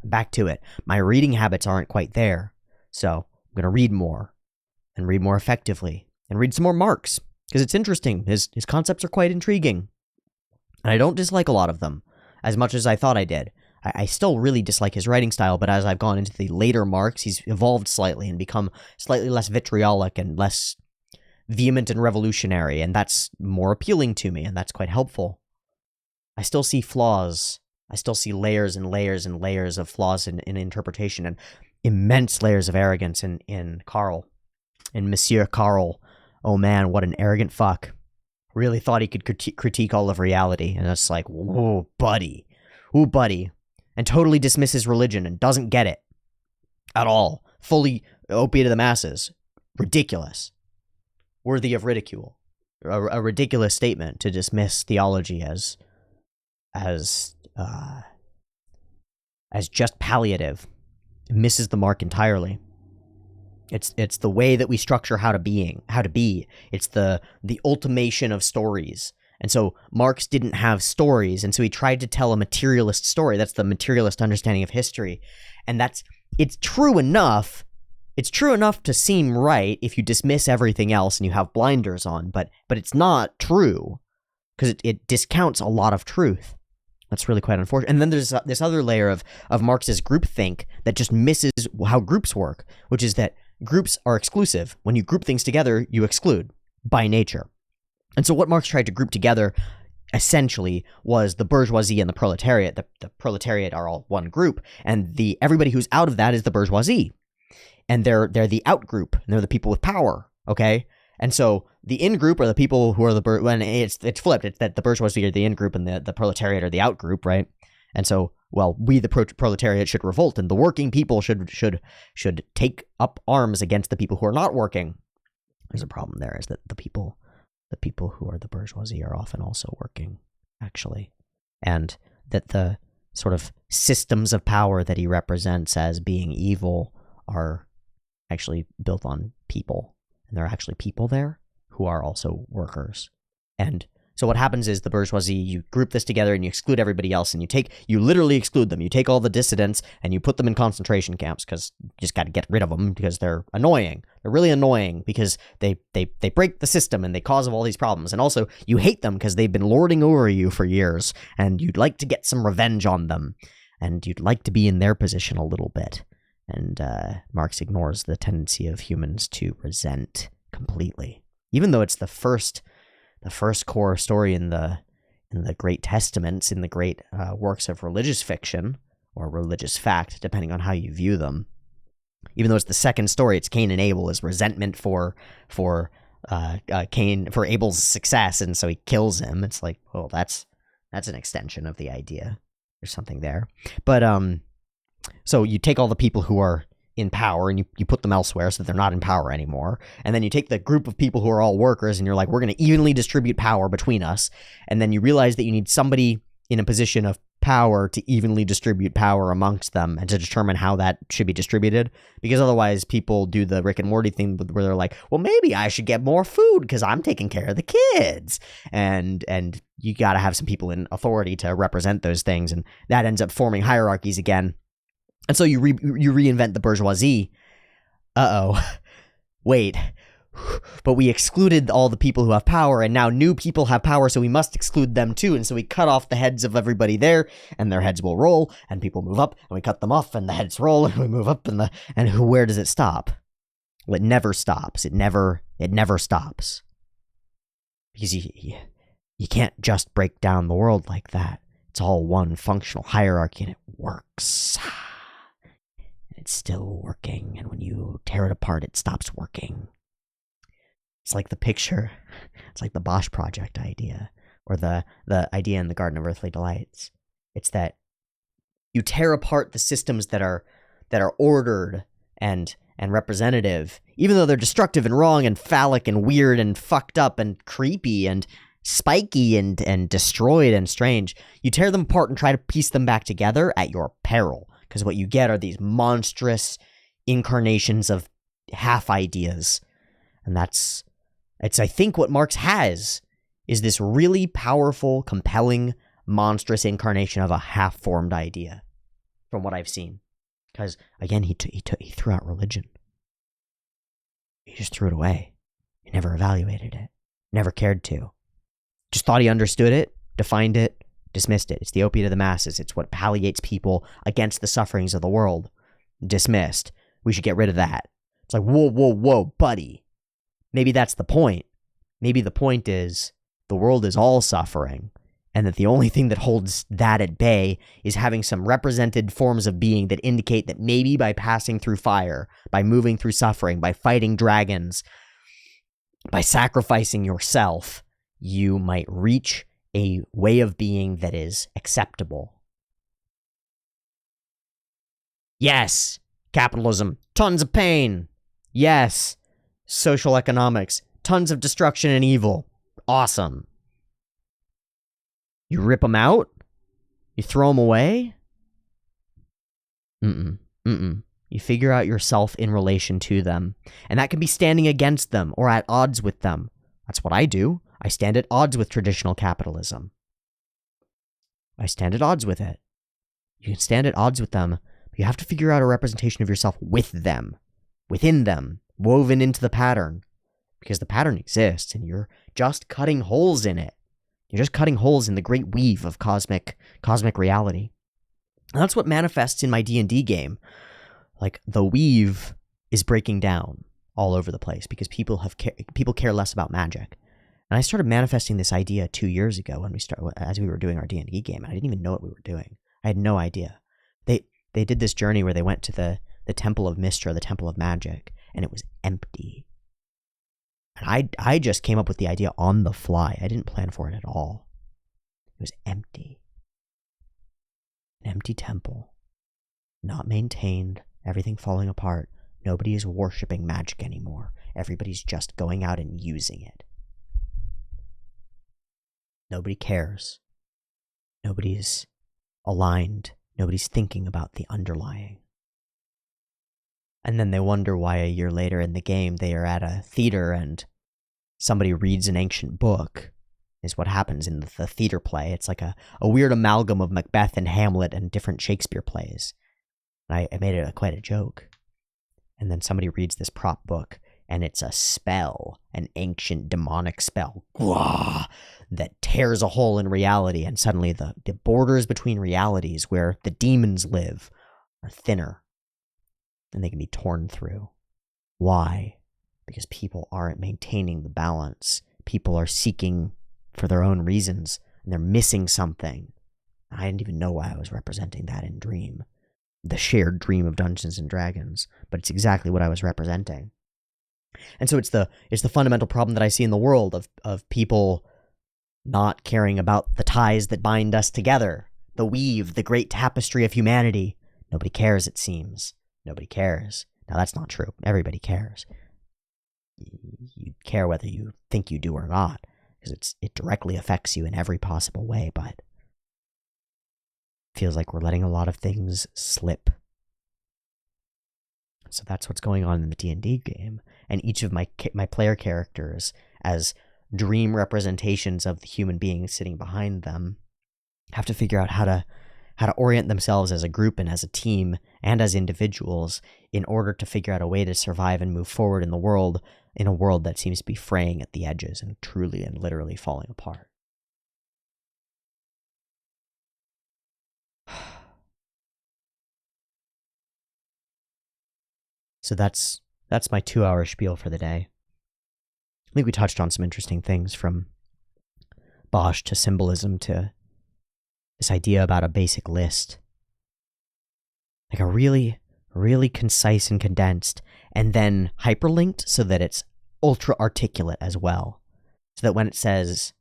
Speaker 1: I'm back to it. My reading habits aren't quite there. So I'm going to read more and read more effectively and read some more Marx because it's interesting. His concepts are quite intriguing. And I don't dislike a lot of them as much as I thought I did. I still really dislike his writing style, but as I've gone into the later Marx, he's evolved slightly and become slightly less vitriolic and less vehement and revolutionary. And that's more appealing to me and that's quite helpful. I still see flaws. I still see layers and layers and layers of flaws in interpretation, and immense layers of arrogance in Karl. In Monsieur Karl. Oh man, what an arrogant fuck. Really thought he could critique all of reality. And it's like, whoa, buddy. Ooh, buddy. And totally dismisses religion and doesn't get it. At all. Fully opiate of the masses. Ridiculous. Worthy of ridicule. A ridiculous statement to dismiss theology as just palliative. It misses the mark entirely. It's the way that we structure how to be. It's the ultimation of stories. And so Marx didn't have stories, and so he tried to tell a materialist story. That's the materialist understanding of history. And it's true enough. It's true enough to seem right if you dismiss everything else and you have blinders on, but it's not true because it discounts a lot of truth. That's really quite unfortunate. And then there's this other layer of Marx's groupthink that just misses how groups work, which is that groups are exclusive. When you group things together, you exclude by nature. And so what Marx tried to group together essentially was the bourgeoisie and the proletariat. The proletariat are all one group, and everybody who's out of that is the bourgeoisie. And they're the out group, and they're the people with power, okay? And so the in group are the people who are when it's flipped. It's that the bourgeoisie are the in group and the proletariat are the out group, right? And so, well, we the proletariat should revolt, and the working people should take up arms against the people who are not working. There's a problem there, is that the people who are the bourgeoisie are often also working, actually, and that the sort of systems of power that he represents as being evil are actually built on people, and there are actually people there who are also workers. And so what happens is the bourgeoisie, you group this together and you exclude everybody else, and you literally exclude them. You take all the dissidents and you put them in concentration camps because you just got to get rid of them because they're annoying. They're really annoying because they break the system and they cause all these problems. And also you hate them because they've been lording over you for years, and you'd like to get some revenge on them, and you'd like to be in their position a little bit. And Marx ignores the tendency of humans to resent completely, even though it's the first core story in the great testaments, in the great works of religious fiction or religious fact, depending on how you view them. Even though it's the second story, it's Cain and Abel, is resentment for Abel's success, and so he kills him. It's like, well, that's an extension of the idea. There's something there, but so you take all the people who are in power and you put them elsewhere so that they're not in power anymore. And then you take the group of people who are all workers and you're like, we're going to evenly distribute power between us. And then you realize that you need somebody in a position of power to evenly distribute power amongst them and to determine how that should be distributed. Because otherwise people do the Rick and Morty thing where they're like, well, maybe I should get more food because I'm taking care of the kids. And you got to have some people in authority to represent those things. And that ends up forming hierarchies again. And so you reinvent the bourgeoisie. Wait. But we excluded all the people who have power, and now new people have power, so we must exclude them too. And so we cut off the heads of everybody there, and their heads will roll, and people move up, and we cut them off, and the heads roll, and we move up, and where does it stop? Well, it never stops. It never stops. Because you can't just break down the world like that. It's all one functional hierarchy, and it works. It's still working, and when you tear it apart, it stops working. It's like the picture, it's like the Bosch project idea, or the idea in the Garden of Earthly Delights. It's that you tear apart the systems that are ordered and representative, even though they're destructive and wrong and phallic and weird and fucked up and creepy and spiky and destroyed and strange. You tear them apart and try to piece them back together at your peril. Because what you get are these monstrous incarnations of half ideas. And it's I think what Marx has is this really powerful, compelling, monstrous incarnation of a half-formed idea, from what I've seen. Because, again, he threw out religion. He just threw it away. He never evaluated it. Never cared to. Just thought he understood it, defined it, dismissed it. It's the opiate of the masses. It's what palliates people against the sufferings of the world. Dismissed. We should get rid of that. It's like, whoa, buddy. Maybe that's the point. Maybe the point is the world is all suffering, And that the only thing that holds that at bay is having some represented forms of being that indicate that maybe by passing through fire, by moving through suffering, by fighting dragons, by sacrificing yourself, you might reach a way of being that is acceptable. Yes, capitalism, tons of pain. Yes, social economics, tons of destruction and evil. Awesome. You rip them out? You throw them away? You figure out yourself in relation to them. And that can be standing against them or at odds with them. That's what I do. I stand at odds with traditional capitalism. I stand at odds with it. You can stand at odds with them, but you have to figure out a representation of yourself with them, within them, woven into the pattern. Because the pattern exists and you're just cutting holes in it. You're just cutting holes in the great weave of cosmic reality. And that's what manifests in my D&D game. Like, the weave is breaking down all over the place because people care less about magic. And I started manifesting this idea 2 years ago as we were doing our D&D game. And I didn't even know what we were doing. I had no idea. They did this journey where they went to the Temple of Mystra, the Temple of Magic, and it was empty. And I just came up with the idea on the fly. I didn't plan for it at all. It was empty. An empty temple. Not maintained. Everything falling apart. Nobody is worshipping magic anymore. Everybody's just going out and using it. Nobody cares. Nobody's aligned. Nobody's thinking about the underlying. And then they wonder why a year later in the game they are at a theater and somebody reads an ancient book, is what happens in the theater play. It's like a weird amalgam of Macbeth and Hamlet and different Shakespeare plays. And I made it quite a joke. And then somebody reads this prop book, and it's a spell, an ancient demonic spell, that tears a hole in reality, and suddenly the borders between realities where the demons live are thinner. And they can be torn through. Why? Because people aren't maintaining the balance. People are seeking for their own reasons, and they're missing something. I didn't even know why I was representing that in Dream. The shared dream of Dungeons and Dragons, but it's exactly what I was representing. And so it's the fundamental problem that I see in the world of people not caring about the ties that bind us together. The weave, the great tapestry of humanity. Nobody cares, it seems. Nobody cares. Now, that's not true. Everybody cares. You care whether you think you do or not, because it directly affects you in every possible way, but it feels like we're letting a lot of things slip. So that's what's going on in the D&D game. And each of my player characters, as dream representations of the human being sitting behind them, have to figure out how to orient themselves as a group and as a team and as individuals in order to figure out a way to survive and move forward in the world, in a world that seems to be fraying at the edges and truly and literally falling apart. So that's my 2-hour spiel for the day. I think we touched on some interesting things, from Bosch to symbolism to this idea about a basic list. Like a really, really concise and condensed, and then hyperlinked so that it's ultra articulate as well. So that when it says,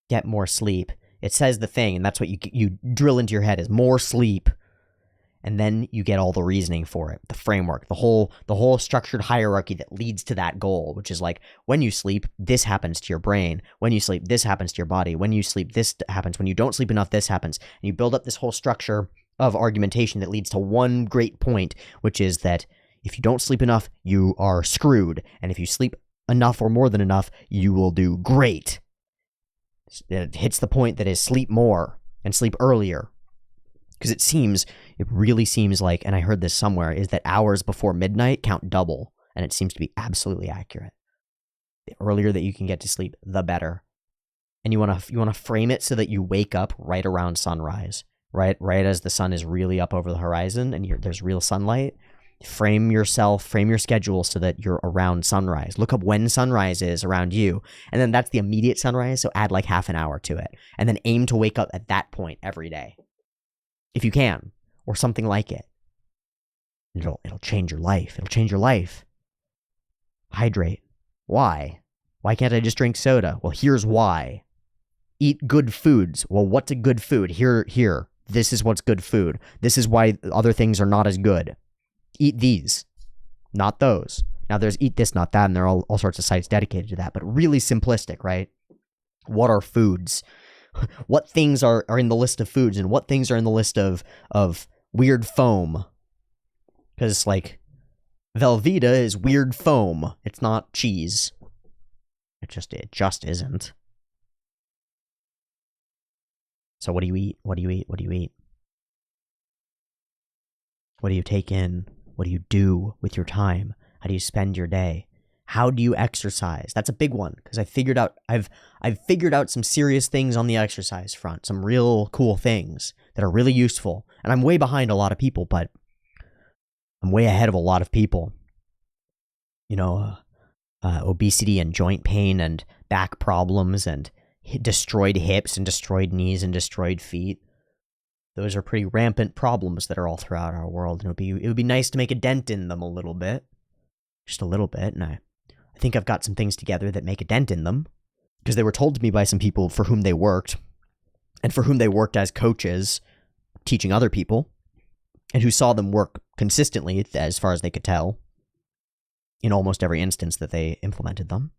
Speaker 1: get more sleep, it says the thing, and that's what you drill into your head is more sleep. And then you get all the reasoning for it, the framework, the whole structured hierarchy that leads to that goal, which is like, when you sleep, this happens to your brain. When you sleep, this happens to your body. When you sleep, this happens. When you don't sleep enough, this happens. And you build up this whole structure of argumentation that leads to one great point, which is that if you don't sleep enough, you are screwed. And if you sleep enough or more than enough, you will do great. It hits the point that is sleep more and sleep earlier. Because it really seems like, and I heard this somewhere, is that hours before midnight count double, and it seems to be absolutely accurate. The earlier that you can get to sleep, the better. And you want to frame it so that you wake up right around sunrise, right as the sun is really up over the horizon, and there's real sunlight. frame your schedule so that you're around sunrise. Look up when sunrise is around you, and then that's the immediate sunrise, so add like half an hour to it. And then aim to wake up at that point every day. If you can, or something like it. It'll change your life. It'll change your life. Hydrate. Why? Why can't I just drink soda? Well, here's why. Eat good foods. Well, what's a good food? Here. This is what's good food. This is why other things are not as good. Eat these, not those. Now there's eat this, not that, and there are all sorts of sites dedicated to that, but really simplistic, right? What are foods? What things are in the list of foods, and what things are in the list of weird foam? Because, like, Velveeta is weird foam. It's not cheese. It just isn't. So what do you eat? What do you eat? What do you eat? What do you take in? What do you do with your time? How do you spend your day? How do you exercise? That's a big one, because I've figured out some serious things on the exercise front, some real cool things that are really useful. And I'm way behind a lot of people, but I'm way ahead of a lot of people. Obesity and joint pain and back problems and destroyed hips and destroyed knees and destroyed feet. Those are pretty rampant problems that are all throughout our world, and it would be nice to make a dent in them a little bit. Just a little bit, and I think I've got some things together that make a dent in them, because they were told to me by some people for whom they worked, and for whom they worked as coaches, teaching other people, and who saw them work consistently, as far as they could tell, in almost every instance that they implemented them.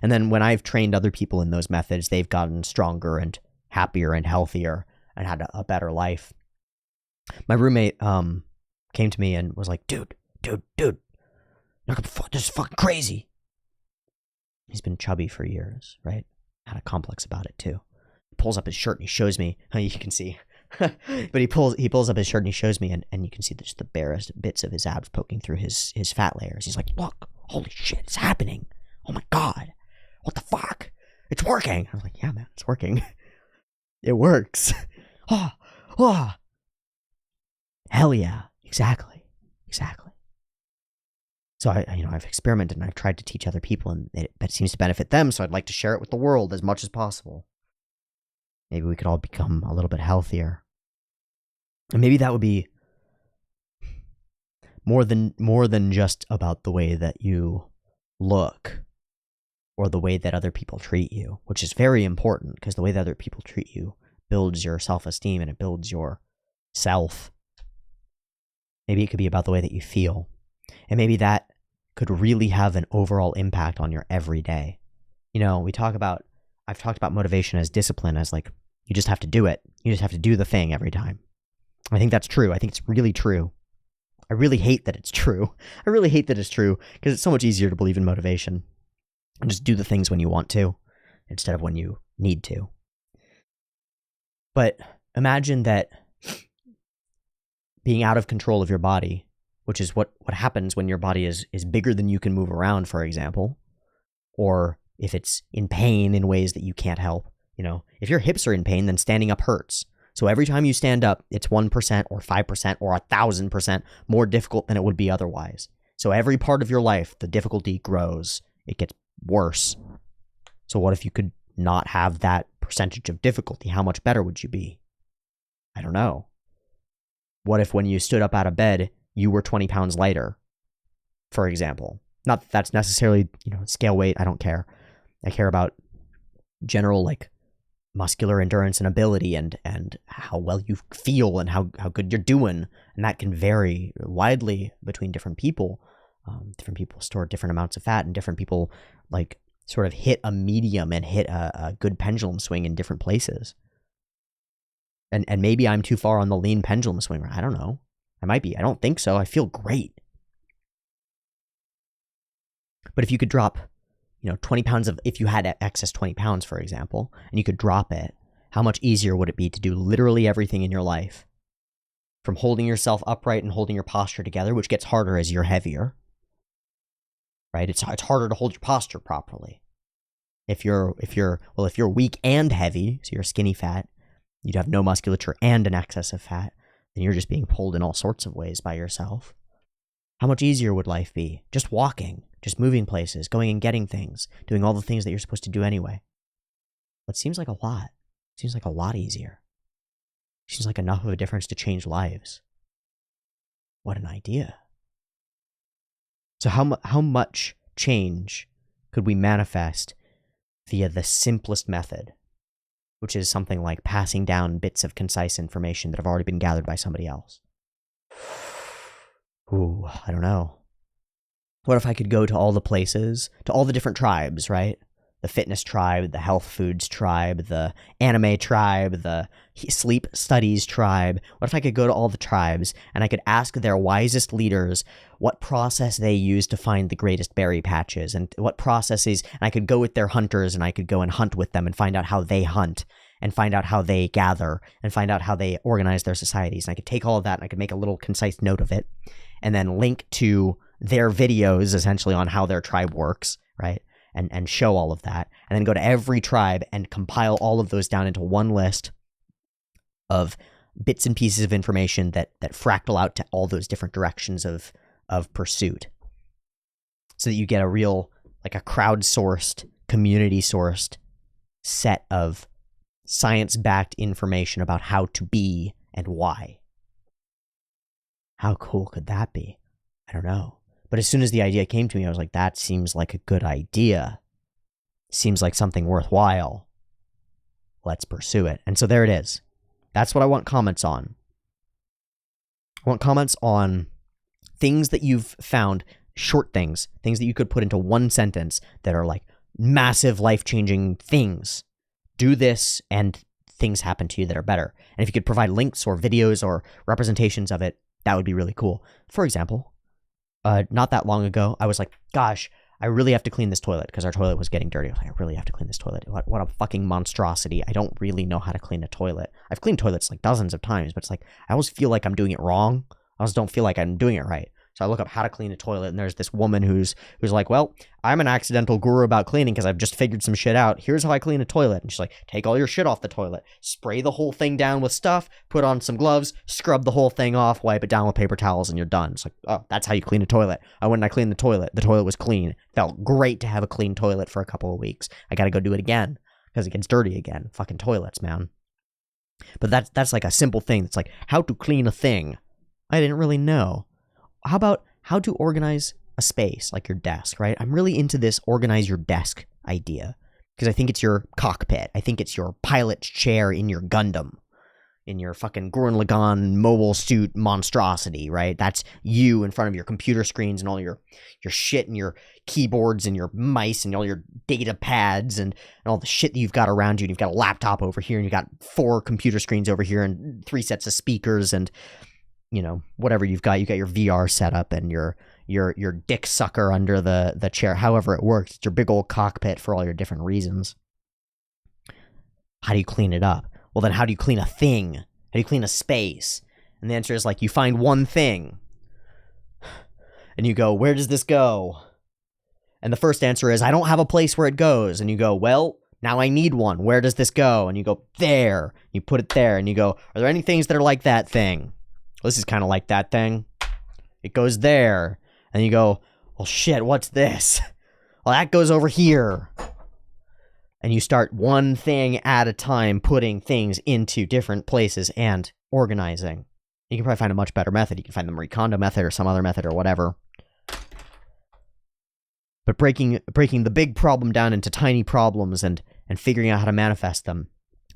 Speaker 1: And then when I've trained other people in those methods, they've gotten stronger and happier and healthier and had a better life. My roommate came to me and was like, dude, this is fucking crazy. He's been chubby for years, right? Had a complex about it too. He pulls up his shirt and he shows me. You can see. But he pulls up his shirt and he shows me, and you can see just the barest bits of his abs poking through his fat layers. He's like, look, holy shit, it's happening. Oh my God, what the fuck? It's working. I was like, yeah, man, it's working. It works. Oh. Hell yeah, exactly. So I've experimented and I've tried to teach other people, and it seems to benefit them, so I'd like to share it with the world as much as possible. Maybe we could all become a little bit healthier. And maybe that would be more than just about the way that you look or the way that other people treat you, which is very important, because the way that other people treat you builds your self-esteem and it builds your self. Maybe it could be about the way that you feel. And maybe that could really have an overall impact on your everyday. I've talked about motivation as discipline, as like, you just have to do it. You just have to do the thing every time. I think that's true. I think it's really true. I really hate that it's true. Because it's so much easier to believe in motivation and just do the things when you want to instead of when you need to. But imagine that being out of control of your body, which is what happens when your body is bigger than you can move around, for example, or if it's in pain in ways that you can't help. If your hips are in pain, then standing up hurts. So every time you stand up, it's 1% or 5% or 1,000% more difficult than it would be otherwise. So every part of your life, the difficulty grows. It gets worse. So what if you could not have that percentage of difficulty? How much better would you be? I don't know. What if when you stood up out of bed, you were 20 pounds lighter, for example? Not that that's necessarily, scale weight. I don't care. I care about general, like, muscular endurance and ability and how well you feel and how good you're doing. And that can vary widely between different people. Different people store different amounts of fat, and different people, like, sort of hit a medium and hit a good pendulum swing in different places. And maybe I'm too far on the lean pendulum swing. I don't know. I might be. I don't think so. I feel great. But if you could drop, 20 pounds if you had excess 20 pounds, for example, and you could drop it, how much easier would it be to do literally everything in your life? From holding yourself upright and holding your posture together, which gets harder as you're heavier, right? It's harder to hold your posture properly. If you're weak and heavy, so you're skinny fat, you'd have no musculature and an excess of fat, then you're just being pulled in all sorts of ways by yourself. How much easier would life be? Just walking, just moving places, going and getting things, doing all the things that you're supposed to do anyway. But it seems like a lot. It seems like a lot easier. It seems like enough of a difference to change lives. What an idea. So how much change could we manifest via the simplest method, which is something like passing down bits of concise information that have already been gathered by somebody else? Ooh, I don't know. What if I could go to all the places, to all the different tribes, right? The fitness tribe, the health foods tribe, the anime tribe, the sleep studies tribe. What if I could go to all the tribes and I could ask their wisest leaders what process they use to find the greatest berry patches and what processes, and I could go with their hunters and I could go and hunt with them and find out how they hunt and find out how they gather and find out how they organize their societies. And I could take all of that and I could make a little concise note of it and then link to their videos essentially on how their tribe works, right? And show all of that, and then go to every tribe and compile all of those down into one list of bits and pieces of information that fractal out to all those different directions of pursuit, so that you get a real, like a crowdsourced, community-sourced set of science-backed information about how to be and why. How cool could that be? I don't know. But as soon as the idea came to me, I was like, that seems like a good idea. Seems like something worthwhile. Let's pursue it. And so there it is. That's what I want comments on. I want comments on things that you've found, short things that you could put into one sentence that are like massive life-changing things. Do this and things happen to you that are better. And if you could provide links or videos or representations of it, that would be really cool. For example, not that long ago, I was like, gosh, I really have to clean this toilet because our toilet was getting dirty. I was like, I really have to clean this toilet. What a fucking monstrosity. I don't really know how to clean a toilet. I've cleaned toilets like dozens of times, but it's like, I always feel like I'm doing it wrong. I always don't feel like I'm doing it right. So I look up how to clean a toilet, and there's this woman who's like, well, I'm an accidental guru about cleaning because I've just figured some shit out. Here's how I clean a toilet. And she's like, take all your shit off the toilet, spray the whole thing down with stuff, put on some gloves, scrub the whole thing off, wipe it down with paper towels, and you're done. It's like, oh, that's how you clean a toilet. I went and I cleaned the toilet was clean. Felt great to have a clean toilet for a couple of weeks. I gotta go do it again because it gets dirty again. Fucking toilets, man. But that's like a simple thing. It's like how to clean a thing. I didn't really know. How about how to organize a space like your desk, right? I'm really into this organize your desk idea because I think it's your cockpit. I think it's your pilot's chair in your Gundam, in your fucking Gurren Lagann mobile suit monstrosity, right? That's you in front of your computer screens and all your shit and your keyboards and your mice and all your data pads and all the shit that you've got around you. And you've got a laptop over here and you've got 4 computer screens over here and 3 sets of speakers and you know, whatever you've got your VR setup and your dick sucker under the chair, however it works. It's your big old cockpit for all your different reasons. How do you clean it up? Well, then how do you clean a thing? How do you clean a space? And the answer is like, you find one thing and you go, where does this go? And the first answer is, I don't have a place where it goes. And you go, well, now I need one. Where does this go? And you go, there. You put it there and you go, are there any things that are like that thing? This is kind of like that thing. It goes there. And you go, well, shit, what's this? Well, that goes over here. And you start one thing at a time, putting things into different places and organizing. You can probably find a much better method. You can find the Marie Kondo method or some other method or whatever. But breaking the big problem down into tiny problems and figuring out how to manifest them.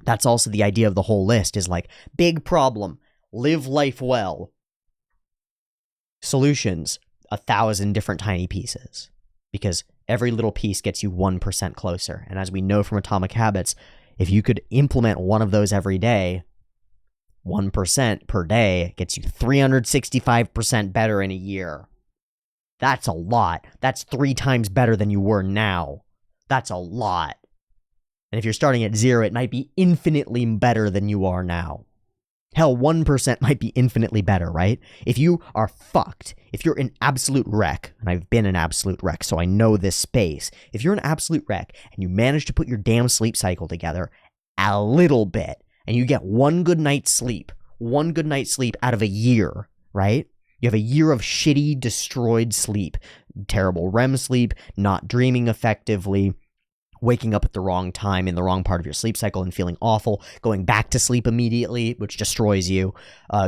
Speaker 1: That's also the idea of the whole list, is like, big problem. Live life well. Solutions, 1,000 different tiny pieces. Because every little piece gets you 1% closer. And as we know from Atomic Habits, if you could implement one of those every day, 1% per day gets you 365% better in a year. That's a lot. That's 3 times better than you were now. That's a lot. And if you're starting at 0, it might be infinitely better than you are now. Hell, 1% might be infinitely better, right? If you are fucked, if you're an absolute wreck, and I've been an absolute wreck, so I know this space. If you're an absolute wreck and you manage to put your damn sleep cycle together a little bit, and you get one good night's sleep out of a year, right? You have a year of shitty, destroyed sleep. Terrible REM sleep, not dreaming effectively, waking up at the wrong time in the wrong part of your sleep cycle and feeling awful, going back to sleep immediately, which destroys you,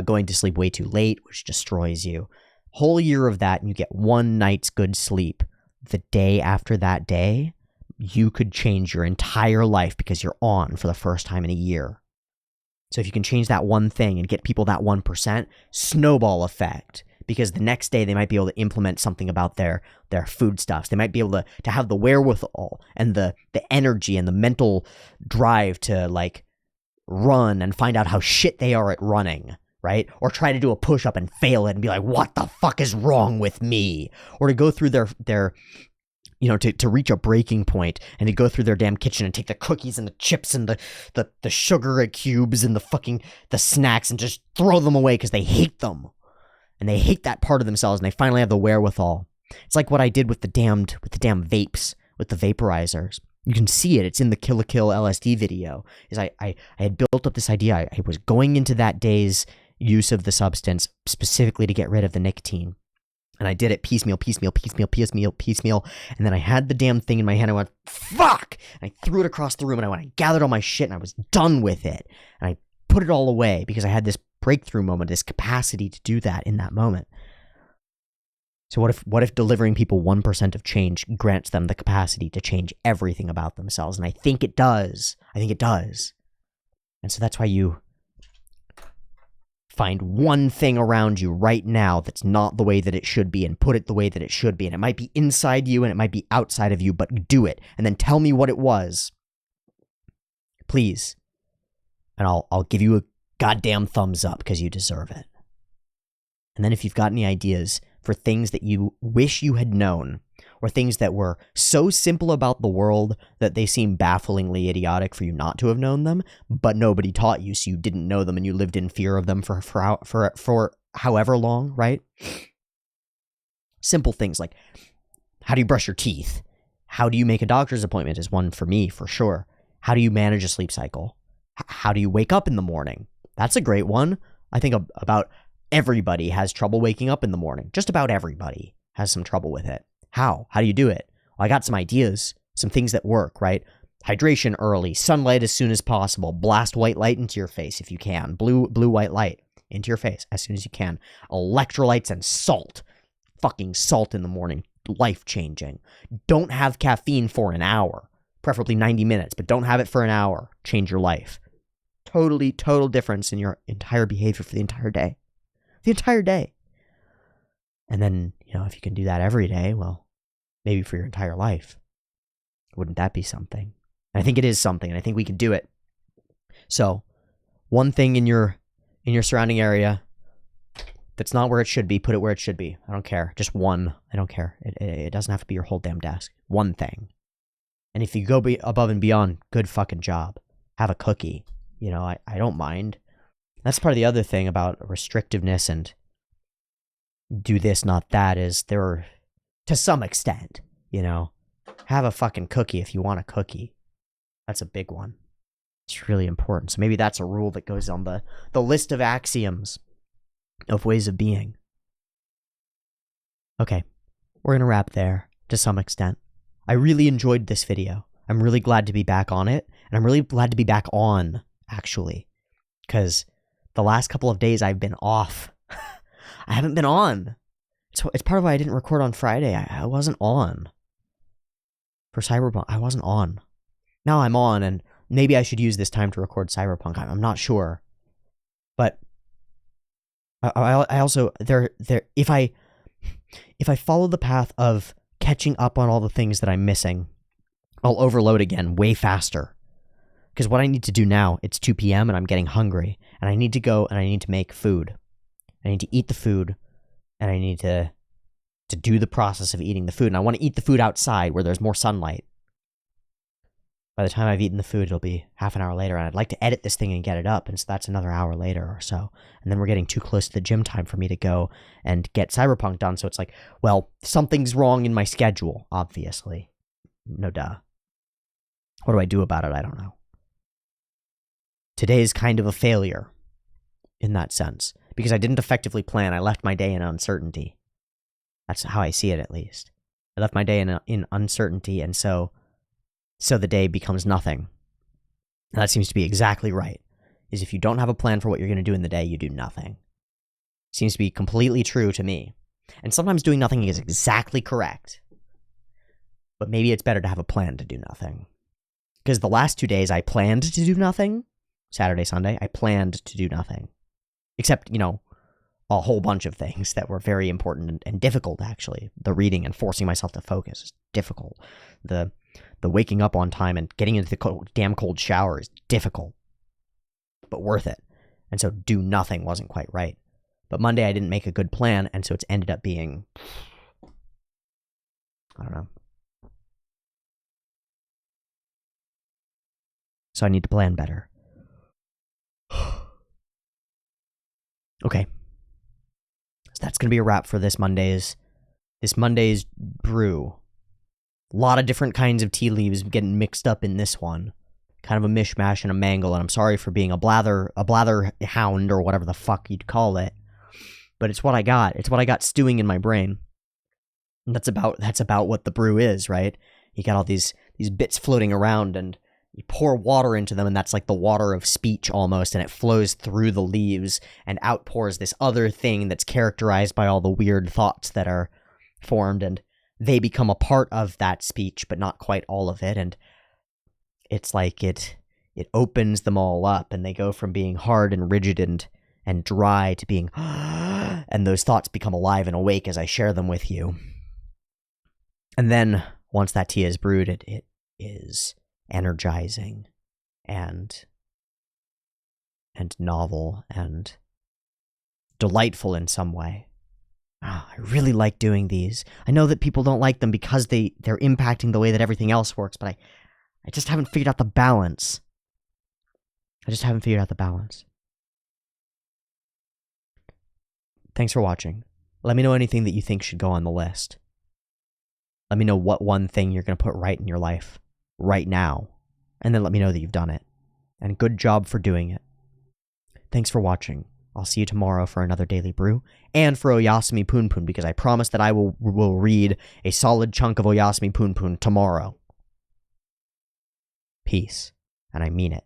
Speaker 1: going to sleep way too late, which destroys you. Whole year of that, and you get one night's good sleep. The day after that day, you could change your entire life because you're on for the first time in a year. So if you can change that one thing and get people that 1%, snowball effect. Because the next day they might be able to implement something about their foodstuffs. They might be able to have the wherewithal and the energy and the mental drive to like run and find out how shit they are at running, right? Or try to do a push-up and fail it and be like, what the fuck is wrong with me? Or to go through their you know, to reach a breaking point and to go through their damn kitchen and take the cookies and the chips and the sugar cubes and the snacks and just throw them away because they hate them. And they hate that part of themselves and they finally have the wherewithal. It's like what I did with the damn vapes, with the vaporizers. You can see it. It's in the Kill la Kill LSD video. Is I had built up this idea. I was going into that day's use of the substance specifically to get rid of the nicotine. And I did it piecemeal. And then I had the damn thing in my hand. I went, fuck! And I threw it across the room and I gathered all my shit and I was done with it. And I put it all away because I had this breakthrough moment, this capacity to do that in that moment. So what if delivering people 1% of change grants them the capacity to change everything about themselves? And I think it does. And so that's why you find one thing around you right now that's not the way that it should be and put it the way that it should be. And it might be inside you and it might be outside of you, but do it. And then tell me what it was. Please. And I'll give you a goddamn thumbs up because you deserve it. And then if you've got any ideas for things that you wish you had known, or things that were so simple about the world that they seem bafflingly idiotic for you not to have known them, but nobody taught you, so you didn't know them and you lived in fear of them for however long, right? Simple things like, how do you brush your teeth? How do you make a doctor's appointment is one for me, for sure. How do you manage a sleep cycle? How do you wake up in the morning? That's a great one. I think about everybody has trouble waking up in the morning. Just about everybody has some trouble with it. How? How do you do it? Well, I got some ideas, some things that work, right? Hydration early, sunlight as soon as possible, blast white light into your face if you can, blue white light into your face as soon as you can, electrolytes and salt, fucking salt in the morning, life-changing. Don't have caffeine for an hour, preferably 90 minutes, but don't have it for an hour. Change your life. Total difference in your entire behavior for the entire day. The entire day. And then, if you can do that every day, well, maybe for your entire life. Wouldn't that be something? And I think it is something, and I think we can do it. So, one thing in your surrounding area that's not where it should be, put it where it should be. I don't care. Just one. I don't care. It doesn't have to be your whole damn desk. One thing. And if you go above and beyond, good fucking job. Have a cookie. I don't mind. That's part of the other thing about restrictiveness and do this, not that, is there are, to some extent, have a fucking cookie if you want a cookie. That's a big one. It's really important. So maybe that's a rule that goes on the list of axioms of ways of being. Okay, we're going to wrap there to some extent. I really enjoyed this video. I'm really glad to be back on it, and I'm really glad to be back on, actually, because the last couple of days I've been off. I haven't been on. It's part of why I didn't record on Friday. I wasn't on. For Cyberpunk, I wasn't on. Now I'm on, and maybe I should use this time to record Cyberpunk. I'm not sure. But I also if I follow the path of catching up on all the things that I'm missing, I'll overload again way faster. Because what I need to do now, it's 2 p.m. and I'm getting hungry, and I need to go and I need to make food. I need to eat the food, and I need to do the process of eating the food. And I want to eat the food outside where there's more sunlight. By the time I've eaten the food, it'll be half an hour later, and I'd like to edit this thing and get it up, and so that's another hour later or so. And then we're getting too close to the gym time for me to go and get Cyberpunk done, so it's like, well, something's wrong in my schedule, obviously. No duh. What do I do about it? I don't know. Today is kind of a failure in that sense, because I didn't effectively plan. I left my day in uncertainty. That's how I see it, at least. I left my day in uncertainty, and so the day becomes nothing. And that seems to be exactly right, is if you don't have a plan for what you're going to do in the day, you do nothing. Seems to be completely true to me. And sometimes doing nothing is exactly correct. But maybe it's better to have a plan to do nothing. Because the last 2 days I planned to do nothing. Saturday, Sunday, I planned to do nothing. Except, a whole bunch of things that were very important and difficult, actually. The reading and forcing myself to focus is difficult. The waking up on time and getting into the damn cold shower is difficult. But worth it. And so do nothing wasn't quite right. But Monday I didn't make a good plan, and so it's ended up being, I don't know. So I need to plan better. Okay. So that's going to be a wrap for this Monday's brew. A lot of different kinds of tea leaves getting mixed up in this one. Kind of a mishmash and a mangle, and I'm sorry for being a blather hound or whatever the fuck you'd call it. But it's what I got. It's what I got stewing in my brain. And that's about what the brew is, right? You got all these bits floating around, and you pour water into them, and that's like the water of speech almost, and it flows through the leaves and outpours this other thing that's characterized by all the weird thoughts that are formed, and they become a part of that speech, but not quite all of it, and it's like it opens them all up, and they go from being hard and rigid and dry to being and those thoughts become alive and awake as I share them with you. And then once that tea is brewed, it is energizing and novel and delightful in some way. I really like doing these. I know that people don't like them because they're impacting the way that everything else works, but I just haven't figured out the balance. Thanks for watching. Let me know anything that you think should go on the list. Let me know what one thing you're going to put right in your life right now, and then let me know that you've done it. And good job for doing it. Thanks for watching. I'll see you tomorrow for another Daily Brew, and for Oyasumi Poon, because I promise that I will read a solid chunk of Oyasumi Poon tomorrow. Peace, and I mean it.